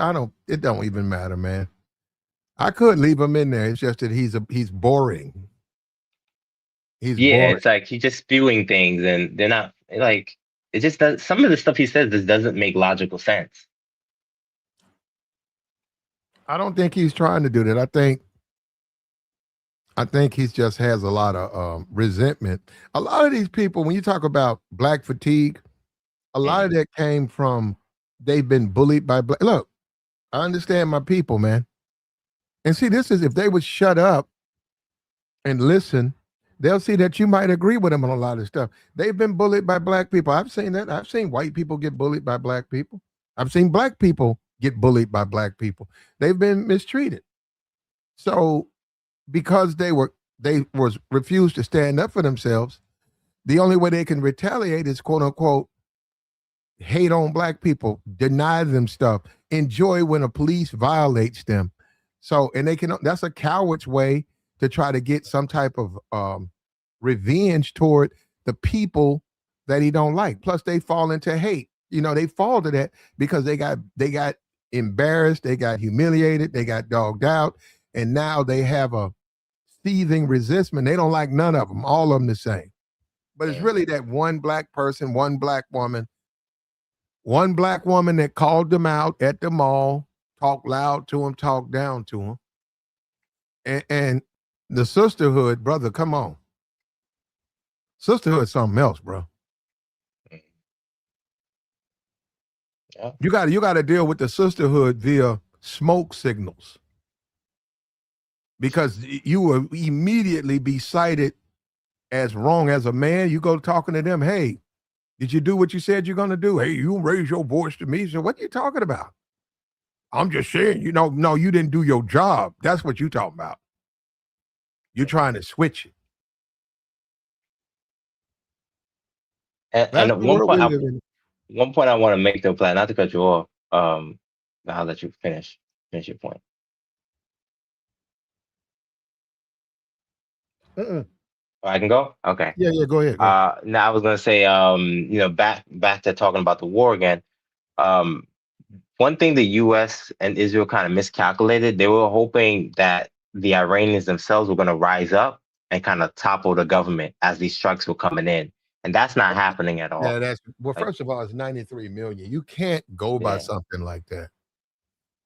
It don't even matter, man. I could leave him in there. It's just that he's boring. He's Yeah, boring. it's like he's just spewing things, and they're not like it. Just does some of the stuff he says just doesn't make logical sense. I don't think he's trying to do that. I think he just has a lot of resentment. A lot of these people, when you talk about black fatigue, a lot of that came from they've been bullied by black. Look, I understand my people, man. And see, this is if they would shut up and listen, they'll see that you might agree with them on a lot of stuff. They've been bullied by black people. I've seen that. I've seen white people get bullied by black people. I've seen black people get bullied by black people. They've been mistreated. So because they was refused to stand up for themselves, the only way they can retaliate is quote unquote hate on black people, deny them stuff, enjoy when a police violates them. So, and they can, that's a coward's way to try to get some type of revenge toward the people that he don't like. Plus they fall into hate. You know, they fall to that because they got embarrassed, they got humiliated, they got dogged out, and now they have a seething resentment. They don't like none of them, all of them the same. But it's really that one black person, one black woman that called them out at the mall, talked loud to them, talked down to them. And the sisterhood, brother, come on. Sisterhood is something else, bro. Yeah. You got to deal with the sisterhood via smoke signals, because you will immediately be cited as wrong as a man. You go talking to them, hey, did you do what you said you're going to do? Hey, you raise your voice to me. So what are you talking about? I'm just saying, no, you didn't do your job. That's what you're talking about. You're trying to switch it. And one point I want to make, though, Platt, not to cut you off. I'll let you finish your point. I can go? Okay. Yeah, go ahead. Now I was gonna say, back to talking about the war again. One thing the U.S. and Israel kind of miscalculated. They were hoping that the Iranians themselves were going to rise up and kind of topple the government as these strikes were coming in, and that's not happening at all. Yeah, first of all, it's 93 million. You can't go by something like that.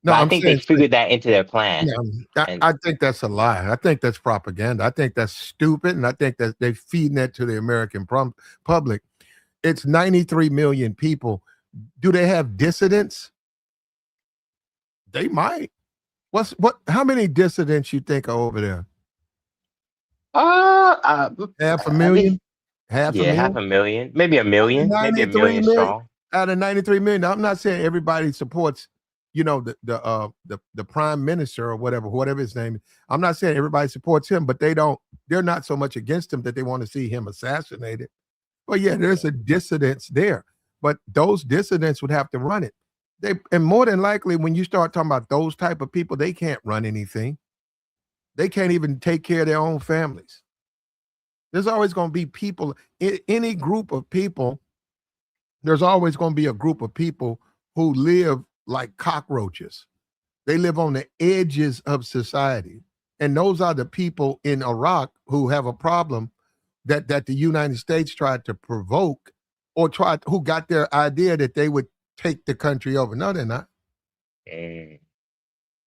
No, I think they figured that into their plan. Yeah, I think that's a lie. I think that's propaganda. I think that's stupid, and I think that they're feeding that to the American public. It's 93 million people. Do they have dissidents? They might. How many dissidents you think are over there? Half a million? Half a million? Maybe a million. Maybe a million strong. Out of 93 million. Now, I'm not saying everybody supports, the prime minister or whatever his name is. I'm not saying everybody supports him, but they're not so much against him that they want to see him assassinated. Well, yeah, there's a dissidence there, but those dissidents would have to run it. And more than likely, when you start talking about those type of people, they can't run anything. They can't even take care of their own families. There's always going to be people, in any group of people, there's always going to be a group of people who live like cockroaches. They live on the edges of society. And those are the people in Iraq who have a problem that the United States tried to provoke, or who got their idea that they would take the country over. No, they're not. They're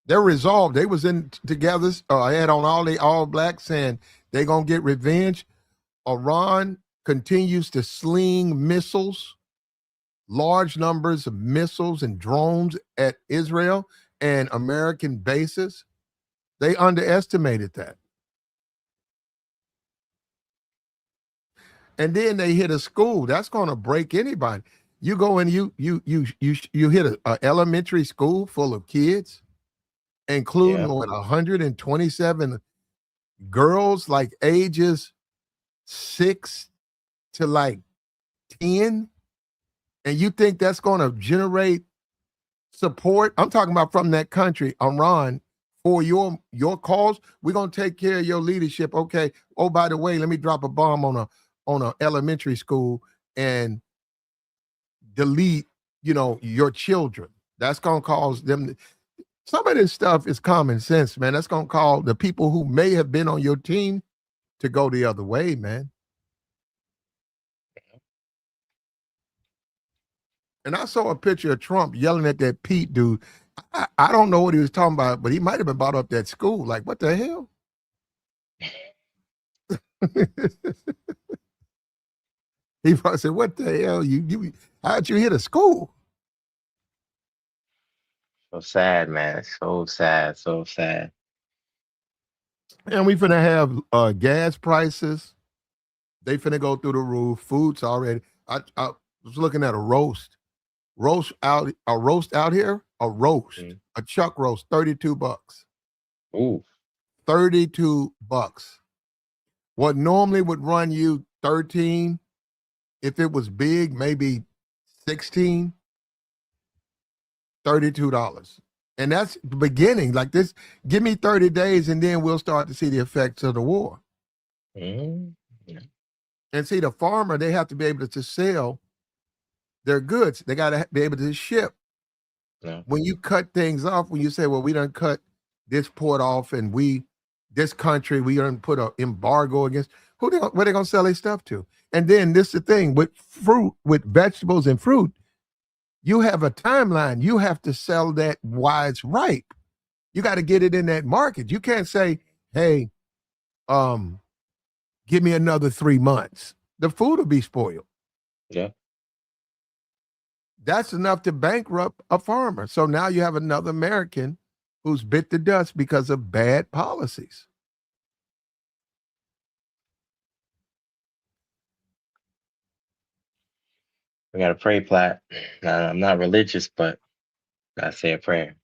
resolved. They was in together. I had on all black saying they're going to get revenge. Iran continues to sling missiles, large numbers of missiles and drones at Israel and American bases. They underestimated that. And then they hit a school. That's going to break anybody. You go and you hit a elementary school full of kids, including 127 girls, like ages 6 to like 10, and you think that's going to generate support? I'm talking about from that country, Iran, for your cause. We're going to take care of your leadership. Okay. Oh, by the way, let me drop a bomb on a elementary school and delete, your children. That's going to cause them. Some of this stuff is common sense, man. That's going to call the people who may have been on your team to go the other way, man. And I saw a picture of Trump yelling at that Pete dude. I don't know what he was talking about, but he might have been brought up that school. Like, what the hell? He probably said, what the hell? How'd you hit a school? So sad, man. So sad. So sad. And we finna have gas prices. They finna go through the roof. Food's already. I was looking at a roast. roast out here, a chuck roast, $32. Ooh. $32. What normally would run you 13, if it was big, maybe 16, $32. And that's the beginning. Like this, give me 30 days and then we'll start to see the effects of the war. Mm. And see, the farmer, they have to be able to sell their goods. They got to be able to ship. Yeah. When you cut things off, when you say, well, we done cut this port off and this country, we done put an embargo against, where they going to sell their stuff to? And then this is the thing, with fruit, with vegetables and fruit, you have a timeline. You have to sell that while it's ripe. You got to get it in that market. You can't say, hey, give me another 3 months. The food will be spoiled. Yeah. That's enough to bankrupt a farmer. So now you have another American who's bit the dust because of bad policies. We got to pray, Platt. I'm not religious, but I say a prayer.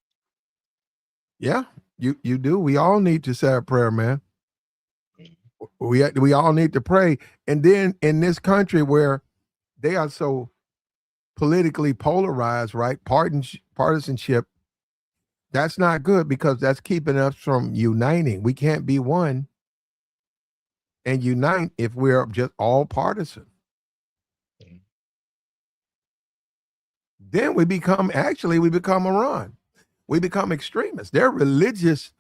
Yeah, you do. We all need to say a prayer, man. We all need to pray. And then in this country where they are so politically polarized, right? Partisanship, that's not good because that's keeping us from uniting. We can't be one and unite if we're just all partisan. Then we become Iran. We become extremists. They're religious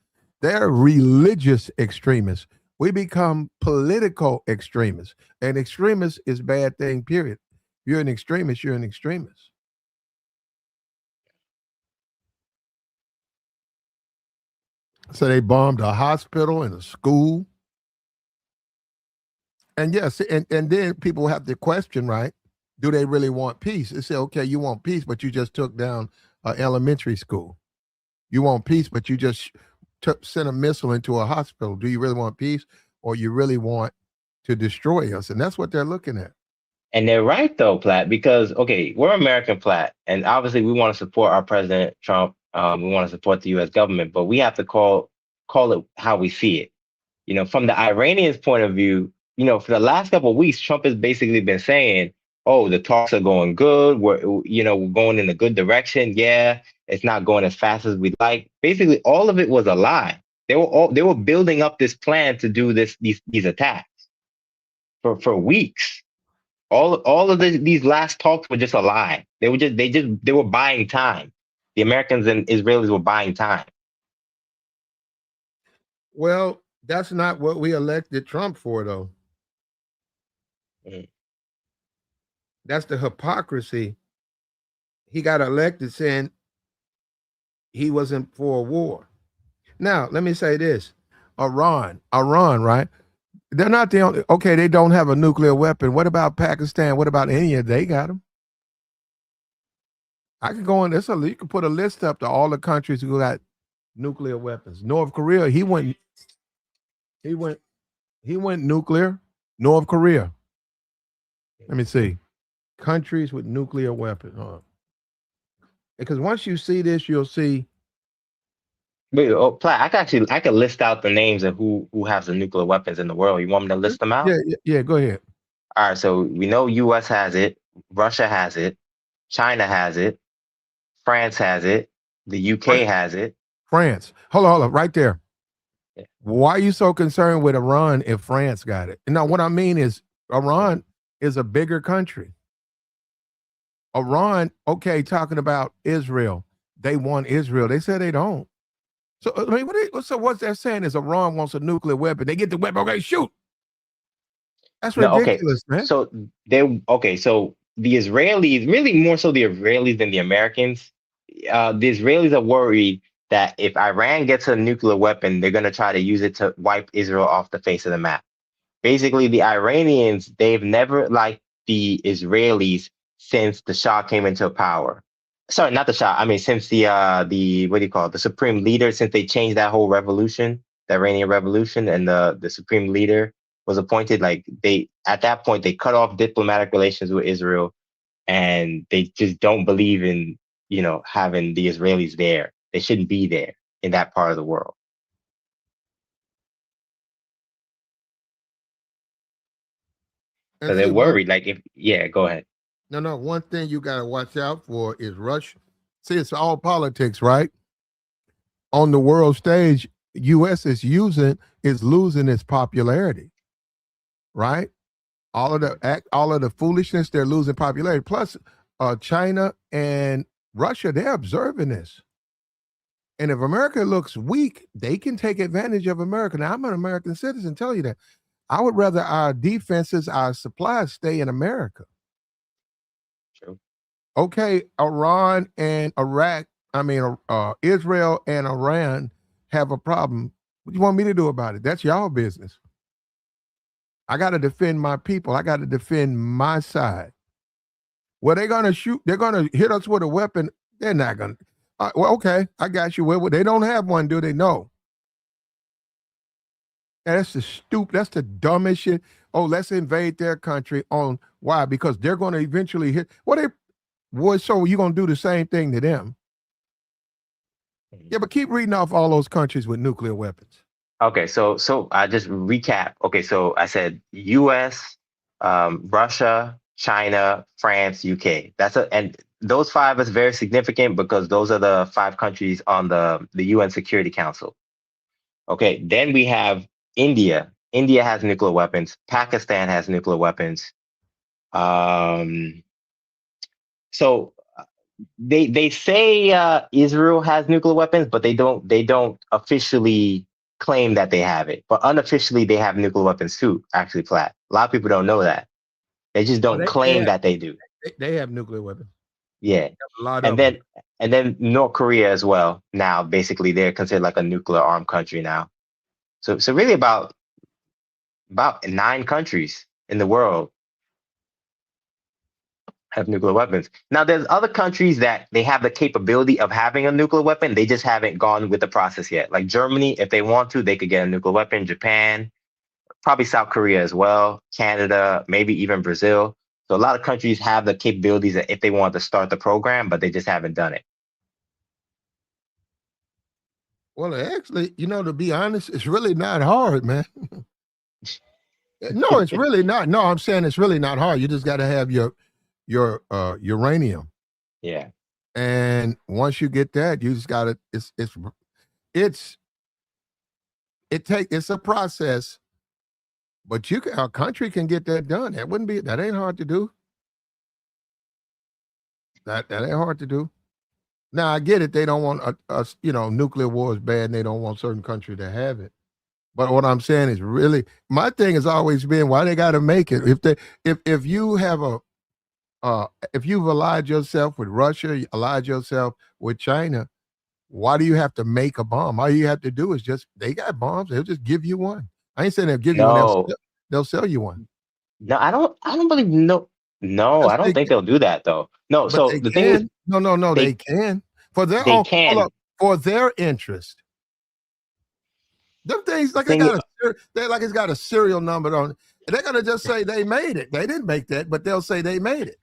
extremists. We become political extremists. And extremist is a bad thing, period. You're an extremist, you're an extremist. So they bombed a hospital and a school. And yes, and then people have to question, right? Do they really want peace? They say, okay, you want peace, but you just took down an elementary school. You want peace, but you just sent a missile into a hospital. Do you really want peace, or you really want to destroy us? And that's what they're looking at. And they're right, though, Platt, because, okay, we're American, Platt, and obviously we want to support our President Trump. We want to support the U.S. government, but we have to call it how we see it. You know, from the Iranians' point of view, you know, for the last couple of weeks, Trump has basically been saying, oh, the talks are going good. We're going in a good direction. Yeah, it's not going as fast as we'd like. Basically, all of it was a lie. They were building up this plan to do these attacks for weeks. All of these last talks were just a lie. They were buying time. The Americans and Israelis were buying time. Well, that's not what we elected Trump for, though. That's the hypocrisy. He got elected saying he wasn't for a war. Now, let me say this. Iran, right? They're not the only, okay, they don't have a nuclear weapon. What about Pakistan? What about India? They got them. I could go on this. You could put a list up to all the countries who got nuclear weapons. North Korea, he went nuclear. North Korea. Let me see. Countries with nuclear weapons. Because once you see this, you'll see. Wait, Platt, I could list out the names of who has the nuclear weapons in the world. You want me to list them out? Yeah, go ahead. All right, so we know U.S. has it, Russia has it, China has it, France has it, the UK has it. France. Hold on, right there. Yeah. Why are you so concerned with Iran if France got it? Now, what I mean is Iran is a bigger country. Iran, okay, talking about Israel. They want Israel. They said they don't. So, I mean, what they're saying is Iran wants a nuclear weapon. They get the weapon, okay, shoot. That's ridiculous, man. So so the Israelis, really more so the Israelis than the Americans, the Israelis are worried that if Iran gets a nuclear weapon, they're going to try to use it to wipe Israel off the face of the map. Basically, the Iranians, they've never liked the Israelis since the Shah came into power. Sorry, not the Shah. I mean, since the what do you call it? The supreme leader, since they changed that whole revolution, the Iranian revolution, and the supreme leader was appointed. Like at that point, they cut off diplomatic relations with Israel, and they just don't believe in, having the Israelis there. They shouldn't be there in that part of the world. So And they're see, worried. Go ahead. no, one thing you got to watch out for is Russia. See, it's all politics, right? On the world stage, U.S. is losing its popularity, right? All of the foolishness, they're losing popularity. Plus, China and Russia, they're observing this. And if America looks weak, they can take advantage of America. Now, I'm an American citizen, tell you that. I would rather our defenses, our supplies stay in America. True. Okay, Iran and Israel and Iran have a problem. What do you want me to do about it? That's y'all business. I got to defend my people. I got to defend my side. Well, they're going to shoot. They're going to hit us with a weapon. They're not going to. Well, okay, I got you. Well, they don't have one, do they? No. That's that's the dumbest shit. Oh, let's invade their country. On why? Because they're going to eventually hit. So you're going to do the same thing to them. Yeah, but keep reading off all those countries with nuclear weapons. Okay, so I just recap. Okay, so I said U.S., Russia, China, France, UK. And those 5 is very significant because those are the 5 countries on the UN Security Council. Okay, then we have India. India has nuclear weapons. Pakistan has nuclear weapons. So they say Israel has nuclear weapons, but they don't officially claim that they have it. But unofficially, they have nuclear weapons too. Actually, Platt. A lot of people don't know that. They just don't claim that they do. They have nuclear weapons. Yeah, a lot and of then them. and then North Korea as well. Now, basically, they're considered like a nuclear armed country now. So really about 9 countries in the world have nuclear weapons. Now, there's other countries that they have the capability of having a nuclear weapon. They just haven't gone with the process yet. Like Germany, if they want to, they could get a nuclear weapon. Japan, probably South Korea as well. Canada, maybe even Brazil. So a lot of countries have the capabilities that if they want to start the program, but they just haven't done it. Well, actually, to be honest, it's really not hard, man. No, it's really not. No, I'm saying it's really not hard. You just got to have your uranium. Yeah. And once you get that, you just got to. It's a process, but a country can get that done. That ain't hard to do. That ain't hard to do. Now I get it. They don't want us. Nuclear war is bad, and they don't want certain country to have it. But what I'm saying is, really, my thing has always been why they got to make it. If you have if you've allied yourself with Russia, allied yourself with China, why do you have to make a bomb? All you have to do is they got bombs. They'll just give you one. I ain't saying they'll give you one. They'll sell you one. No, I don't believe no. No, I don't think they'll do that though. No, but so the thing is, no, they can for their they can for their interest. Them things it's got a serial number on it. They're gonna just say they made it. They didn't make that, but they'll say they made it.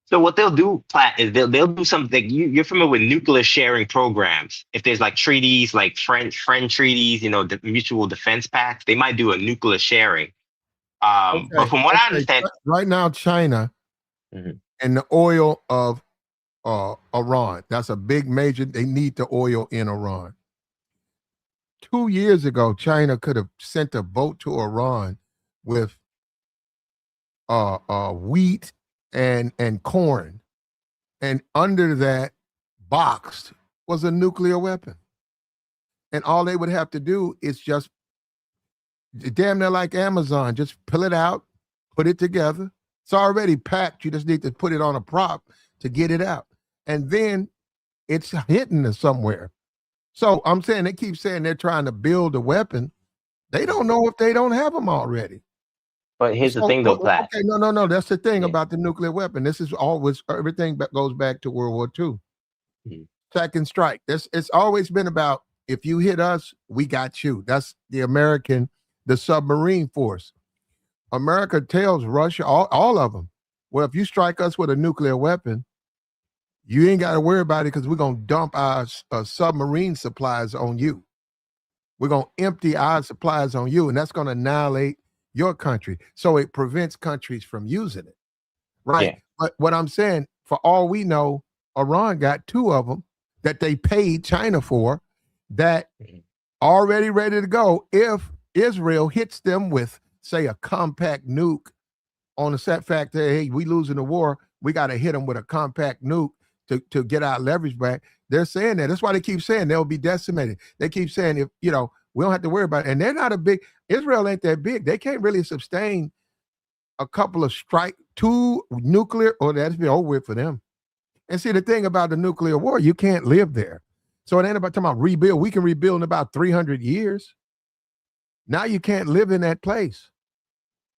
So what they'll do, Platt, is they'll do something. You're familiar with nuclear sharing programs. If there's like treaties, like friend treaties, the mutual defense pacts, they might do a nuclear sharing. But from what I understand, right now, China and the oil of Iran, that's a big major. They need the oil in Iran. 2 years ago, China could have sent a boat to Iran with wheat and corn, and under that boxed was a nuclear weapon. And all they would have to do is just damn near like Amazon, just pull it out, put it together. It's already packed. You just need to put it on a prop to get it out. And then it's hidden somewhere. So I'm saying they keep saying they're trying to build a weapon. They don't know if they don't have them already. But here's the thing, though, Platt. Okay, no. That's the thing about the nuclear weapon. This is always everything that goes back to World War II. Second strike. It's always been about if you hit us, we got you. That's the submarine force. America tells Russia, all of them, Well, if you strike us with a nuclear weapon, you ain't got to worry about it because we're going to dump our submarine supplies on you. We're going to empty our supplies on you, and that's going to annihilate your country. So it prevents countries from using it. Right. Yeah. But what I'm saying, for all we know, Iran got 2 of them that they paid China for that already ready to go. If Israel hits them with, say, a compact nuke on the set fact that, hey, we losing the war, we got to hit them with a compact nuke to get our leverage back. They're saying that. That's why they keep saying they'll be decimated. They keep saying, if we don't have to worry about it. And they're not Israel ain't that big. They can't really sustain a couple of 2 nuclear, or that's be over with for them. And see, the thing about the nuclear war, you can't live there. So it ain't about talking about rebuild. We can rebuild in about 300 years. Now you can't live in that place.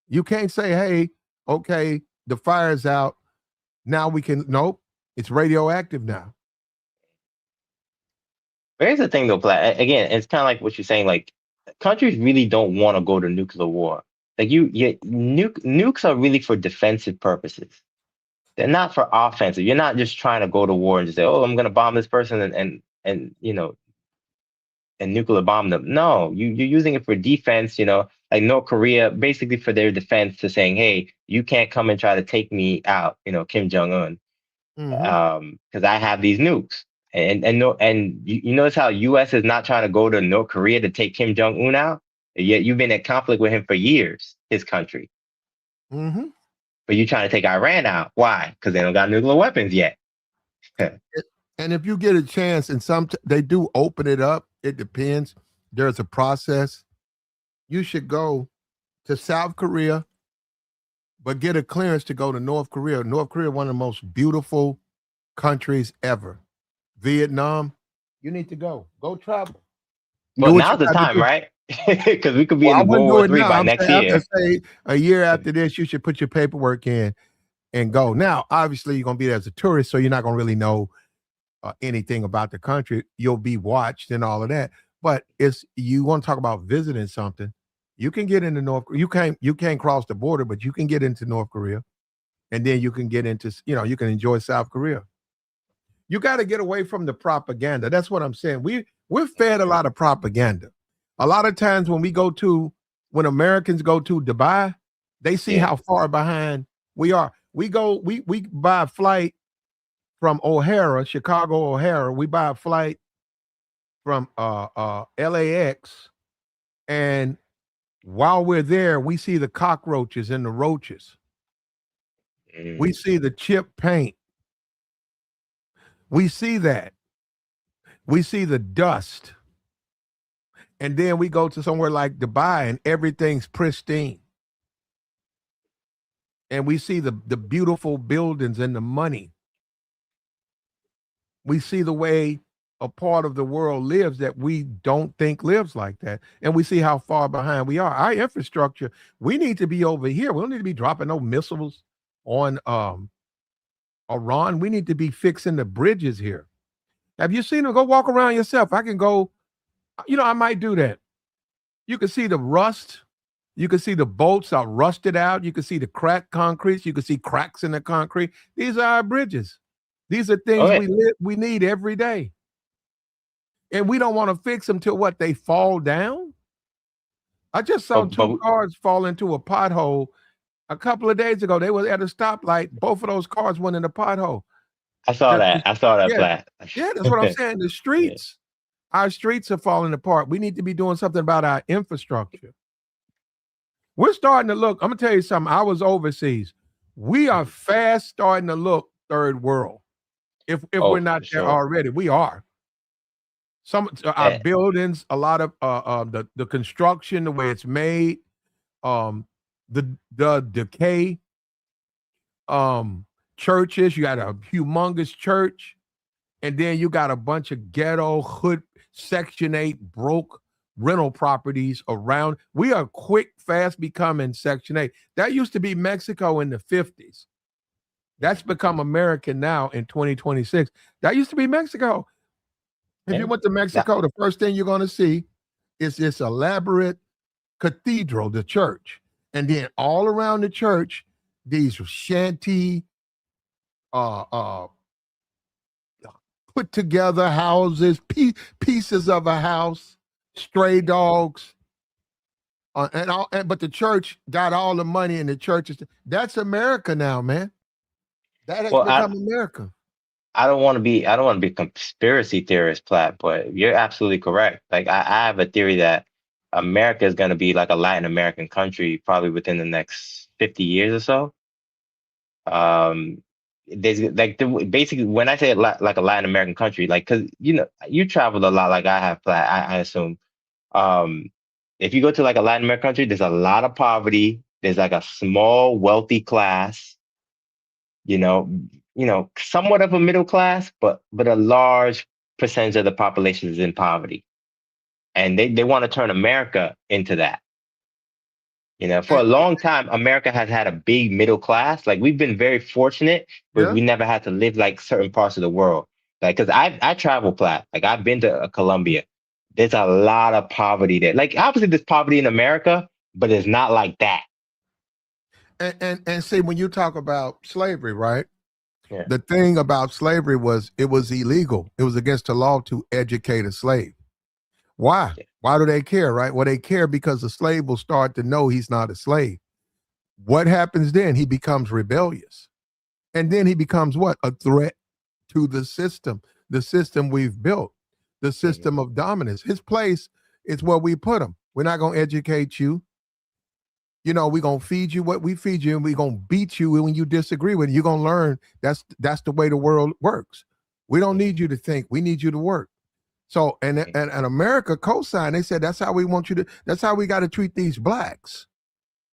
You can't say, hey, okay, the fire's out. Now we can, nope, it's radioactive now. But here's the thing, though, Platt. Again, it's kind of like what you're saying. Like, countries really don't want to go to nuclear war. Like, nukes are really for defensive purposes. They're not for offensive. You're not just trying to go to war and just say, "Oh, I'm going to bomb this person and nuclear bomb them." No, you're using it for defense. Like North Korea, basically for their defense, to saying, "Hey, you can't come and try to take me out." Kim Jong Un, because I have these nukes. And you notice how U.S. is not trying to go to North Korea to take Kim Jong Un out. Yet you've been in conflict with him for years, his country. Mm-hmm. But you're trying to take Iran out. Why? Because they don't got nuclear weapons yet. And if you get a chance, and they do open it up, it depends. There's a process. You should go to South Korea, but get a clearance to go to North Korea. North Korea, one of the most beautiful countries ever. Vietnam, you need to go. Go travel. Well, now's the time, right? Because we could be in World War III by next year. I say a year after this, you should put your paperwork in and go. Now, obviously, you're going to be there as a tourist, so you're not going to really know anything about the country. You'll be watched and all of that. But you want to talk about visiting something, you can get into North Korea. You can't cross the border, but you can get into North Korea, and then you can get into, you can enjoy South Korea. You got to get away from the propaganda. That's what I'm saying. We're fed a lot of propaganda. A lot of times when Americans go to Dubai, they see how far behind we are. We buy a flight from O'Hara, Chicago O'Hara. We buy a flight from LAX, and while we're there, we see the cockroaches and the roaches. We see the chip paint. We see that. We see the dust. And then we go to somewhere like Dubai and everything's pristine. And we see the beautiful buildings and the money. We see the way a part of the world lives that we don't think lives like that. And we see how far behind we are. Our infrastructure, we need to be over here. We don't need to be dropping no missiles on Iran. We need to be fixing the bridges here. Have you seen them? Go walk around yourself. I can go, I might do that. You can see the rust. You can see the bolts are rusted out. You can see the cracked concrete. You can see cracks in the concrete. These are our bridges. These are things we need every day. And we don't want to fix them till what? They fall down? I just saw 2 cars fall into a pothole a couple of days ago. They were at a stoplight. Both of those cars went in a pothole. I saw that. Yeah. Platt. Yeah, that's what I'm saying. The streets, our streets are falling apart. We need to be doing something about our infrastructure. We're starting to look. I'm gonna tell you something. I was overseas. We are fast starting to look third world. If we're not there already, we are. Some our buildings, a lot of the construction, the way it's made, the decay, churches. You got a humongous church, and then you got a bunch of ghetto hood Section 8 broke rental properties around. We are fast becoming Section 8. That used to be Mexico in the 50s. That's become American now in 2026. That used to be Mexico. If you went to Mexico, the first thing you're going to see is this elaborate cathedral, the church. And then all around the church, these shanty, put together houses, pieces of a house, stray dogs, but the church got all the money, and the church that's America now, man. That has Well, become America. I don't want to be a conspiracy theorist, Platt, but you're absolutely correct. Like I have a theory that America is going to be like a Latin American country probably within the next 50 years or so. There's like basically when I say like a Latin American country, like because you traveled a lot like I have, Platt, I assume. Um, if you go to like a Latin American country, there's a lot of poverty. There's like a small wealthy class, you know, somewhat of a middle class, but a large percentage of the population is in poverty. And they want to turn America into that. For a long time, America has had a big middle class. Like we've been very fortunate, but Yeah. we never had to live like certain parts of the world. Like, because I travel, Platt. Like I've been to Colombia. There's a lot of poverty there. Like obviously there's poverty in America, but it's not like that. And see, when you talk about slavery, right? Yeah. The thing about slavery was it was illegal. It was against the law to educate a slave. Why? Yeah. Why do they care, right? Well, they care because the slave will start to know he's not a slave. What happens then? He becomes rebellious. And then he becomes what? A threat to the system we've built, the system of dominance. His place is where we put him. We're not going to educate you. We're going to feed you what we feed you, and we're going to beat you when you disagree with it. You're going to learn that's the way the world works. We don't need you to think. We need you to work. So, and America co-signed. They said, that's how we want you to, that's how we got to treat these blacks.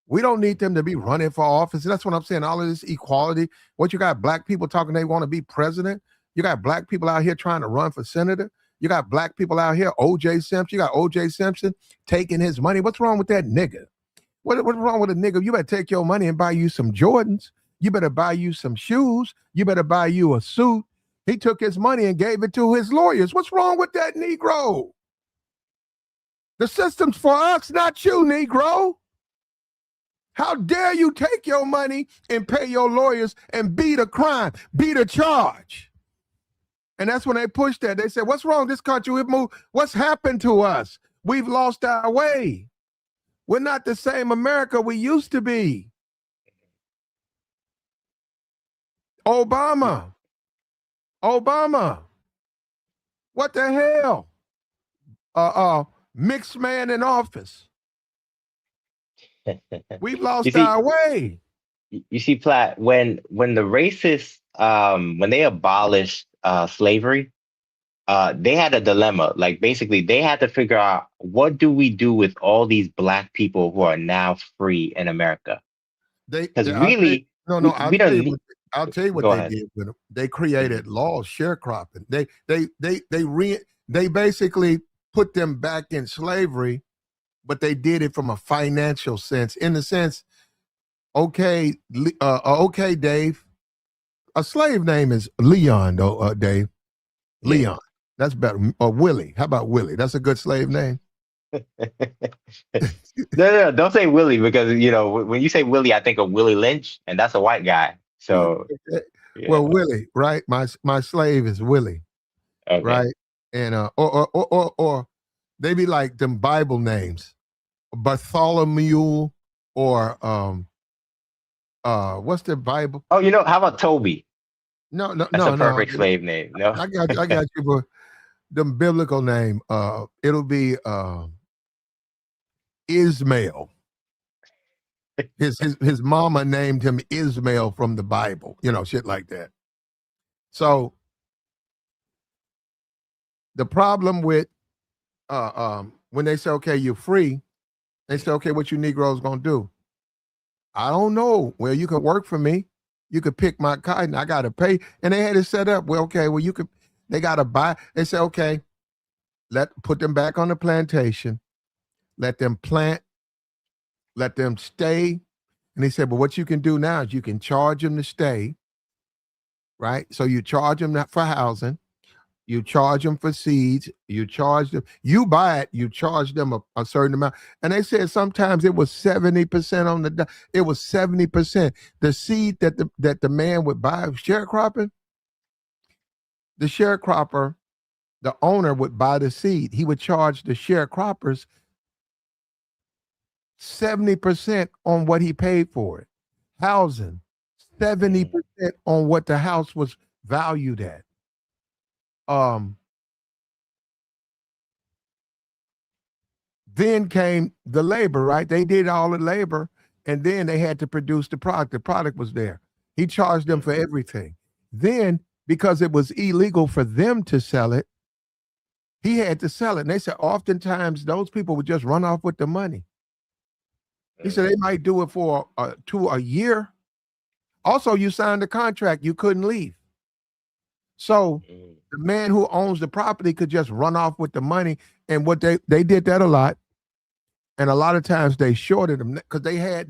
We don't need them to be running for office. That's what I'm saying. All of this equality. What you got black people talking, they want to be president. You got black people out here trying to run for senator. You got black people out here, O.J. Simpson. You got O.J. Simpson taking his money. What's wrong with that nigga? What's wrong with a nigga? You better take your money and buy you some Jordans. You better buy you some shoes. You better buy you a suit. He took his money and gave it to his lawyers. What's wrong with that, Negro? The system's for us, not you, Negro. How dare you take your money and pay your lawyers and beat a crime, beat a charge? And that's when they pushed that. They said, what's wrong with this country? We've moved. What's happened to us? We've lost our way. We're not the same America we used to be. Obama. What the hell? Mixed man in office. We've lost our way. You see, Platt, when the racists when they abolished slavery, they had a dilemma. Like basically they had to figure out, what do we do with all these black people who are now free in America? Because really, I'll tell you what they did with them. They created laws, sharecropping. They basically put them back in slavery, but they did it from a financial sense. In the sense, okay, Dave. A slave name is Leon, though, Dave. Leon. That's better. Or Willie. How about Willie? That's a good slave name. No, don't say Willie, because when you say Willie, I think of Willie Lynch, and that's a white guy. So, well, Willie, right? My slave is Willie, okay. Right? And or they be like them Bible names, Bartholomew, or what's the Bible? Oh, how about Toby? No, that's a perfect slave name. No, I got you for the biblical name. It'll be Ismail. His mama named him Ismail from the Bible, shit like that. So the problem with when they say, okay, you're free, they say, okay, what you Negroes gonna do? I don't know. Well, you could work for me. You could pick my cotton. I gotta pay. And they had it set up. Well, okay, well, they gotta buy. They say, okay, put them back on the plantation, let them plant, let them stay. And they said, but what you can do now is you can charge them to stay, right? So you charge them for housing, You charge them for seeds. You charge them. You buy it. You charge them a certain amount. And they said sometimes it was 70% on the. It was 70%. The seed that the man would buy sharecropping. The sharecropper, the owner would buy the seed. He would charge the sharecroppers 70% on what he paid for it. Housing, 70% on what the house was valued at. Then came the labor, right? They did all the labor, and then they had to produce the product. The product was there. He charged them for everything. Then, because it was illegal for them to sell it, he had to sell it. And they said oftentimes those people would just run off with the money. He said they might do it for a year. Also, you signed a contract, you couldn't leave. So the man who owns the property could just run off with the money. And what they did that a lot. And a lot of times they shorted them because they had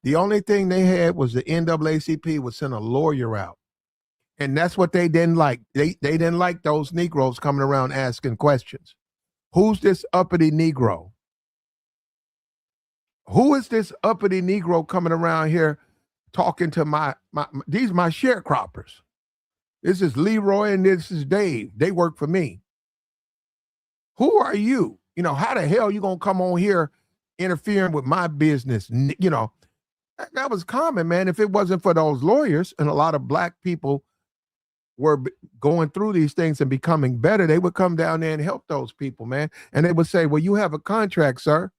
the only thing they had was the NAACP would send a lawyer out. And that's what they didn't like. They didn't like those Negroes coming around asking questions. Who's this uppity Negro? Who is this uppity Negro coming around here talking to my sharecroppers? This is Leroy and this is Dave. They work for me. Who are you? How the hell you gonna come on here interfering with my business? That was common, man. If it wasn't for those lawyers, and a lot of black people were going through these things and becoming better, they would come down there and help those people, man. And they would say, well, you have a contract, sir.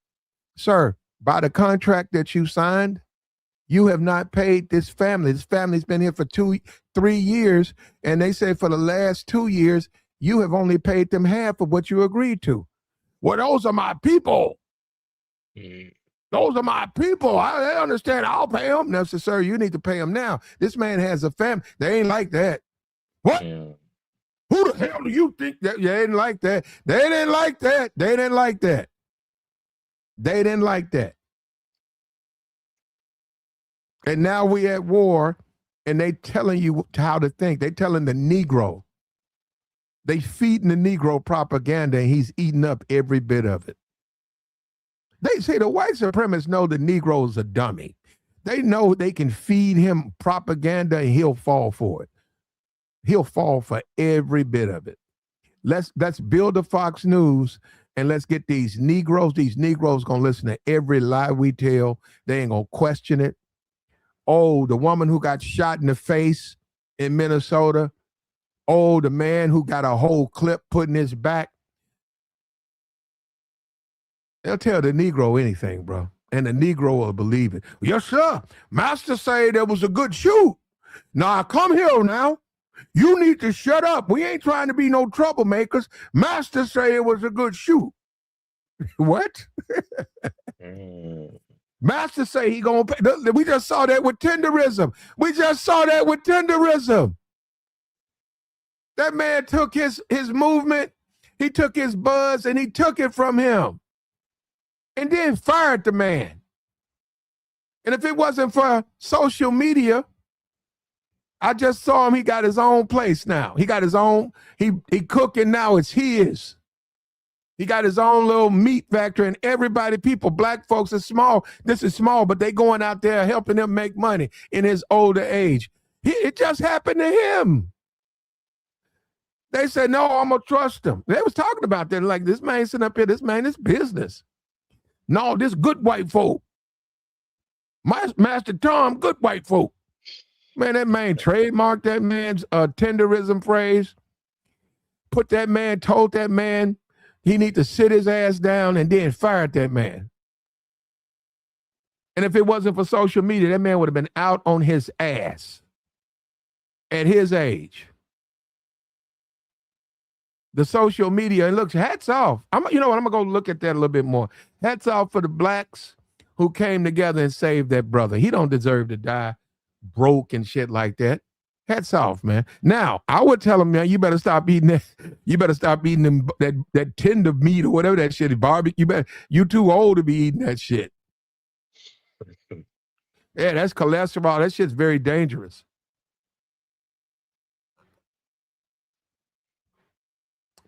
Sir, by the contract that you signed, you have not paid this family. This family's been here for 3 years. And they say for the last 2 years, you have only paid them half of what you agreed to. Well, those are my people. Those are my people. I understand. I'll pay them. No, sir, you need to pay them now. This man has a family. They ain't like that. What? Yeah. Who the hell do you think that? They didn't like that. They didn't like that. They didn't like that. They didn't like that. And now we at war, and they telling you how to think. They telling the Negro. They feeding the Negro propaganda, and he's eating up every bit of it. They say the white supremacists know the Negro's a dummy. They know they can feed him propaganda, and he'll fall for it. He'll fall for every bit of it. Let's build a Fox News, and let's get these Negroes. These Negroes gonna listen to every lie we tell. They ain't gonna question it. Oh, the woman who got shot in the face in Minnesota. Oh, the man who got a whole clip put in his back. They'll tell the Negro anything, bro. And the Negro will believe it. Yes, sir. Master say there was a good shoot. Now, come here now. You need to shut up. We ain't trying to be no troublemakers. Master say it was a good shoot. What? Master say he gonna pay. We just saw that with tenderism. That man took his movement, he took his buzz, and he took it from him. And then fired the man. And if it wasn't for social media, I just saw him, he got his own place now. He got his own, he cooking now, it's his. He got his own little meat factory, and everybody, people, black folks is small. This is small, but they going out there helping him make money in his older age. It just happened to him. They said, no, I'm going to trust him. They was talking about that, like, this man sitting up here, this man is business. No, this good white folk. Master Tom, good white folk. Man, that man trademarked that man's tenderism phrase. Told that man he need to sit his ass down, and then fired that man. And if it wasn't for social media, that man would have been out on his ass at his age. The social media, and look, hats off. I'm going to go look at that a little bit more. Hats off for the blacks who came together and saved that brother. He don't deserve to die broke and shit like that. Hats off, man. Now, I would tell him, man, you better stop eating that. You better stop eating that tender meat or whatever that shit is. Barbecue. You too old to be eating that shit. Yeah, that's cholesterol. That shit's very dangerous.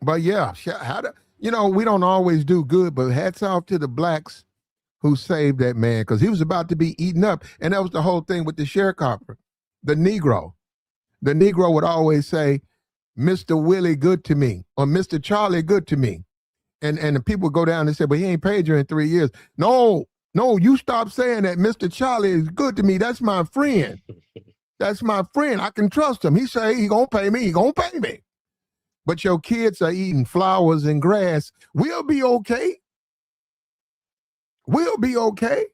But yeah, we don't always do good, but hats off to the blacks who saved that man because he was about to be eaten up. And that was the whole thing with the sharecropper, the Negro. The Negro would always say, Mr. Willie good to me, or Mr. Charlie good to me. And the people would go down and say, but he ain't paid you in 3 years. No, you stop saying that. Mr. Charlie is good to me. That's my friend. That's my friend. I can trust him. He say he gonna pay me. He gonna pay me. But your kids are eating flowers and grass. We'll be okay. We'll be okay.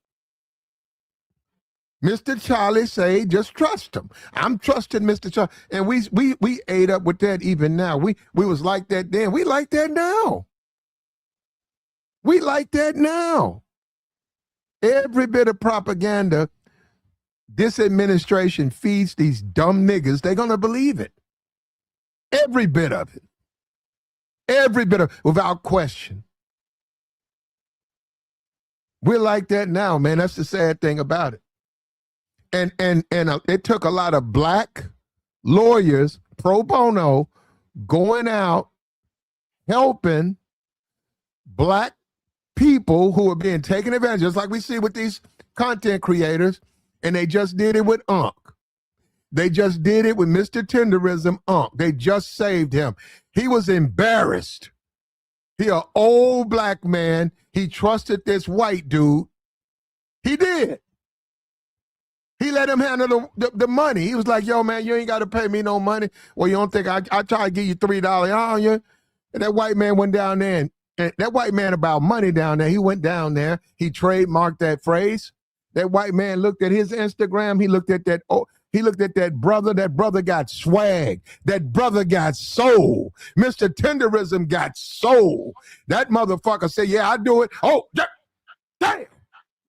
Mr. Charlie say, just trust him. I'm trusting Mr. Charlie. And we ate up with that even now. We was like that then. We like that now. We like that now. Every bit of propaganda this administration feeds these dumb niggas, they're going to believe it. Every bit of it. Every bit of it, without question. We're like that now, man. That's the sad thing about it. And it took a lot of black lawyers, pro bono, going out, helping black people who are being taken advantage of, just like we see with these content creators, and they just did it with Unc. They just did it with Mr. Tenderism, Unc. They just saved him. He was embarrassed. He an old black man. He trusted this white dude. He did. He let him handle the money. He was like, yo, man, you ain't got to pay me no money. Well, you don't think I try to give you $3 on you? And that white man went down there, and that white man about money down there, he went down there. He trademarked that phrase. That white man looked at his Instagram. He looked at that. He looked at that brother. That brother got swag. That brother got soul. Mr. Tenderism got soul. That motherfucker said, yeah, I do it. Oh, damn.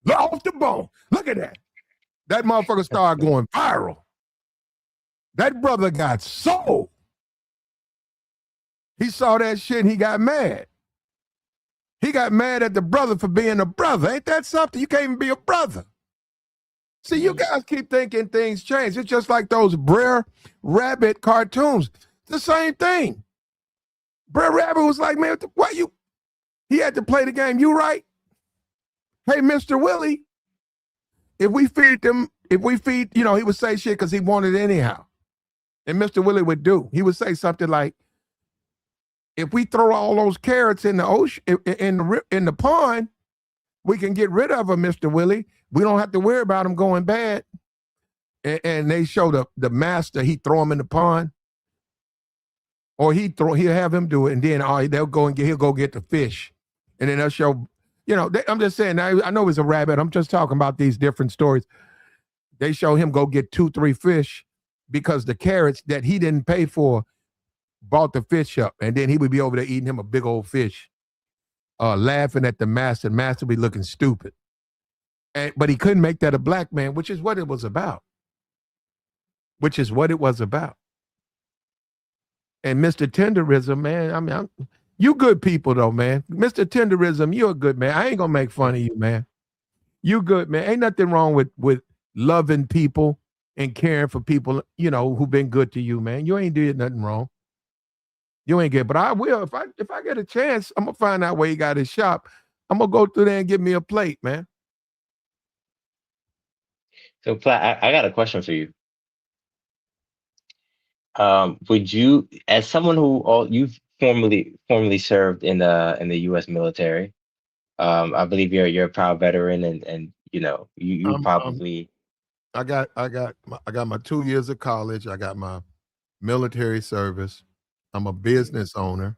Look off the bone. Look at that. That motherfucker started going viral. That brother got soul. He saw that shit and he got mad. He got mad at the brother for being a brother. Ain't that something? You can't even be a brother. See, you guys keep thinking things change. It's just like those Brer Rabbit cartoons. It's the same thing. Brer Rabbit was like, man, what you? He had to play the game. You right? Hey, Mr. Willie, if we feed, he would say shit because he wanted it anyhow. And Mr. Willie would do. He would say something like, if we throw all those carrots in the ocean, in the pond, we can get rid of them, Mr. Willie. We don't have to worry about them going bad. And they show the master, he throw them in the pond. Or he'll have him do it, and then he'll go get the fish. And then they'll show, I'm just saying, I know it's a rabbit. I'm just talking about these different stories. They show him go get 2-3 fish because the carrots that he didn't pay for bought the fish up. And then he would be over there eating him a big old fish, laughing at the master. Master would be looking stupid. But he couldn't make that a black man, which is what it was about. And Mr. Tenderism, man, you good people though, man. Mr. Tenderism, you're a good man. I ain't gonna make fun of you, man. You good, man. Ain't nothing wrong with loving people and caring for people, who've been good to you, man. You ain't doing nothing wrong. You ain't good, but I will. If I get a chance, I'm gonna find out where he got his shop. I'm gonna go through there and get me a plate, man. So, Platt, I got a question for you. Would you, as someone who you've formerly served in the U.S. military, I believe you're a proud veteran, and you probably. I got my 2 years of college. I got my military service. I'm a business owner.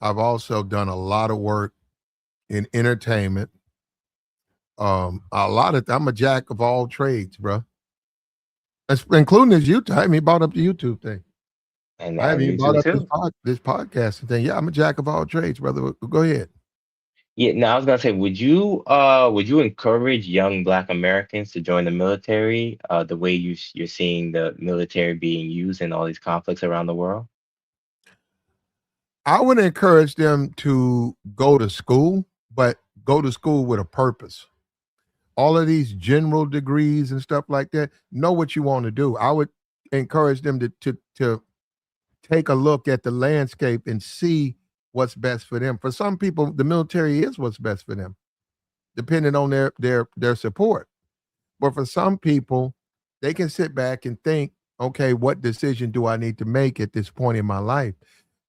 I've also done a lot of work in entertainment. I'm a jack of all trades, bro. Including this YouTube. I haven't even brought up the YouTube thing. And I haven't even brought up this podcasting thing. Yeah, I'm a jack of all trades, brother. Go ahead. Yeah, now I was gonna say, would you encourage young Black Americans to join the military, the way you're seeing the military being used in all these conflicts around the world? I would encourage them to go to school, but go to school with a purpose. All of these general degrees and stuff like that, know what you want to do. I would encourage them to take a look at the landscape and see what's best for them. For some people, the military is what's best for them, depending on their support. But for some people, they can sit back and think, okay, what decision do I need to make at this point in my life?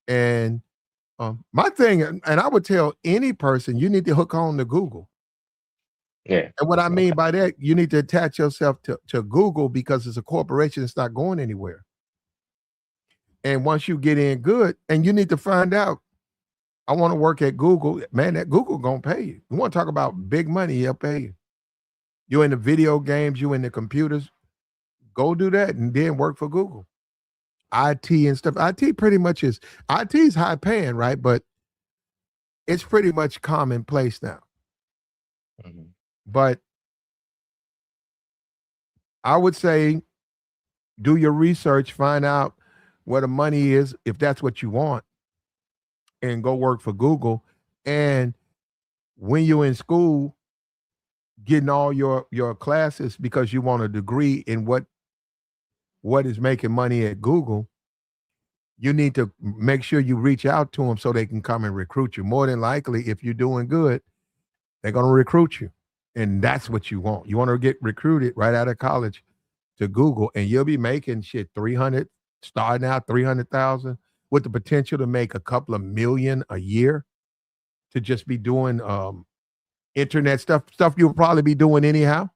And my thing, and I would tell any person, you need to hook on to Google. Yeah. And what I mean by that, you need to attach yourself to Google because it's a corporation that's not going anywhere. And once you get in good, and you need to find out, I want to work at Google, man, that Google gonna pay you. You want to talk about big money, he'll pay you. You're in the video games, you in the computers, go do that and then work for Google. IT and stuff. IT pretty much is high paying, right? But it's pretty much commonplace now. Mhm. But I would say do your research, find out where the money is, if that's what you want, and go work for Google. And when you're in school, getting all your classes because you want a degree in what is making money at Google, you need to make sure you reach out to them so they can come and recruit you. More than likely, if you're doing good, they're going to recruit you. And that's what you want. You want to get recruited right out of college to Google, and you'll be making shit 300, starting out 300,000 with the potential to make a couple of million a year to just be doing internet stuff you'll probably be doing anyhow,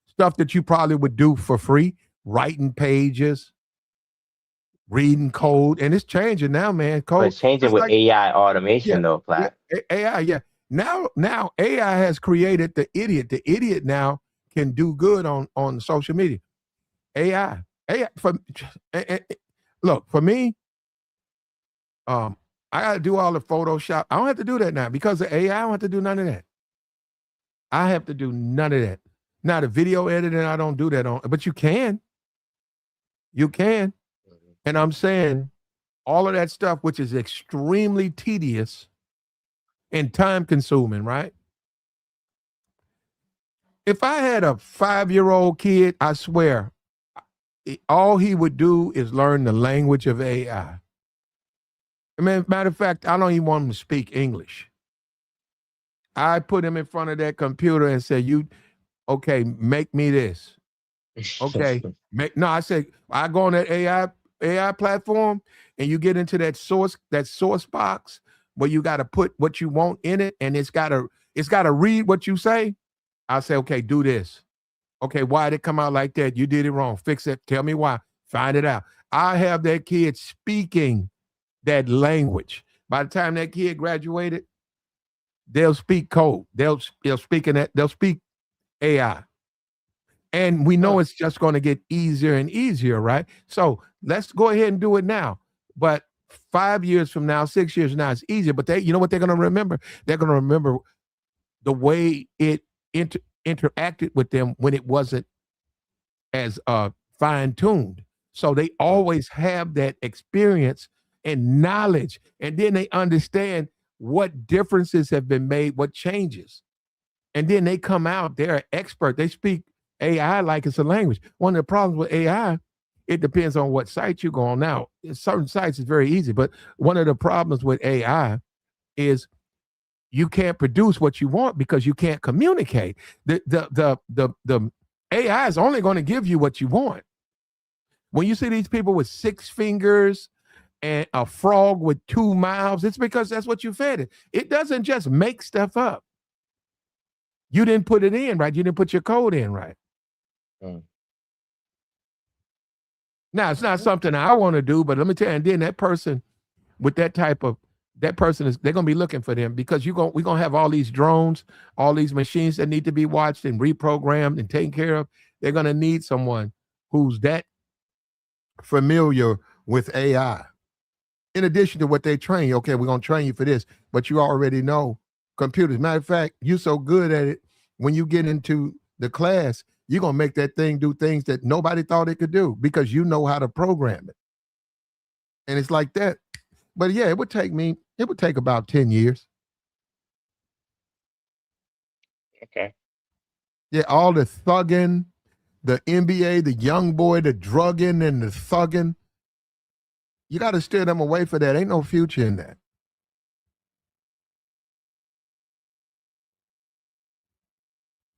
stuff that you probably would do for free, writing pages, reading code. And it's changing now, man. But Code. it's changing It's with like, AI automation, though, Platt. AI, yeah. Now AI has created the idiot. The idiot now can do good on social media. AI look, for me, I gotta do all the Photoshop. I don't have to do that now because of AI. I don't have to do none of that. I have to do none of that. Now the video editing, I don't do that on, but you can. You can. And I'm saying all of that stuff, which is extremely tedious and time consuming, right? If I had a 5-year-old kid, I swear, all he would do is learn the language of AI. I mean, matter of fact, I don't even want him to speak English. I put him in front of that computer and say, okay, make me this. Okay. I say, I go on that AI platform and you get into that source box where you got to put what you want in it, and it's got to read what you say. I say, okay, do this. Okay, why did it come out like that? You did it wrong. Fix it. Tell me why. Find it out. I have that kid speaking that language. By the time that kid graduated, they'll speak code. They'll speak AI. And we know it's just going to get easier and easier, right? So let's go ahead and do it now. But 5 years from now, 6 years from now, it's easier. But you know what they're going to remember? They're going to remember the way it interacted with them when it wasn't as fine-tuned. So they always have that experience and knowledge, and then they understand what differences have been made, what changes. And then they come out, they're an expert. They speak AI like it's a language. One of the problems with AI, it depends on what site you go on. Now, certain sites is very easy, but one of the problems with AI is you can't produce what you want because you can't communicate. The AI is only going to give you what you want. When you see these people with 6 fingers and a frog with 2 mouths, it's because that's what you fed it. It doesn't just make stuff up. You didn't put it in right. You didn't put your code in right. Now, it's not something I want to do, but let me tell you, and then that person with that type of, they're going to be looking for them because we're going to have all these drones, all these machines that need to be watched and reprogrammed and taken care of. They're going to need someone who's that familiar with AI. In addition to what they train you, okay, we're going to train you for this, but you already know computers. Matter of fact, you're so good at it, when you get into the class, you're going to make that thing do things that nobody thought it could do because you know how to program it. And it's like that. But yeah, it would take about 10 years. Okay. Yeah, all the thugging, the NBA, the young boy, the drugging and the thugging. You got to steer them away for that. Ain't no future in that.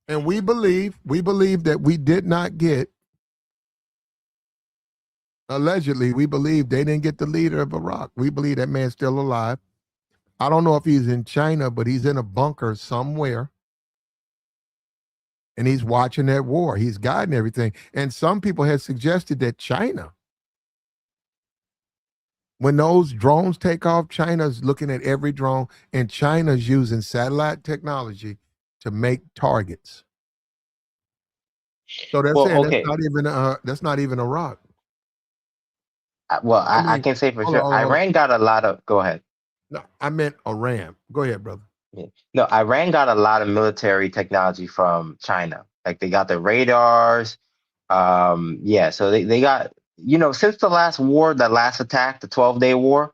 And we believe that we did not get, allegedly, we believe they didn't get the leader of Iraq. We believe that man's still alive. I don't know if he's in China, but he's in a bunker somewhere. And he's watching that war. He's guiding everything. And some people had suggested that China, when those drones take off, China's looking at every drone, and China's using satellite technology to make targets. So that's Well, saying okay. that's not even Iraq. Well, I mean, can say for hold sure, on, hold on. Iran got a lot of. Go ahead. No, I meant Iran. Go ahead, brother. Yeah. No, Iran got a lot of military technology from China. Like they got the radars. Yeah, so they got, since the last war, the last attack, the 12-day war,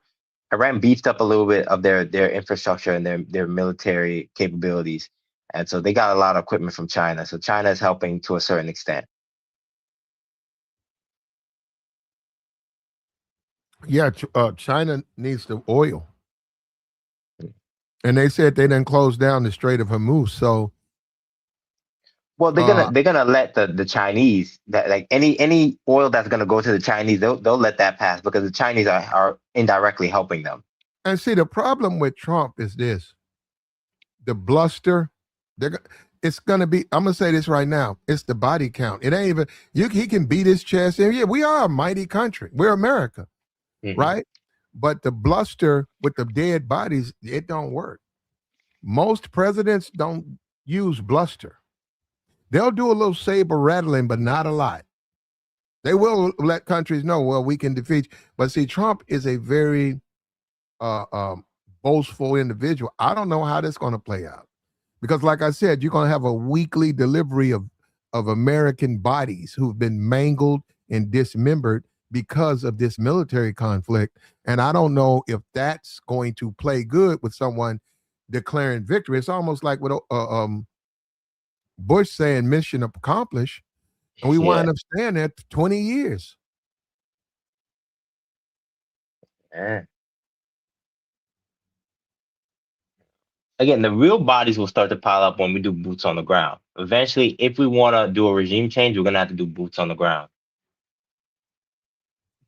Iran beefed up a little bit of their infrastructure and their military capabilities. And so they got a lot of equipment from China. So China is helping to a certain extent. Yeah, China needs the oil. And they said they didn't close down the Strait of Hormuz. So Well, they're gonna let the Chinese, that like any oil that's gonna go to the Chinese, they'll let that pass because the Chinese are indirectly helping them. and see, the problem with Trump is this: the bluster. It's gonna be. I'm gonna say this right now. It's the body count. It ain't even. He can beat his chest, and yeah, we are a mighty country. We're America, right? But the bluster with the dead bodies, it don't work. Most presidents don't use bluster. They'll do a little saber rattling, but not a lot. They will let countries know, well, we can defeat. But see, Trump is a very boastful individual. I don't know how this is going to play out. Because like I said, you're going to have a weekly delivery of American bodies who've been mangled and dismembered because of this military conflict. And I don't know if that's going to play good with someone declaring victory. It's almost like with Bush saying mission accomplished, and we wind up staying there 20 years. Yeah. Again, the real bodies will start to pile up when we do boots on the ground. Eventually, if we want to do a regime change, we're gonna have to do boots on the ground.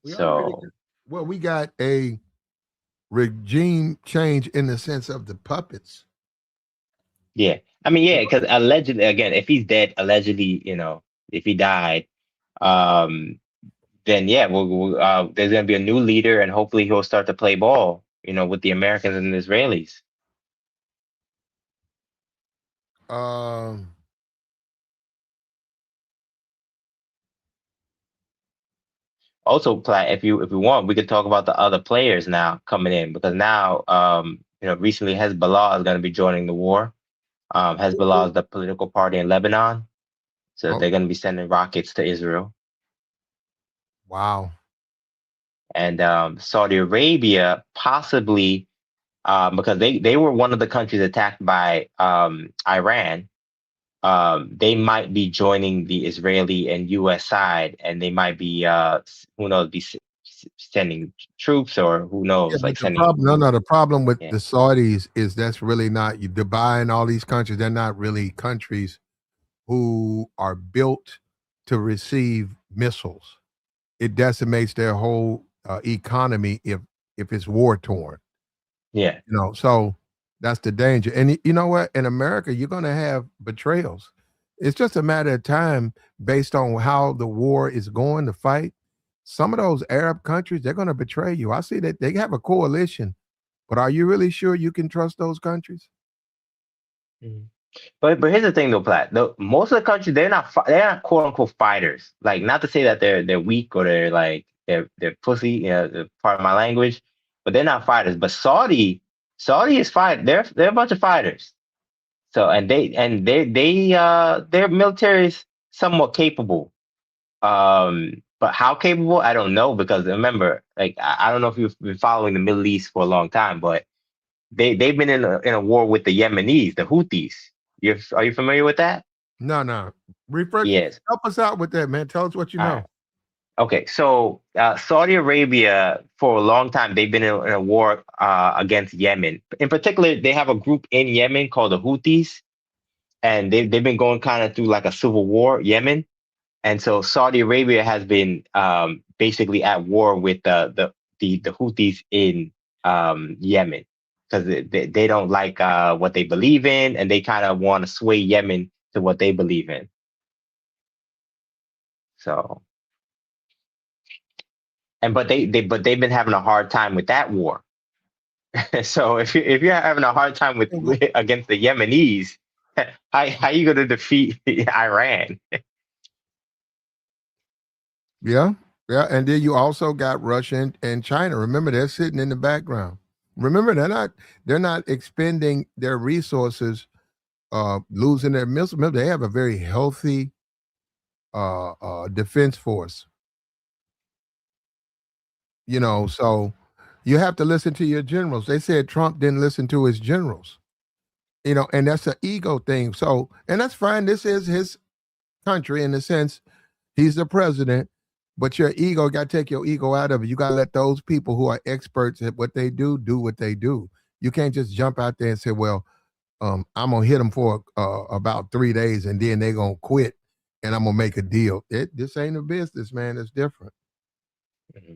We got a regime change in the sense of the puppets. Yeah, I mean, yeah, because allegedly, again, if he's dead, allegedly, if he died, then yeah, there's gonna be a new leader, and hopefully he'll start to play ball, with the Americans and the Israelis. Also, Platt, if you want, we could talk about the other players now coming in, because now, recently Hezbollah is going to be joining the war. Hezbollah is the political party in Lebanon, so they're going to be sending rockets to Israel. Wow. And Saudi Arabia possibly, because they were one of the countries attacked by Iran. They might be joining the Israeli and U.S. side, and they might be, who knows, be sending troops, or who knows, Yeah, like the sending. problem, the problem with the Saudis is that's really not Dubai and all these countries. They're not really countries who are built to receive missiles. It decimates their whole economy if it's war torn. Yeah. So that's the danger. And you know what? In America, you're going to have betrayals. It's just a matter of time based on how the war is going to fight. Some of those Arab countries, they're going to betray you. I see that they have a coalition, but are you really sure you can trust those countries? Mm-hmm. But here's the thing though, Platt. Most of the countries, they're not quote unquote fighters. Like, not to say that they're weak or they're pussy, part of my language, but they're not fighters. But Saudi is fight. They're a bunch of fighters. So their military is somewhat capable. But how capable, I don't know, because remember, like, I don't know if you've been following the Middle East for a long time, but they've been in a war with the Yemenis, the Houthis. Are you familiar with that? No. Refresh. Yes. Help us out with that, man. Tell us what you know. Okay, so Saudi Arabia, for a long time, they've been in a war against Yemen. In particular, they have a group in Yemen called the Houthis, and they've been going kind of through like a civil war, Yemen. And so Saudi Arabia has been basically at war with the Houthis in Yemen because they don't like what they believe in, and they kind of want to sway Yemen to what they believe in. So, and but they've been having a hard time with that war. So if you're having a hard time with against the Yemenis, how you going to defeat Iran? Yeah, yeah, and then you also got Russia and China. Remember, they're sitting in the background. Remember, they're not expending their resources, losing their missiles. Remember, they have a very healthy defense force. So you have to listen to your generals. They said Trump didn't listen to his generals. And that's an ego thing. So, and that's fine. This is his country in the sense he's the president, but your ego, got to take your ego out of it. You got to let those people who are experts at what they do what they do. You can't just jump out there and say, well, I'm going to hit them for about 3 days and then they're going to quit and I'm going to make a deal. This ain't a business, man. It's different. Mm-hmm.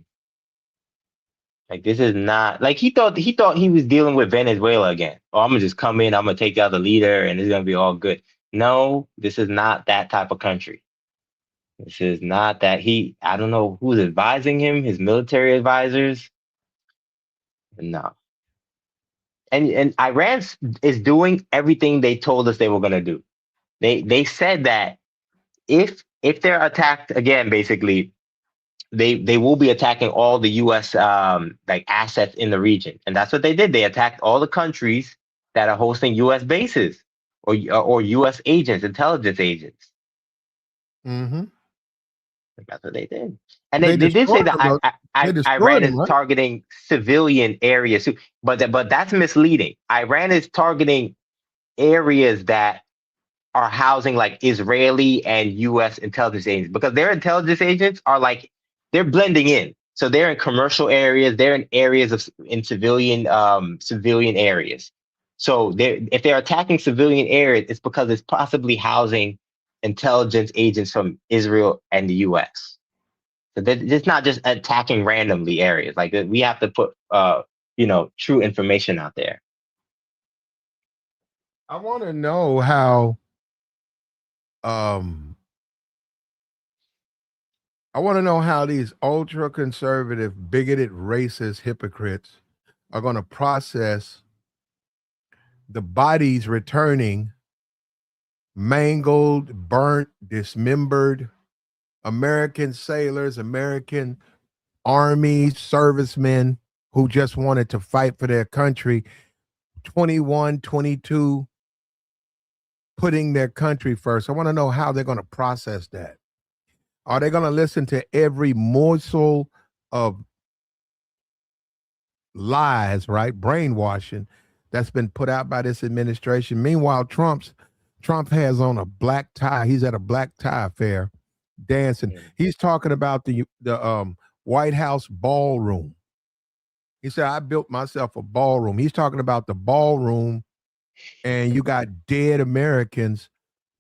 Like this is not like he thought he was dealing with Venezuela again. Oh, I'm gonna just come in, I'm gonna take out the leader, and it's gonna be all good. No, this is not that type of country. This is not that I don't know who's advising him, his military advisors. No. And Iran is doing everything they told us they were gonna do. They said that if they're attacked again, basically, they will be attacking all the U.S. Like assets in the region, and that's what they did. They attacked all the countries that are hosting U.S. bases or U.S. agents, intelligence agents. Mm-hmm. That's what they did, and They they did say destroyed them. that They destroyed Iran them, is right? targeting civilian areas too, but that's misleading. Iran is targeting areas that are housing like Israeli and U.S. intelligence agents because their intelligence agents are like they're blending in. So they're in commercial areas, they're in areas in civilian areas. So if they're attacking civilian areas, it's because it's possibly housing intelligence agents from Israel and the U.S. So it's not just attacking randomly areas. Like we have to put true information out there. I want to know how um I want to know how these ultra conservative, bigoted, racist hypocrites are going to process the bodies returning mangled, burnt, dismembered American sailors, American Army servicemen who just wanted to fight for their country, 21, 22, putting their country first. I want to know how they're going to process that. Are they going to listen to every morsel of lies, right? Brainwashing that's been put out by this administration. Meanwhile, Trump has on a black tie. He's at a black tie affair dancing. He's talking about the White House ballroom. He said, I built myself a ballroom. He's talking about the ballroom, and you got dead Americans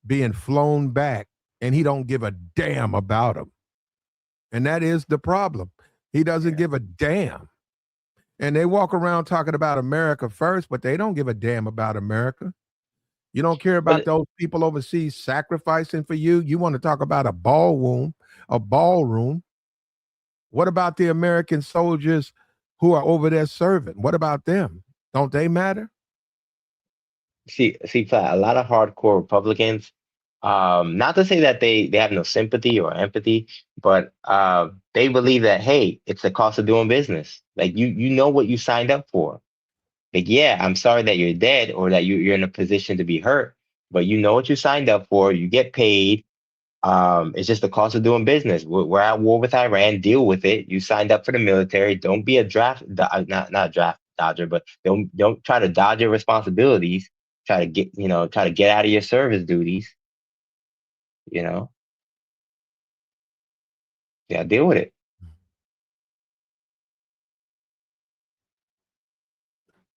being flown back, and he don't give a damn about them. And that is the problem. He doesn't give a damn. And they walk around talking about America first, but they don't give a damn about America. You don't care about those people overseas sacrificing for you. You want to talk about a ballroom. What about the American soldiers who are over there serving? What about them? Don't they matter? See, Flat, a lot of hardcore Republicans, not to say that they have no sympathy or empathy, but they believe that, hey, it's the cost of doing business. Like you know what you signed up for. Like, yeah, I'm sorry that you're dead or that you're in a position to be hurt, but you know what you signed up for. You get paid. It's just the cost of doing business. We're at war with Iran. Deal with it. You signed up for the military. Don't be a not draft dodger, but don't try to dodge your responsibilities. Try to get out of your service duties. You know. Yeah, deal with it.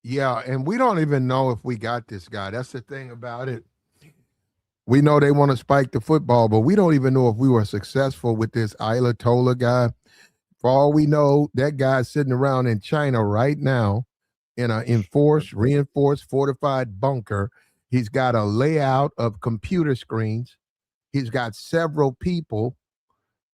Yeah, and we don't even know if we got this guy. That's the thing about it. We know they want to spike the football, but we don't even know if we were successful with this Ayatollah guy. For all we know, that guy's sitting around in China right now in an enforced, reinforced, fortified bunker. He's got a layout of computer screens. He's got several people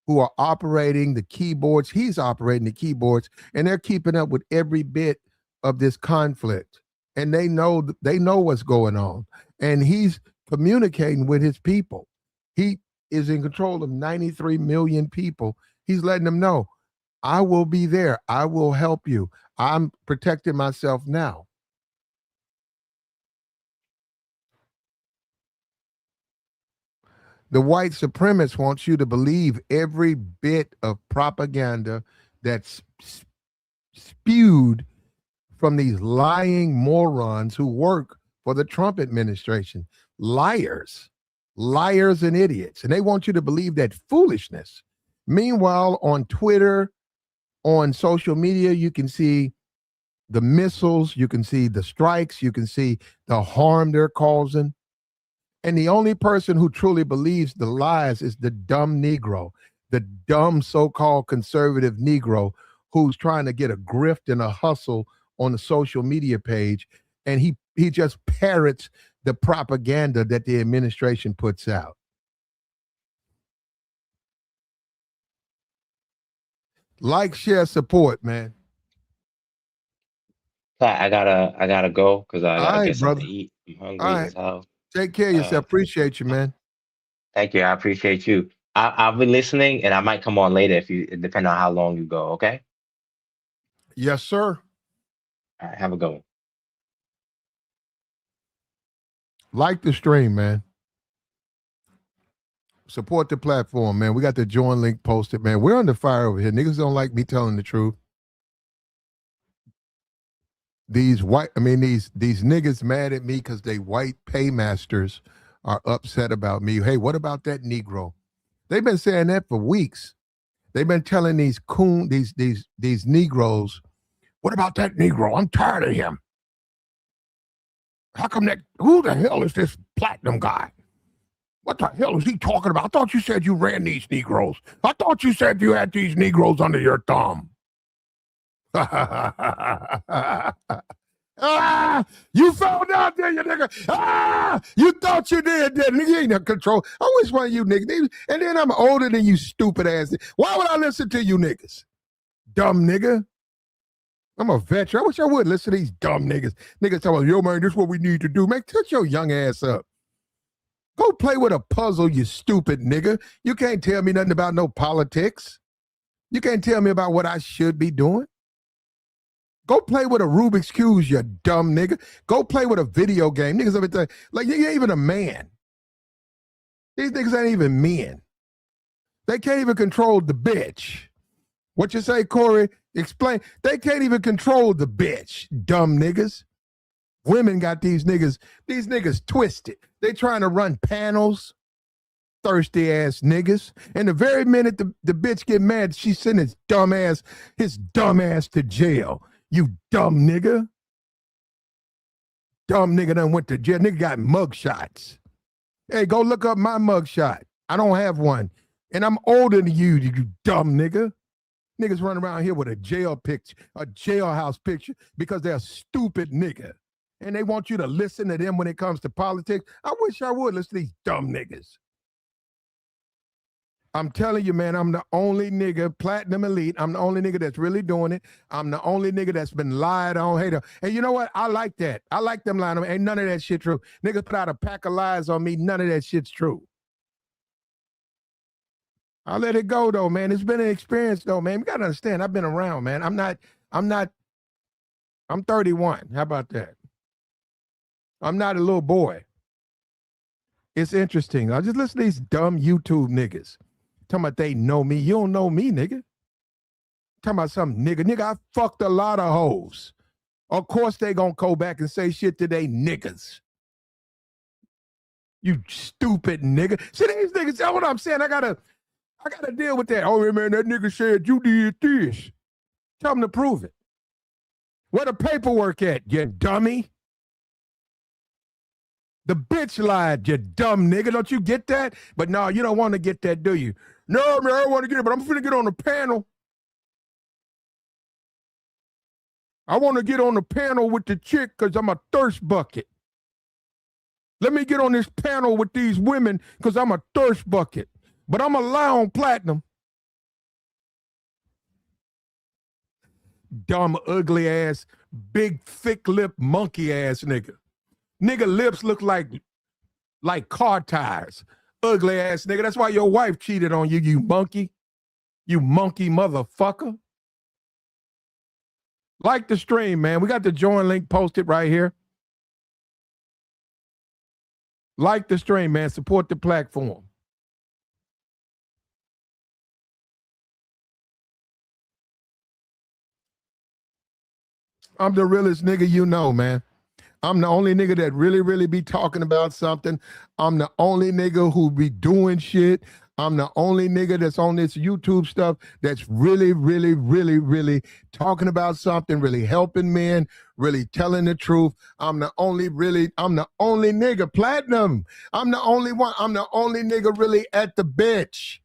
who are operating the keyboards. He's operating the keyboards, and they're keeping up with every bit of this conflict. And they know what's going on. And he's communicating with his people. He is in control of 93 million people. He's letting them know, I will be there. I will help you. I'm protecting myself now. The white supremacists want you to believe every bit of propaganda that's spewed from these lying morons who work for the Trump administration. Liars and idiots. And they want you to believe that foolishness. Meanwhile, on Twitter, on social media, you can see the missiles, you can see the strikes, you can see the harm they're causing. And the only person who truly believes the lies is the dumb Negro, the dumb so-called conservative Negro who's trying to get a grift and a hustle on the social media page. And he just parrots the propaganda that the administration puts out. Like, share, support, man. I gotta go because I All gotta right, get something brother. to eat. I'm All hungry right. as hell. Take care of yourself. Appreciate you, man. Thank you. I appreciate you. I'll be listening, and I might come on later depending on how long you go. Okay. Yes, sir. All right. Have a good one. Like the stream, man. Support the platform, man. We got the join link posted, man. We're under fire over here. Niggas don't like me telling the truth. These niggas mad at me because they white paymasters are upset about me. Hey, what about that Negro? They've been saying that for weeks. They've been telling these Negroes, what about that Negro? I'm tired of him. How come who the hell is this platinum guy? What the hell is he talking about? I thought you said you ran these Negroes. I thought you said you had these Negroes under your thumb. You found out there, you nigga. You thought you did, didn't you? You ain't in control. I wish one of you niggas. And then I'm older than you, stupid ass. Why would I listen to you niggas? Dumb nigga. I'm a veteran. I wish I would listen to these dumb niggas. Niggas talking, yo, man, this is what we need to do. Man, touch your young ass up. Go play with a puzzle, you stupid nigga. You can't tell me nothing about no politics. You can't tell me about what I should be doing. Go play with a Rubik's Cube, you dumb nigga. Go play with a video game. Niggas everything. Like, you ain't even a man. These niggas ain't even men. They can't even control the bitch. What you say, Corey? Explain. They can't even control the bitch, dumb niggas. Women got these niggas twisted. They trying to run panels, thirsty ass niggas. And the very minute the bitch get mad, she send his dumb ass to jail. You dumb nigga. Dumb nigga done went to jail. Nigga got mug shots. Hey, go look up my mug shot. I don't have one. And I'm older than you dumb nigga. Niggas run around here with a jailhouse picture because they're a stupid nigga. And they want you to listen to them when it comes to politics. I wish I would listen to these dumb niggas. I'm telling you, man, I'm the only nigga, platinum elite. I'm the only nigga that's really doing it. I'm the only nigga that's been lied on. Hey, you know what? I like that. I like them lying on me. Ain't none of that shit true. Niggas put out a pack of lies on me. None of that shit's true. I'll let it go, though, man. It's been an experience, though, man. You got to understand, I've been around, man. I'm 31. How about that? I'm not a little boy. It's interesting. I just listen to these dumb YouTube niggas. Talking about they know me. You don't know me, nigga. Talking about some nigga. Nigga, I fucked a lot of hoes. Of course they gonna go back and say shit to they niggas. You stupid nigga. See, these niggas, that's what I'm saying. I I got to deal with that. Oh, man, that nigga said you did this. Tell him to prove it. Where the paperwork at, you dummy? The bitch lied, you dumb nigga. Don't you get that? But no, you don't want to get that, do you? No, man, I don't want to get it, but I'm finna get on the panel. I want to get on the panel with the chick because I'm a thirst bucket. Let me get on this panel with these women because I'm a thirst bucket. But I'm going to lie on platinum. Dumb, ugly ass, big, thick lip, monkey ass nigga. Nigga lips look like car tires. Ugly ass nigga. That's why your wife cheated on you, you monkey. You monkey motherfucker. Like the stream, man. We got the join link posted right here. Like the stream, man. Support the platform. I'm the realest nigga you know, man. I'm the only nigga that really be talking about something. I'm the only nigga who be doing shit. I'm the only nigga that's on this YouTube stuff that's really talking about something, really helping men, really telling the truth. I'm the only nigga, platinum. I'm the only one. I'm the only nigga really at the bitch.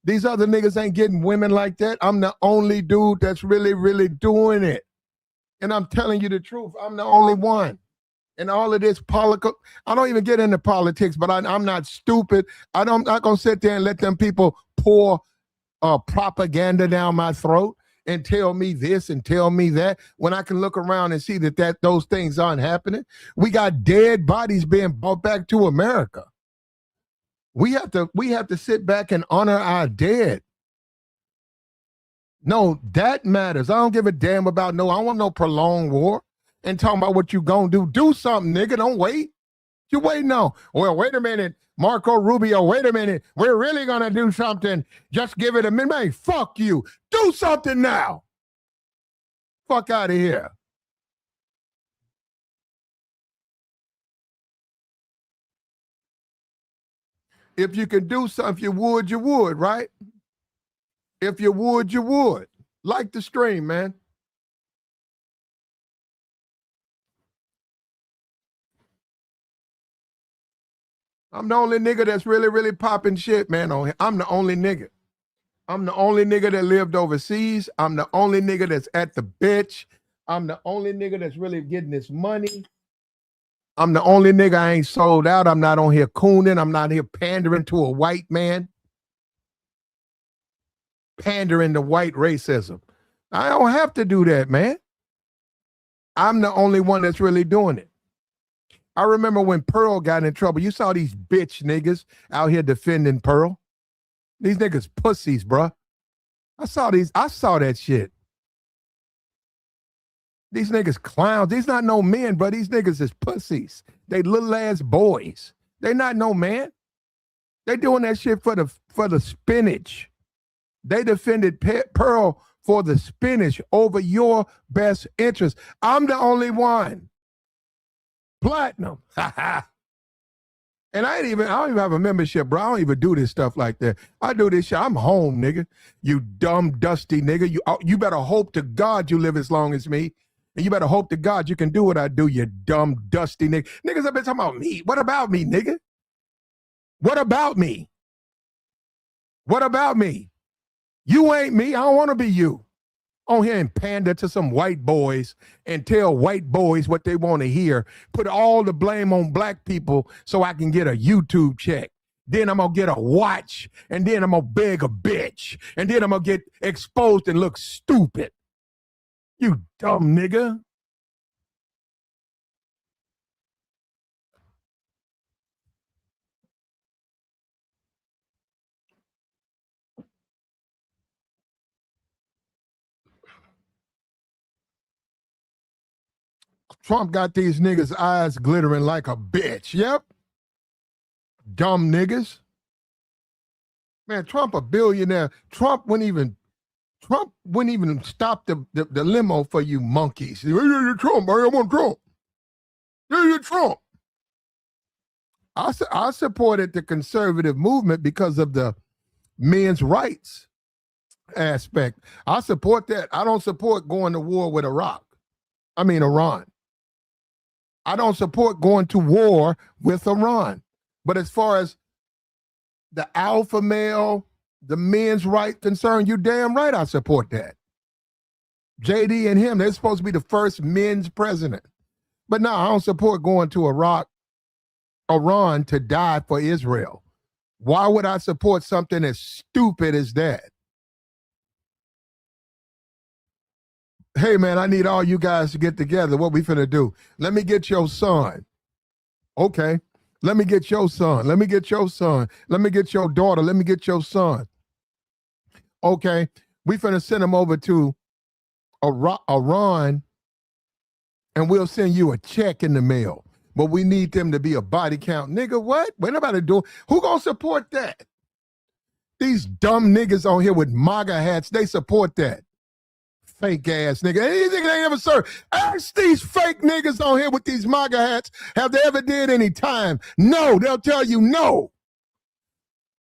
These other niggas ain't getting women like that. I'm the only dude that's really doing it. And I'm telling you the truth. I'm the only one. And all of this political, I don't even get into politics, but I'm not stupid. I'm not going to sit there and let them people pour propaganda down my throat and tell me this and tell me that when I can look around and see that those things aren't happening. We got dead bodies being brought back to America. We have to sit back and honor our dead. No, that matters. I don't give a damn about I don't want no prolonged war. And talking about what you gonna do. Do something, nigga. Don't wait. You waiting on. Well, wait a minute. Marco Rubio, wait a minute. We're really gonna do something. Just give it a minute. Man, fuck you. Do something now. Fuck out of here. If you can do something, if you would, right? If you would, you would. Like the stream, man. I'm the only nigga that's really popping shit, man, on here. I'm the only nigga. I'm the only nigga that lived overseas. I'm the only nigga that's at the bitch. I'm the only nigga that's really getting this money. I'm the only nigga I ain't sold out. I'm not on here cooning. I'm not here pandering to a white man. Pandering to white racism. I don't have to do that, man. I'm the only one that's really doing it. I remember when Pearl got in trouble. You saw these bitch niggas out here defending Pearl. These niggas pussies, bruh. I saw that shit. These niggas clowns. These not no men, bro. These niggas is pussies. They little ass boys. They not no man. They doing that shit for the spinach. They defended Pearl for the spinach over your best interest. I'm the only one. Platinum. And I don't even have a membership, bro. I don't even do this stuff like that. I do this shit. I'm home, nigga. You dumb, dusty nigga. You better hope to God you live as long as me. And you better hope to God you can do what I do, you dumb, dusty nigga. Niggas have been talking about me. What about me, nigga? What about me? What about me? You ain't me. I don't want to be you. On here and pander to some white boys and tell white boys what they want to hear. Put all the blame on black people so I can get a YouTube check. Then I'm going to get a watch. And then I'm going to beg a bitch. And then I'm going to get exposed and look stupid. You dumb nigga. Trump got these niggas' eyes glittering like a bitch. Yep. Dumb niggas. Man, Trump a billionaire. Trump wouldn't even stop the limo for you monkeys. You're Trump. I want Trump. You're Trump. I supported the conservative movement because of the men's rights aspect. I support that. I don't support going to war with Iran. I don't support going to war with Iran. But as far as the alpha male, the men's right concern, you damn right I support that. JD and him, they're supposed to be the first men's president. But no, I don't support going to Iran to die for Israel. Why would I support something as stupid as that? Hey, man, I need all you guys to get together. What we finna do? Let me get your son. Okay. Let me get your son. Let me get your son. Let me get your daughter. Let me get your son. Okay. We finna send him over to Iran, and we'll send you a check in the mail. But we need them to be a body count. Nigga, what? What nobody doing? Who gonna support that? These dumb niggas on here with MAGA hats, they support that. Fake ass nigga. These niggas ain't ever served. Ask these fake niggas on here with these MAGA hats, have they ever did any time? No, they'll tell you no.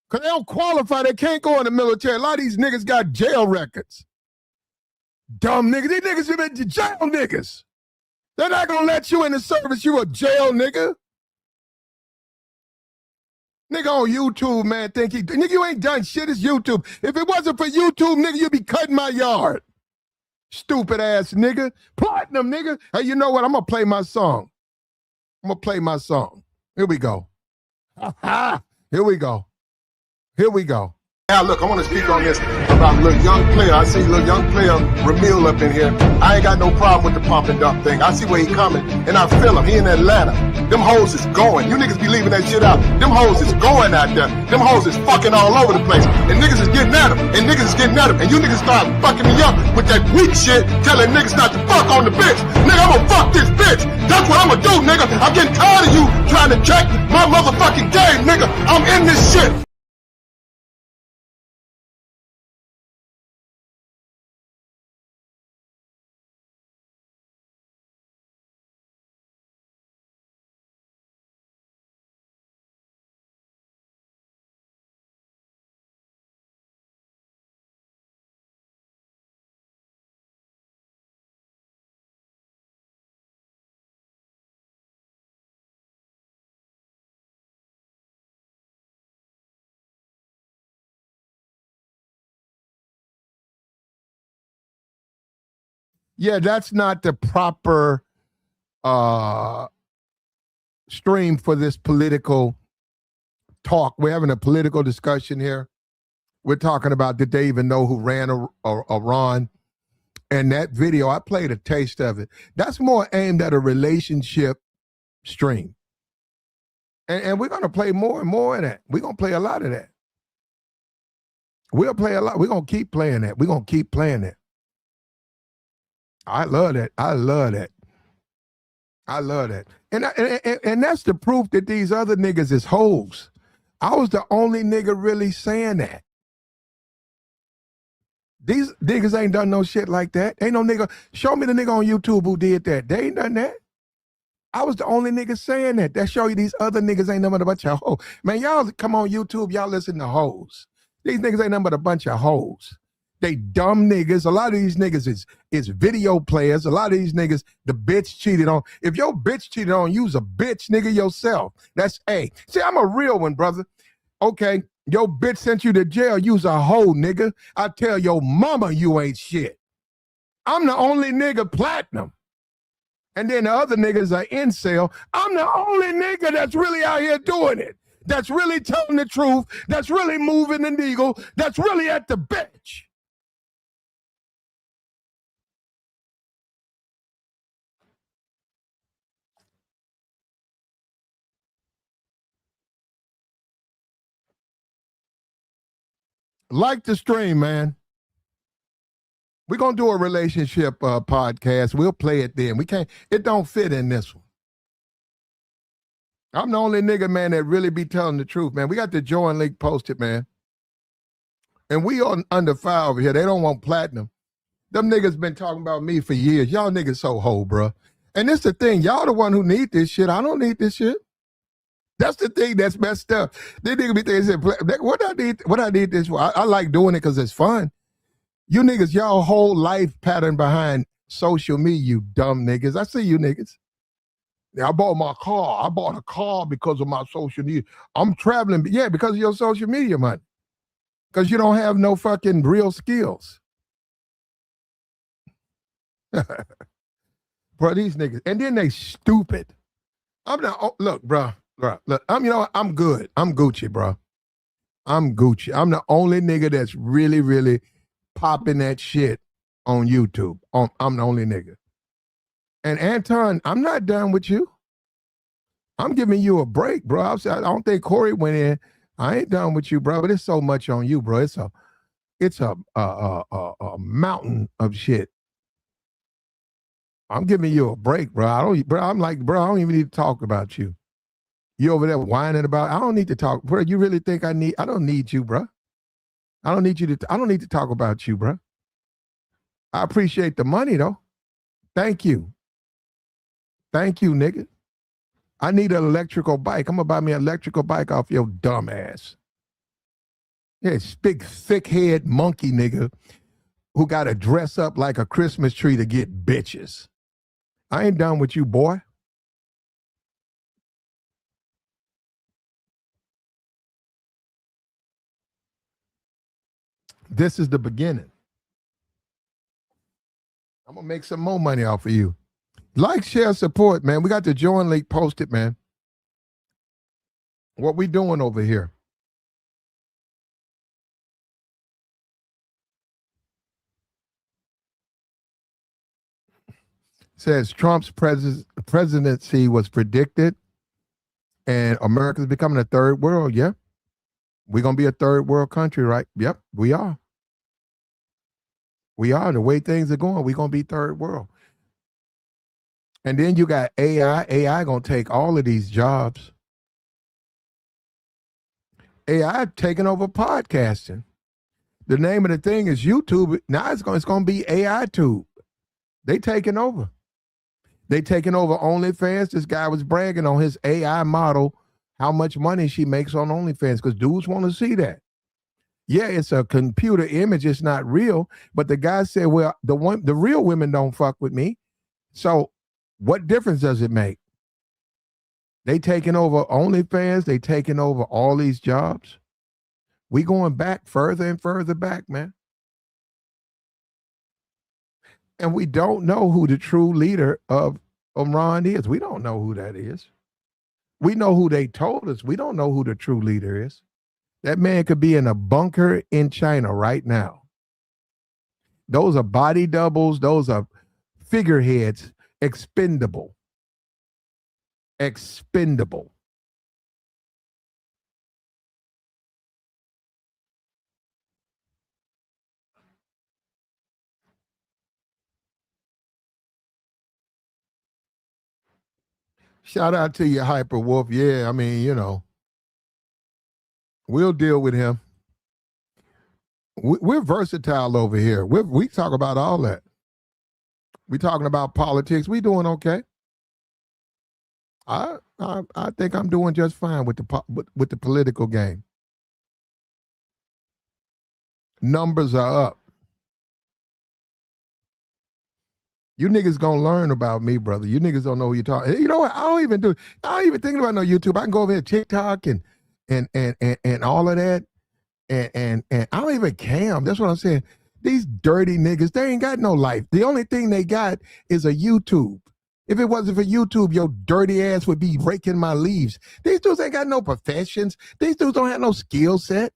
Because they don't qualify. They can't go in the military. A lot of these niggas got jail records. Dumb niggas. These niggas have been jail niggas. They're not going to let you in the service. You a jail nigga. Nigga on YouTube, man, nigga, you ain't done shit. It's YouTube. If it wasn't for YouTube, nigga, you'd be cutting my yard. Stupid ass nigga. Platinum nigga. Hey, you know what? I'm going to play my song. Here we go. Here we go. Now, look, I want to speak on this about a little young player. I see a little young player, Ramil, up in here. I ain't got no problem with the pump and dump thing. I see where he coming, and I feel him. He in Atlanta. Them hoes is going. You niggas be leaving that shit out. Them hoes is going out there. Them hoes is fucking all over the place. And niggas is getting at them. And you niggas start fucking me up with that weak shit, telling niggas not to fuck on the bitch. Nigga, I'm gonna fuck this bitch. That's what I'm gonna do, nigga. I'm getting tired of you trying to check my motherfucking game, nigga. I'm in this shit. Yeah, that's not the proper stream for this political talk. We're having a political discussion here. We're talking about, did they even know who ran Iran? And that video, I played a taste of it. That's more aimed at a relationship stream. And we're going to play more and more of that. We're going to play a lot of that. We'll play a lot. We're going to keep playing that. We're going to keep playing that. I love that. And that's the proof that these other niggas is hoes. I was the only nigga really saying that. These niggas ain't done no shit like that. Ain't no nigga. Show me the nigga on YouTube who did that. They ain't done that. I was the only nigga saying that. That show you these other niggas ain't nothing but a bunch of hoes. Man, y'all come on YouTube, y'all listen to hoes. These niggas ain't nothing but a bunch of hoes. They dumb niggas. A lot of these niggas is video players. A lot of these niggas, the bitch cheated on. If your bitch cheated on, you's a bitch nigga yourself. That's A. See, I'm a real one, brother. Okay, your bitch sent you to jail. You's a hoe, nigga. I tell your mama you ain't shit. I'm the only nigga platinum. And then the other niggas are incel. I'm the only nigga that's really out here doing it. That's really telling the truth. That's really moving the needle. That's really at the bench. Like the stream, man. We're going to do a relationship podcast. We'll play it then. It don't fit in this one. I'm the only nigga, man, that really be telling the truth, man. We got the join link posted, man. And we on under fire over here. They don't want platinum. Them niggas been talking about me for years. Y'all niggas so hoe, bro. And it's the thing. Y'all the one who need this shit. I don't need this shit. That's the thing that's messed up. They nigga be thinking, what I need this for? I like doing it because it's fun. You niggas, y'all whole life pattern behind social media, you dumb niggas. I see you niggas. Yeah, I bought my car. I bought a car because of my social media. I'm traveling, yeah, because of your social media money. Because you don't have no fucking real skills. Bro, these niggas. And then they stupid. I'm not, oh, look, bro. Look, I'm good. I'm Gucci, bro. I'm Gucci. I'm the only nigga that's really, really popping that shit on YouTube. I'm the only nigga. And Anton, I'm not done with you. I'm giving you a break, bro. I don't think Corey went in. I ain't done with you, bro. But it's so much on you, bro. It's a mountain of shit. I'm giving you a break, bro. I don't even need to talk about you. You over there whining about, I don't need to talk, bro. You really think I don't need you, bro. I don't need to talk about you, bro. I appreciate the money though. Thank you. Thank you, nigga. I need an electrical bike. I'm gonna buy me an electrical bike off your dumb ass. Yeah, big thick head monkey nigga who gotta dress up like a Christmas tree to get bitches. I ain't done with you, boy. This is the beginning. I'm gonna make some more money off of you. Like, share, support, man. We got the join link posted, man. What we doing over here? Says Trump's presidency was predicted and America's becoming a third world. Yeah. We're going to be a third world country, right? Yep, we are. We are. The way things are going, we're going to be third world. And then you got AI. AI going to take all of these jobs. AI taking over podcasting. The name of the thing is YouTube. Now it's going to be AI Tube. They taking over. They taking over OnlyFans. This guy was bragging on his AI model, how much money she makes on OnlyFans, because dudes want to see that. Yeah, it's a computer image. It's not real. But the guy said, well, the real women don't fuck with me. So what difference does it make? They taking over OnlyFans. They taking over all these jobs. We going back further and further back, man. And we don't know who the true leader of Iran is. We don't know who that is. We know who they told us. We don't know who the true leader is. That man could be in a bunker in China right now. Those are body doubles. Those are figureheads. Expendable. Expendable. Shout out to you, Hyper Wolf. Yeah, I mean, we'll deal with him. We're versatile over here. We talk about all that. We talking about politics. We doing okay. I think I'm doing just fine with the political game. Numbers are up. You niggas gonna learn about me, brother. You niggas don't know who you're talking. You know what? I don't even think about no YouTube. I can go over here to TikTok and all of that. And I don't even cam. That's what I'm saying. These dirty niggas, they ain't got no life. The only thing they got is a YouTube. If it wasn't for YouTube, your dirty ass would be raking my leaves. These dudes ain't got no professions. These dudes don't have no skill set.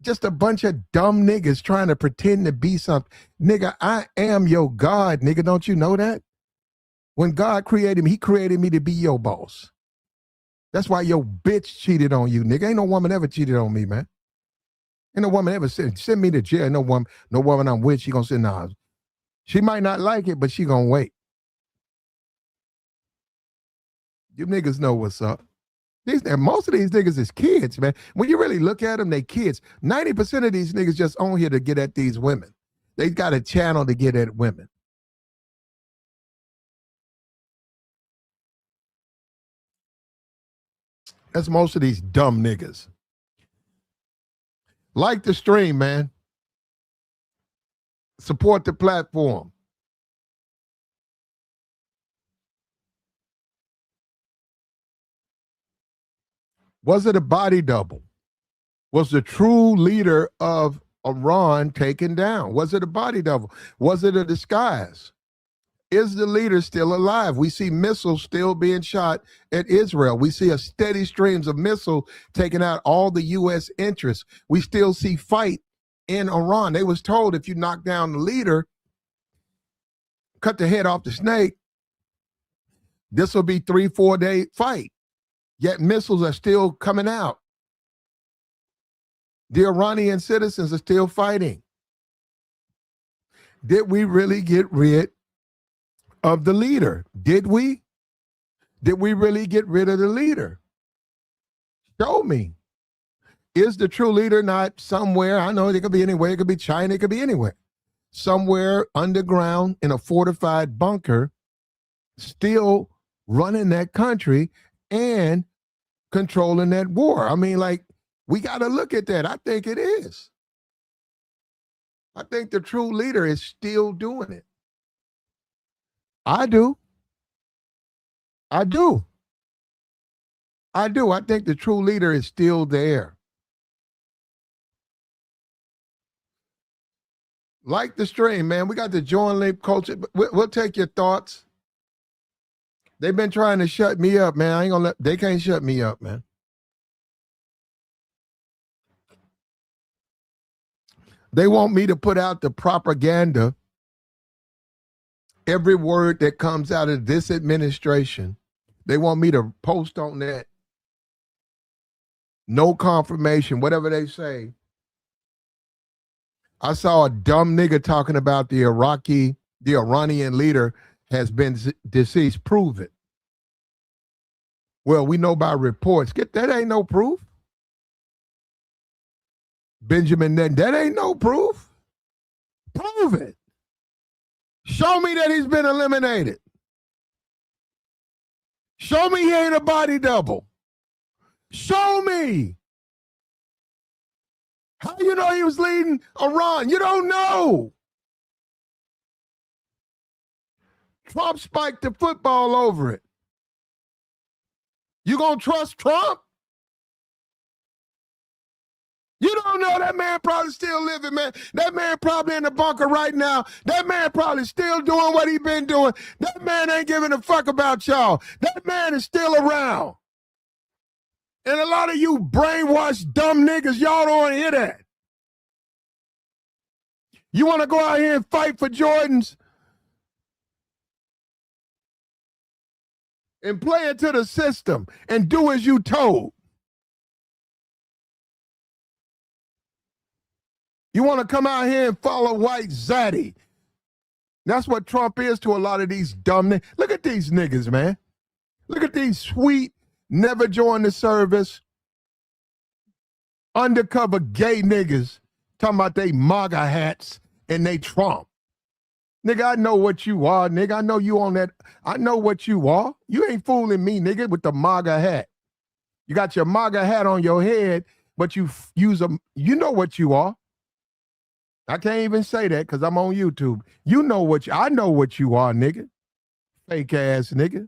Just a bunch of dumb niggas trying to pretend to be something. Nigga, I am your God, nigga. Don't you know that? When God created me, he created me to be your boss. That's why your bitch cheated on you, nigga. Ain't no woman ever cheated on me, man. Ain't no woman ever send me to jail. No woman I'm with, she gonna say, nah. She might not like it, but she gonna wait. You niggas know what's up. Most of these niggas is kids, man. When you really look at them, they kids. 90% of these niggas just on here to get at these women. They got a channel to get at women. That's most of these dumb niggas. Like the stream, man. Support the platform. Was it a body double? Was the true leader of Iran taken down? Was it a body double? Was it a disguise? Is the leader still alive? We see missiles still being shot at Israel. We see a steady streams of missiles taking out all the U.S. interests. We still see fight in Iran. They was told if you knock down the leader, cut the head off the snake, this will be 3-4 day fight. Yet missiles are still coming out. The Iranian citizens are still fighting. Did we really get rid of the leader? Did we? Did we really get rid of the leader? Show me. Is the true leader not somewhere? I know it could be anywhere. It could be China. It could be anywhere. Somewhere underground in a fortified bunker, still running that country and controlling that war. I mean, like, we got to look at that. I think it is. I think the true leader is still doing it. I do. I think the true leader is still there. Like the stream, man. We got the join link culture. We'll take your thoughts. They've been trying to shut me up, man. I ain't gonna they can't shut me up, man. They want me to put out the propaganda. Every word that comes out of this administration, they want me to post on that. No confirmation, whatever they say. I saw a dumb nigga talking about the Iranian leader has been deceased. Prove it. Well, we know by reports. That ain't no proof. Benjamin, that ain't no proof. Prove it. Show me that he's been eliminated. Show me he ain't a body double. Show me. How you know he was leading Iran? You don't know. Trump spiked the football over it. You gonna trust Trump? You don't know. That man probably still living, man. That man probably in the bunker right now. That man probably still doing what he been doing. That man ain't giving a fuck about y'all. That man is still around. And a lot of you brainwashed dumb niggas, y'all don't want to hear that. You want to go out here and fight for Jordans and play into the system and do as you told. You want to come out here and follow white zaddy. That's what Trump is to a lot of these dumb niggas. Look at these niggas, man. Look at these sweet, never joined the service, undercover gay niggas talking about they MAGA hats and they Trump. Nigga, I know what you are, nigga. I know you on that. I know what you are. You ain't fooling me, nigga, with the MAGA hat. You got your MAGA hat on your head, but you use them. You know what you are. I can't even say that because I'm on YouTube. You know what I know what you are, nigga. Fake ass nigga.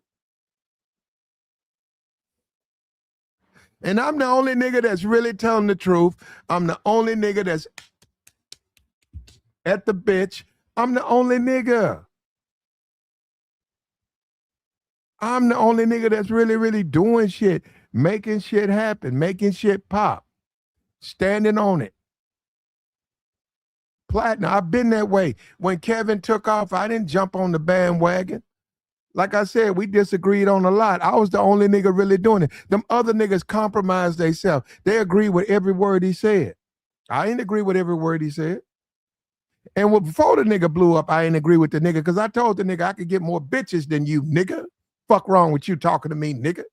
And I'm the only nigga that's really telling the truth. I'm the only nigga that's at the bitch. I'm the only nigga. I'm the only nigga that's really, really doing shit, making shit happen, making shit pop, standing on it. Platinum, I've been that way. When Kevin took off, I didn't jump on the bandwagon. Like I said, we disagreed on a lot. I was the only nigga really doing it. Them other niggas compromised themselves. They agree with every word he said. I didn't agree with every word he said. And before the nigga blew up, I didn't agree with the nigga because I told the nigga I could get more bitches than you, nigga. Fuck wrong with you talking to me, nigga.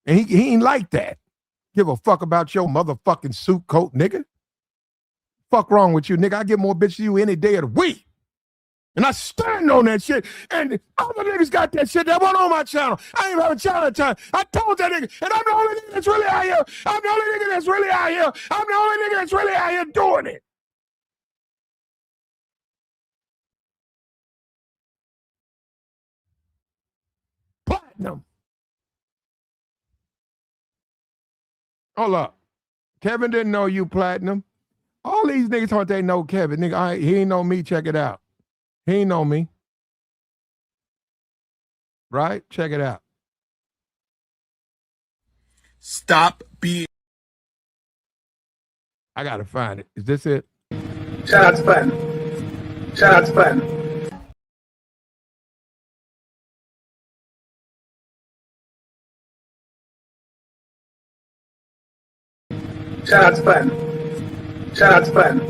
And he ain't like that. Give a fuck about your motherfucking suit coat, nigga. Fuck wrong with you, nigga. I get more bitches than you any day of the week. And I stand on that shit. And other niggas got that shit that went on my channel. I ain't have a channel time. I told that nigga, and I'm the only nigga that's really out here. I'm the only nigga that's really out here. I'm the only nigga that's really out here doing it. Platinum. Hold up. Kevin didn't know you, Platinum. All these niggas thought they know Kevin. Nigga, he ain't know me. Check it out. He ain't know me. Right? Check it out. Stop being. I gotta find it. Is this it? Shout out to Platinum. Shout out to Platinum. Shout out to Platinum. Shout out to Platinum.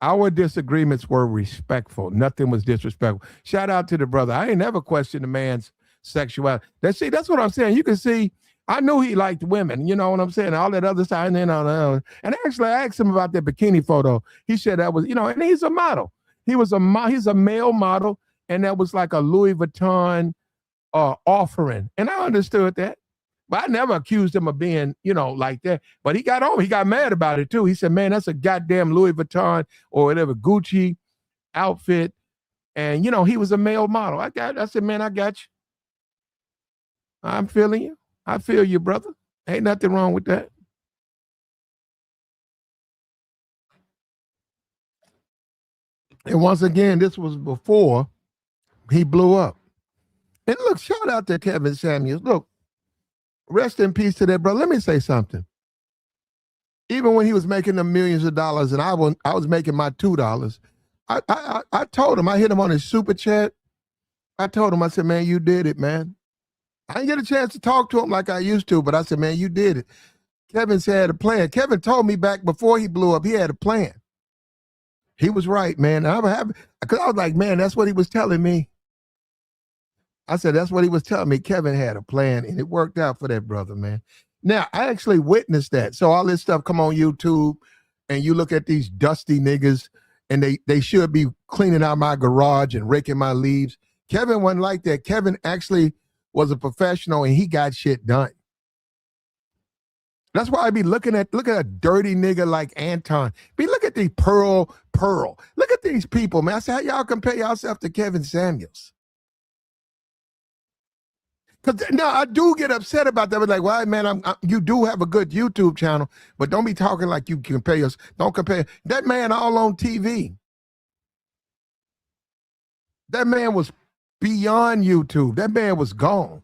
Our disagreements were respectful. Nothing was disrespectful. Shout out to the brother. I ain't never questioned a man's sexuality. That's what I'm saying. You can see, I knew he liked women. You know what I'm saying? All that other side. And actually, I asked him about that bikini photo. He said that was, and he's a model. He's a male model, and that was like a Louis Vuitton offering. And I understood that. But I never accused him of being, like that. But he got mad about it too. He said, man, that's a goddamn Louis Vuitton or whatever Gucci outfit. And, he was a male model. I said, man, I got you. I'm feeling you. I feel you, brother. Ain't nothing wrong with that. And once again, this was before he blew up. And look, shout out to Kevin Samuels. Look, rest in peace to that brother. Let me say something. Even when he was making the millions of dollars and I was making my $2, I told him, I hit him on his super chat. I told him, I said, man, you did it, man. I didn't get a chance to talk to him like I used to, but I said, man, you did it. Kevin said a plan. Kevin told me back before he blew up, he had a plan. He was right, man. Because I was like, man, that's what he was telling me. I said, that's what he was telling me. Kevin had a plan, and it worked out for that brother, man. Now, I actually witnessed that. So all this stuff come on YouTube, and you look at these dusty niggas, and they should be cleaning out my garage and raking my leaves. Kevin wasn't like that. Kevin actually was a professional, and he got shit done. That's why I be look at a dirty nigga like Anton. Look at the Pearl. Look at these people, man. I say, how y'all compare yourself to Kevin Samuels? Because no, I do get upset about that. But like, well, man, you do have a good YouTube channel, but don't be talking like you compare us. Don't compare that man all on TV. That man was beyond YouTube. That man was gone.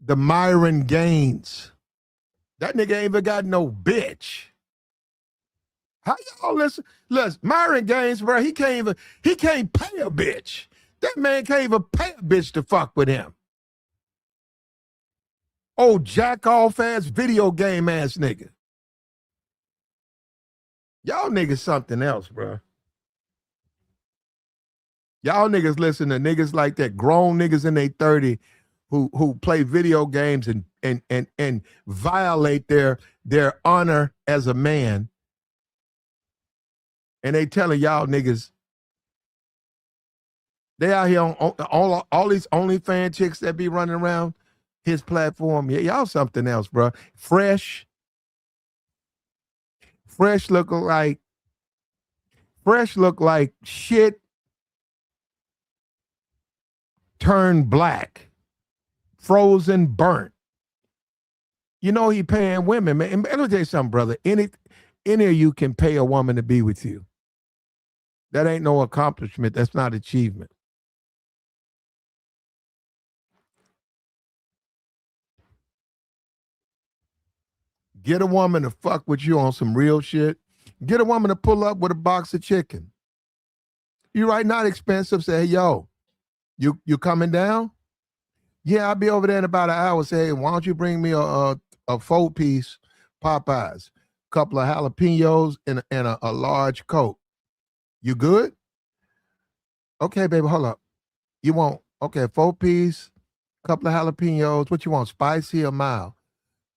The Myron Gaines. That nigga ain't even got no bitch. How y'all listen? Myron Gaines, bro, he can't pay a bitch. That man can't even pay a bitch to fuck with him. Oh, jack off ass video game ass nigga. Y'all niggas something else, bro. Y'all niggas listen to niggas like that, grown niggas in their 30 who play video games and violate their honor as a man. And they telling y'all niggas, they out here on all these OnlyFans chicks that be running around his platform. Yeah, y'all something else, bro. Fresh look like shit turned black, frozen, burnt. You know he paying women, man. And let me tell you something, brother. Any of you can pay a woman to be with you. That ain't no accomplishment. That's not achievement. Get a woman to fuck with you on some real shit. Get a woman to pull up with a box of chicken. You right, not expensive. Say, hey, yo, you coming down? Yeah, I'll be over there in about an hour. Say, hey, why don't you bring me a 4-piece Popeyes, couple of jalapenos, and a large Coke. You good? Okay, baby, hold up. You want, okay, 4-piece, couple of jalapenos. What you want, spicy or mild?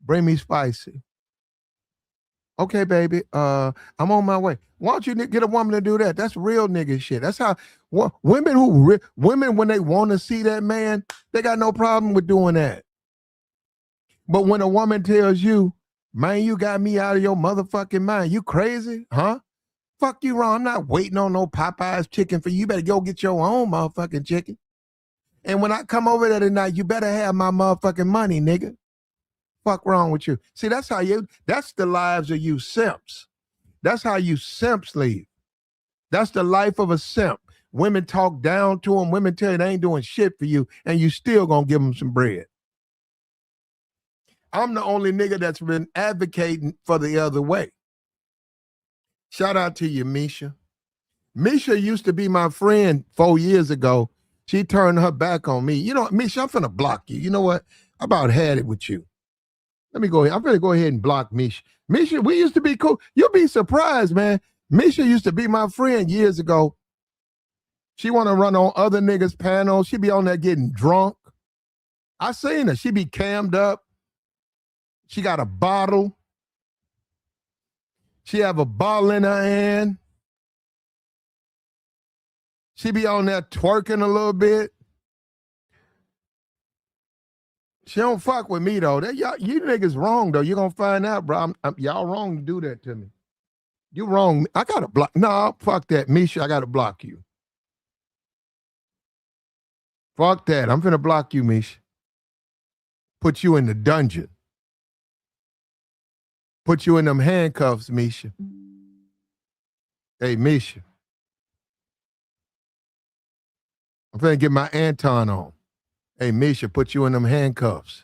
Bring me spicy. Okay, baby. I'm on my way. Why don't you get a woman to do that? That's real nigga shit. That's how women when they want to see that man, they got no problem with doing that. But when a woman tells you, man, you got me out of your motherfucking mind, you crazy, huh? Fuck you wrong. I'm not waiting on no Popeye's chicken for you. You better go get your own motherfucking chicken. And when I come over there tonight, you better have my motherfucking money, nigga. Fuck wrong with you? See, that's the lives of you simps. That's how you simps leave. That's the life of a simp. Women talk down to them. Women tell you they ain't doing shit for you, and you still gonna give them some bread. I'm the only nigga that's been advocating for the other way. Shout out to you, Misha. Misha used to be my friend 4 years ago. She turned her back on me. You know, Misha, I'm finna block you. You know what? I about had it with you. Let me go ahead. I'm going to go ahead and block Misha. Misha, we used to be cool. You'll be surprised, man. Misha used to be my friend years ago. She want to run on other niggas' panels. She be on there getting drunk. I seen her. She be cammed up. She got a bottle. She have a bottle in her hand. She be on there twerking a little bit. She don't fuck with me, though. You niggas wrong, though. You're going to find out, bro. Y'all wrong to do that to me. You wrong. I got to block. No, fuck that. Misha, I got to block you. Fuck that. I'm finna block you, Misha. Put you in the dungeon. Put you in them handcuffs, Misha. Hey, Misha. I'm finna get my Anton on. Hey, Misha, put you in them handcuffs.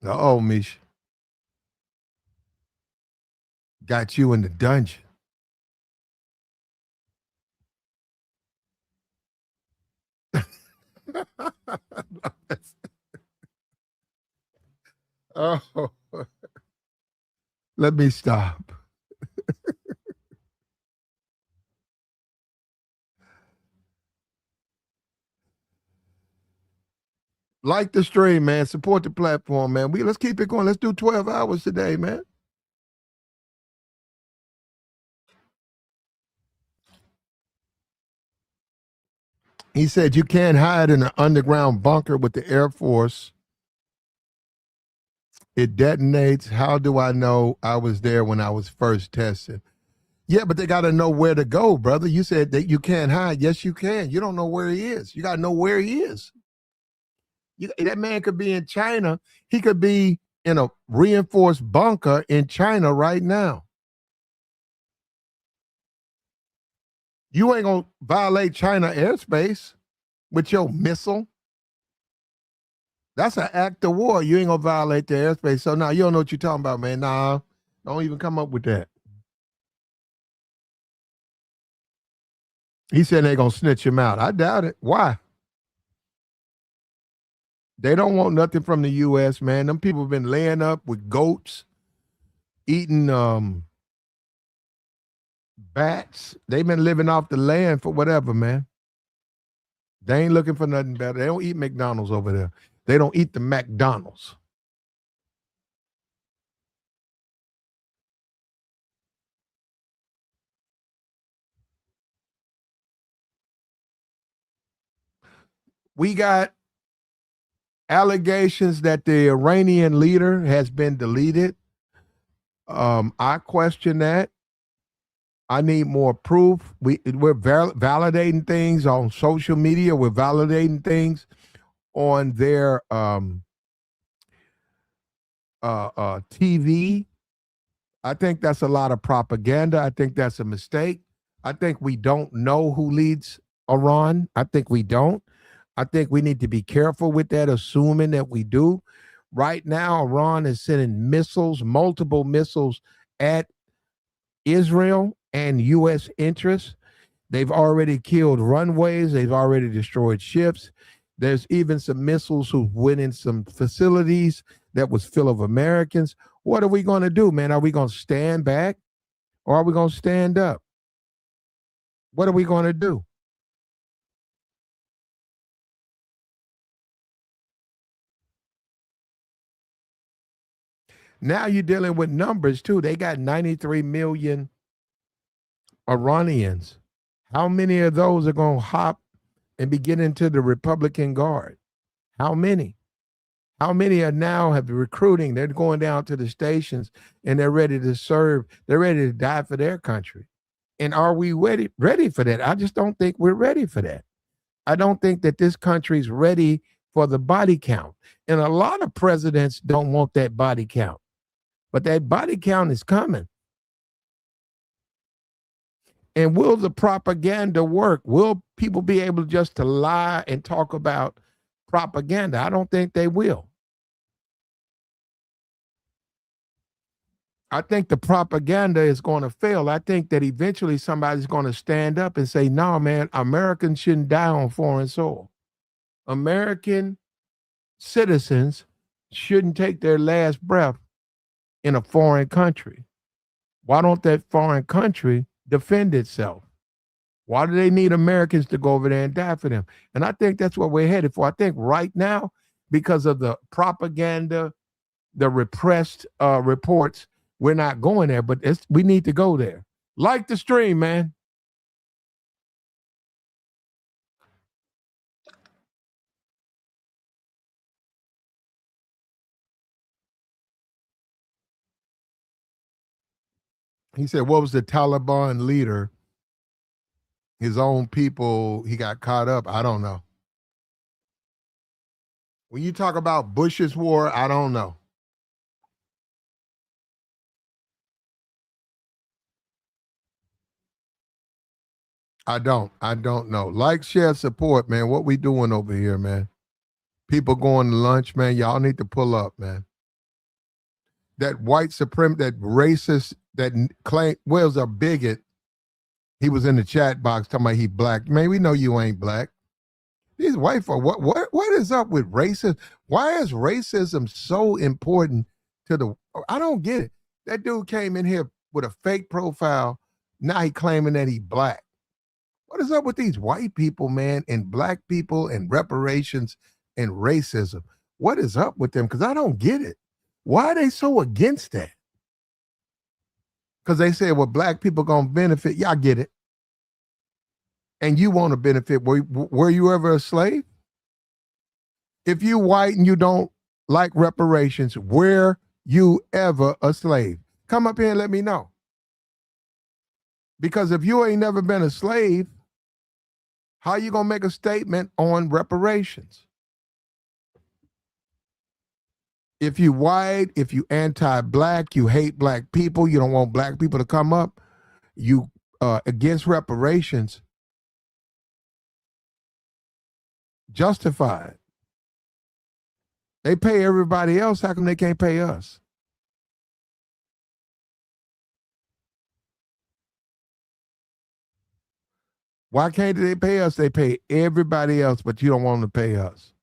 Uh-oh, Misha. Got you in the dungeon. Oh, let me stop. Like the stream, man. Support the platform, man. Let's keep it going. Let's do 12 hours today, man. He said you can't hide in an underground bunker with the Air Force. It detonates. How do I know I was there when I was first tested? Yeah, but they got to know where to go, brother. You said that you can't hide. Yes, you can. You don't know where he is. You got to know where he is. That man could be in China. He could be in a reinforced bunker in China right now. You ain't going to violate China airspace with your missile. That's an act of war. You ain't going to violate the airspace. So now you don't know what you're talking about, man. Nah, don't even come up with that. He said they're going to snitch him out. I doubt it. Why? They don't want nothing from the U.S., man. Them people have been laying up with goats, eating bats. They've been living off the land for whatever, man. They ain't looking for nothing better. They don't eat McDonald's over there. They don't eat the McDonald's. We got allegations that the Iranian leader has been deleted. I question that. I need more proof. We're validating things on social media. We're validating things on their TV. I think that's a lot of propaganda. I think that's a mistake. I think we don't know who leads Iran. I think we don't. I think we need to be careful with that, assuming that we do. Right now, Iran is sending missiles, multiple missiles at Israel and U.S. interests. They've already killed runways. They've already destroyed ships. There's even some missiles who went in some facilities that was full of Americans. What are we going to do, man? Are we going to stand back or are we going to stand up? What are we going to do? Now you're dealing with numbers too. They got 93 million Iranians. How many of those are going to hop and be getting into the Republican Guard? How many? How many are now have recruiting? They're going down to the stations and they're ready to serve. They're ready to die for their country. And are we ready for that? I just don't think we're ready for that. I don't think that this country's ready for the body count. And a lot of presidents don't want that body count. But that body count is coming. And will the propaganda work? Will people be able just to lie and talk about propaganda? I don't think they will. I think the propaganda is going to fail. I think that eventually somebody's going to stand up and say, no, man, Americans shouldn't die on foreign soil. American citizens shouldn't take their last breath in a foreign country. Why don't that foreign country defend itself? Why do they need Americans to go over there and die for them? And I think that's what we're headed for. I think right now, because of the propaganda, the repressed reports, we're not going there, but we need to go there. Like the stream, man. He said, what was the Taliban leader? His own people, he got caught up. I don't know. When you talk about Bush's war, I don't know. I don't know. Like, share, support, man. What we doing over here, man? People going to lunch, man. Y'all need to pull up, man. That white supremacist, that racist, that claim, was a bigot. He was in the chat box talking about he black. Man, we know you ain't black. These white folks, what is up with racism? Why is racism so important to the, I don't get it. That dude came in here with a fake profile. Now he claiming that he black. What is up with these white people, man, and black people and reparations and racism? What is up with them? Because I don't get it. Why are they so against that? Because they say, well, black people going to benefit. Yeah, I get it. And you want to benefit. Were you ever a slave? If you white and you don't like reparations, were you ever a slave? Come up here and let me know. Because if you ain't never been a slave, how you going to make a statement on reparations? If you white, if you anti-black, you hate black people, you don't want black people to come up, you against reparations, justified. They pay everybody else. How come they can't pay us? Why can't they pay us? They pay everybody else, but you don't want them to pay us.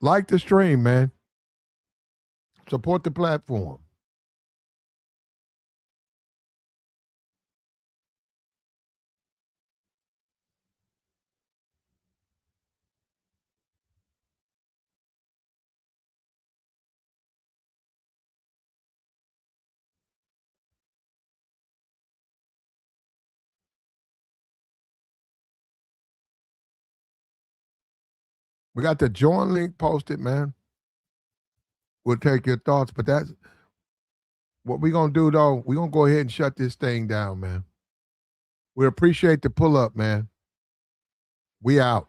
Like the stream, man. Support the platform. We got the join link posted, man. We'll take your thoughts, but that's what we're going to do, though. We're going to go ahead and shut this thing down, man. We appreciate the pull up, man. We out.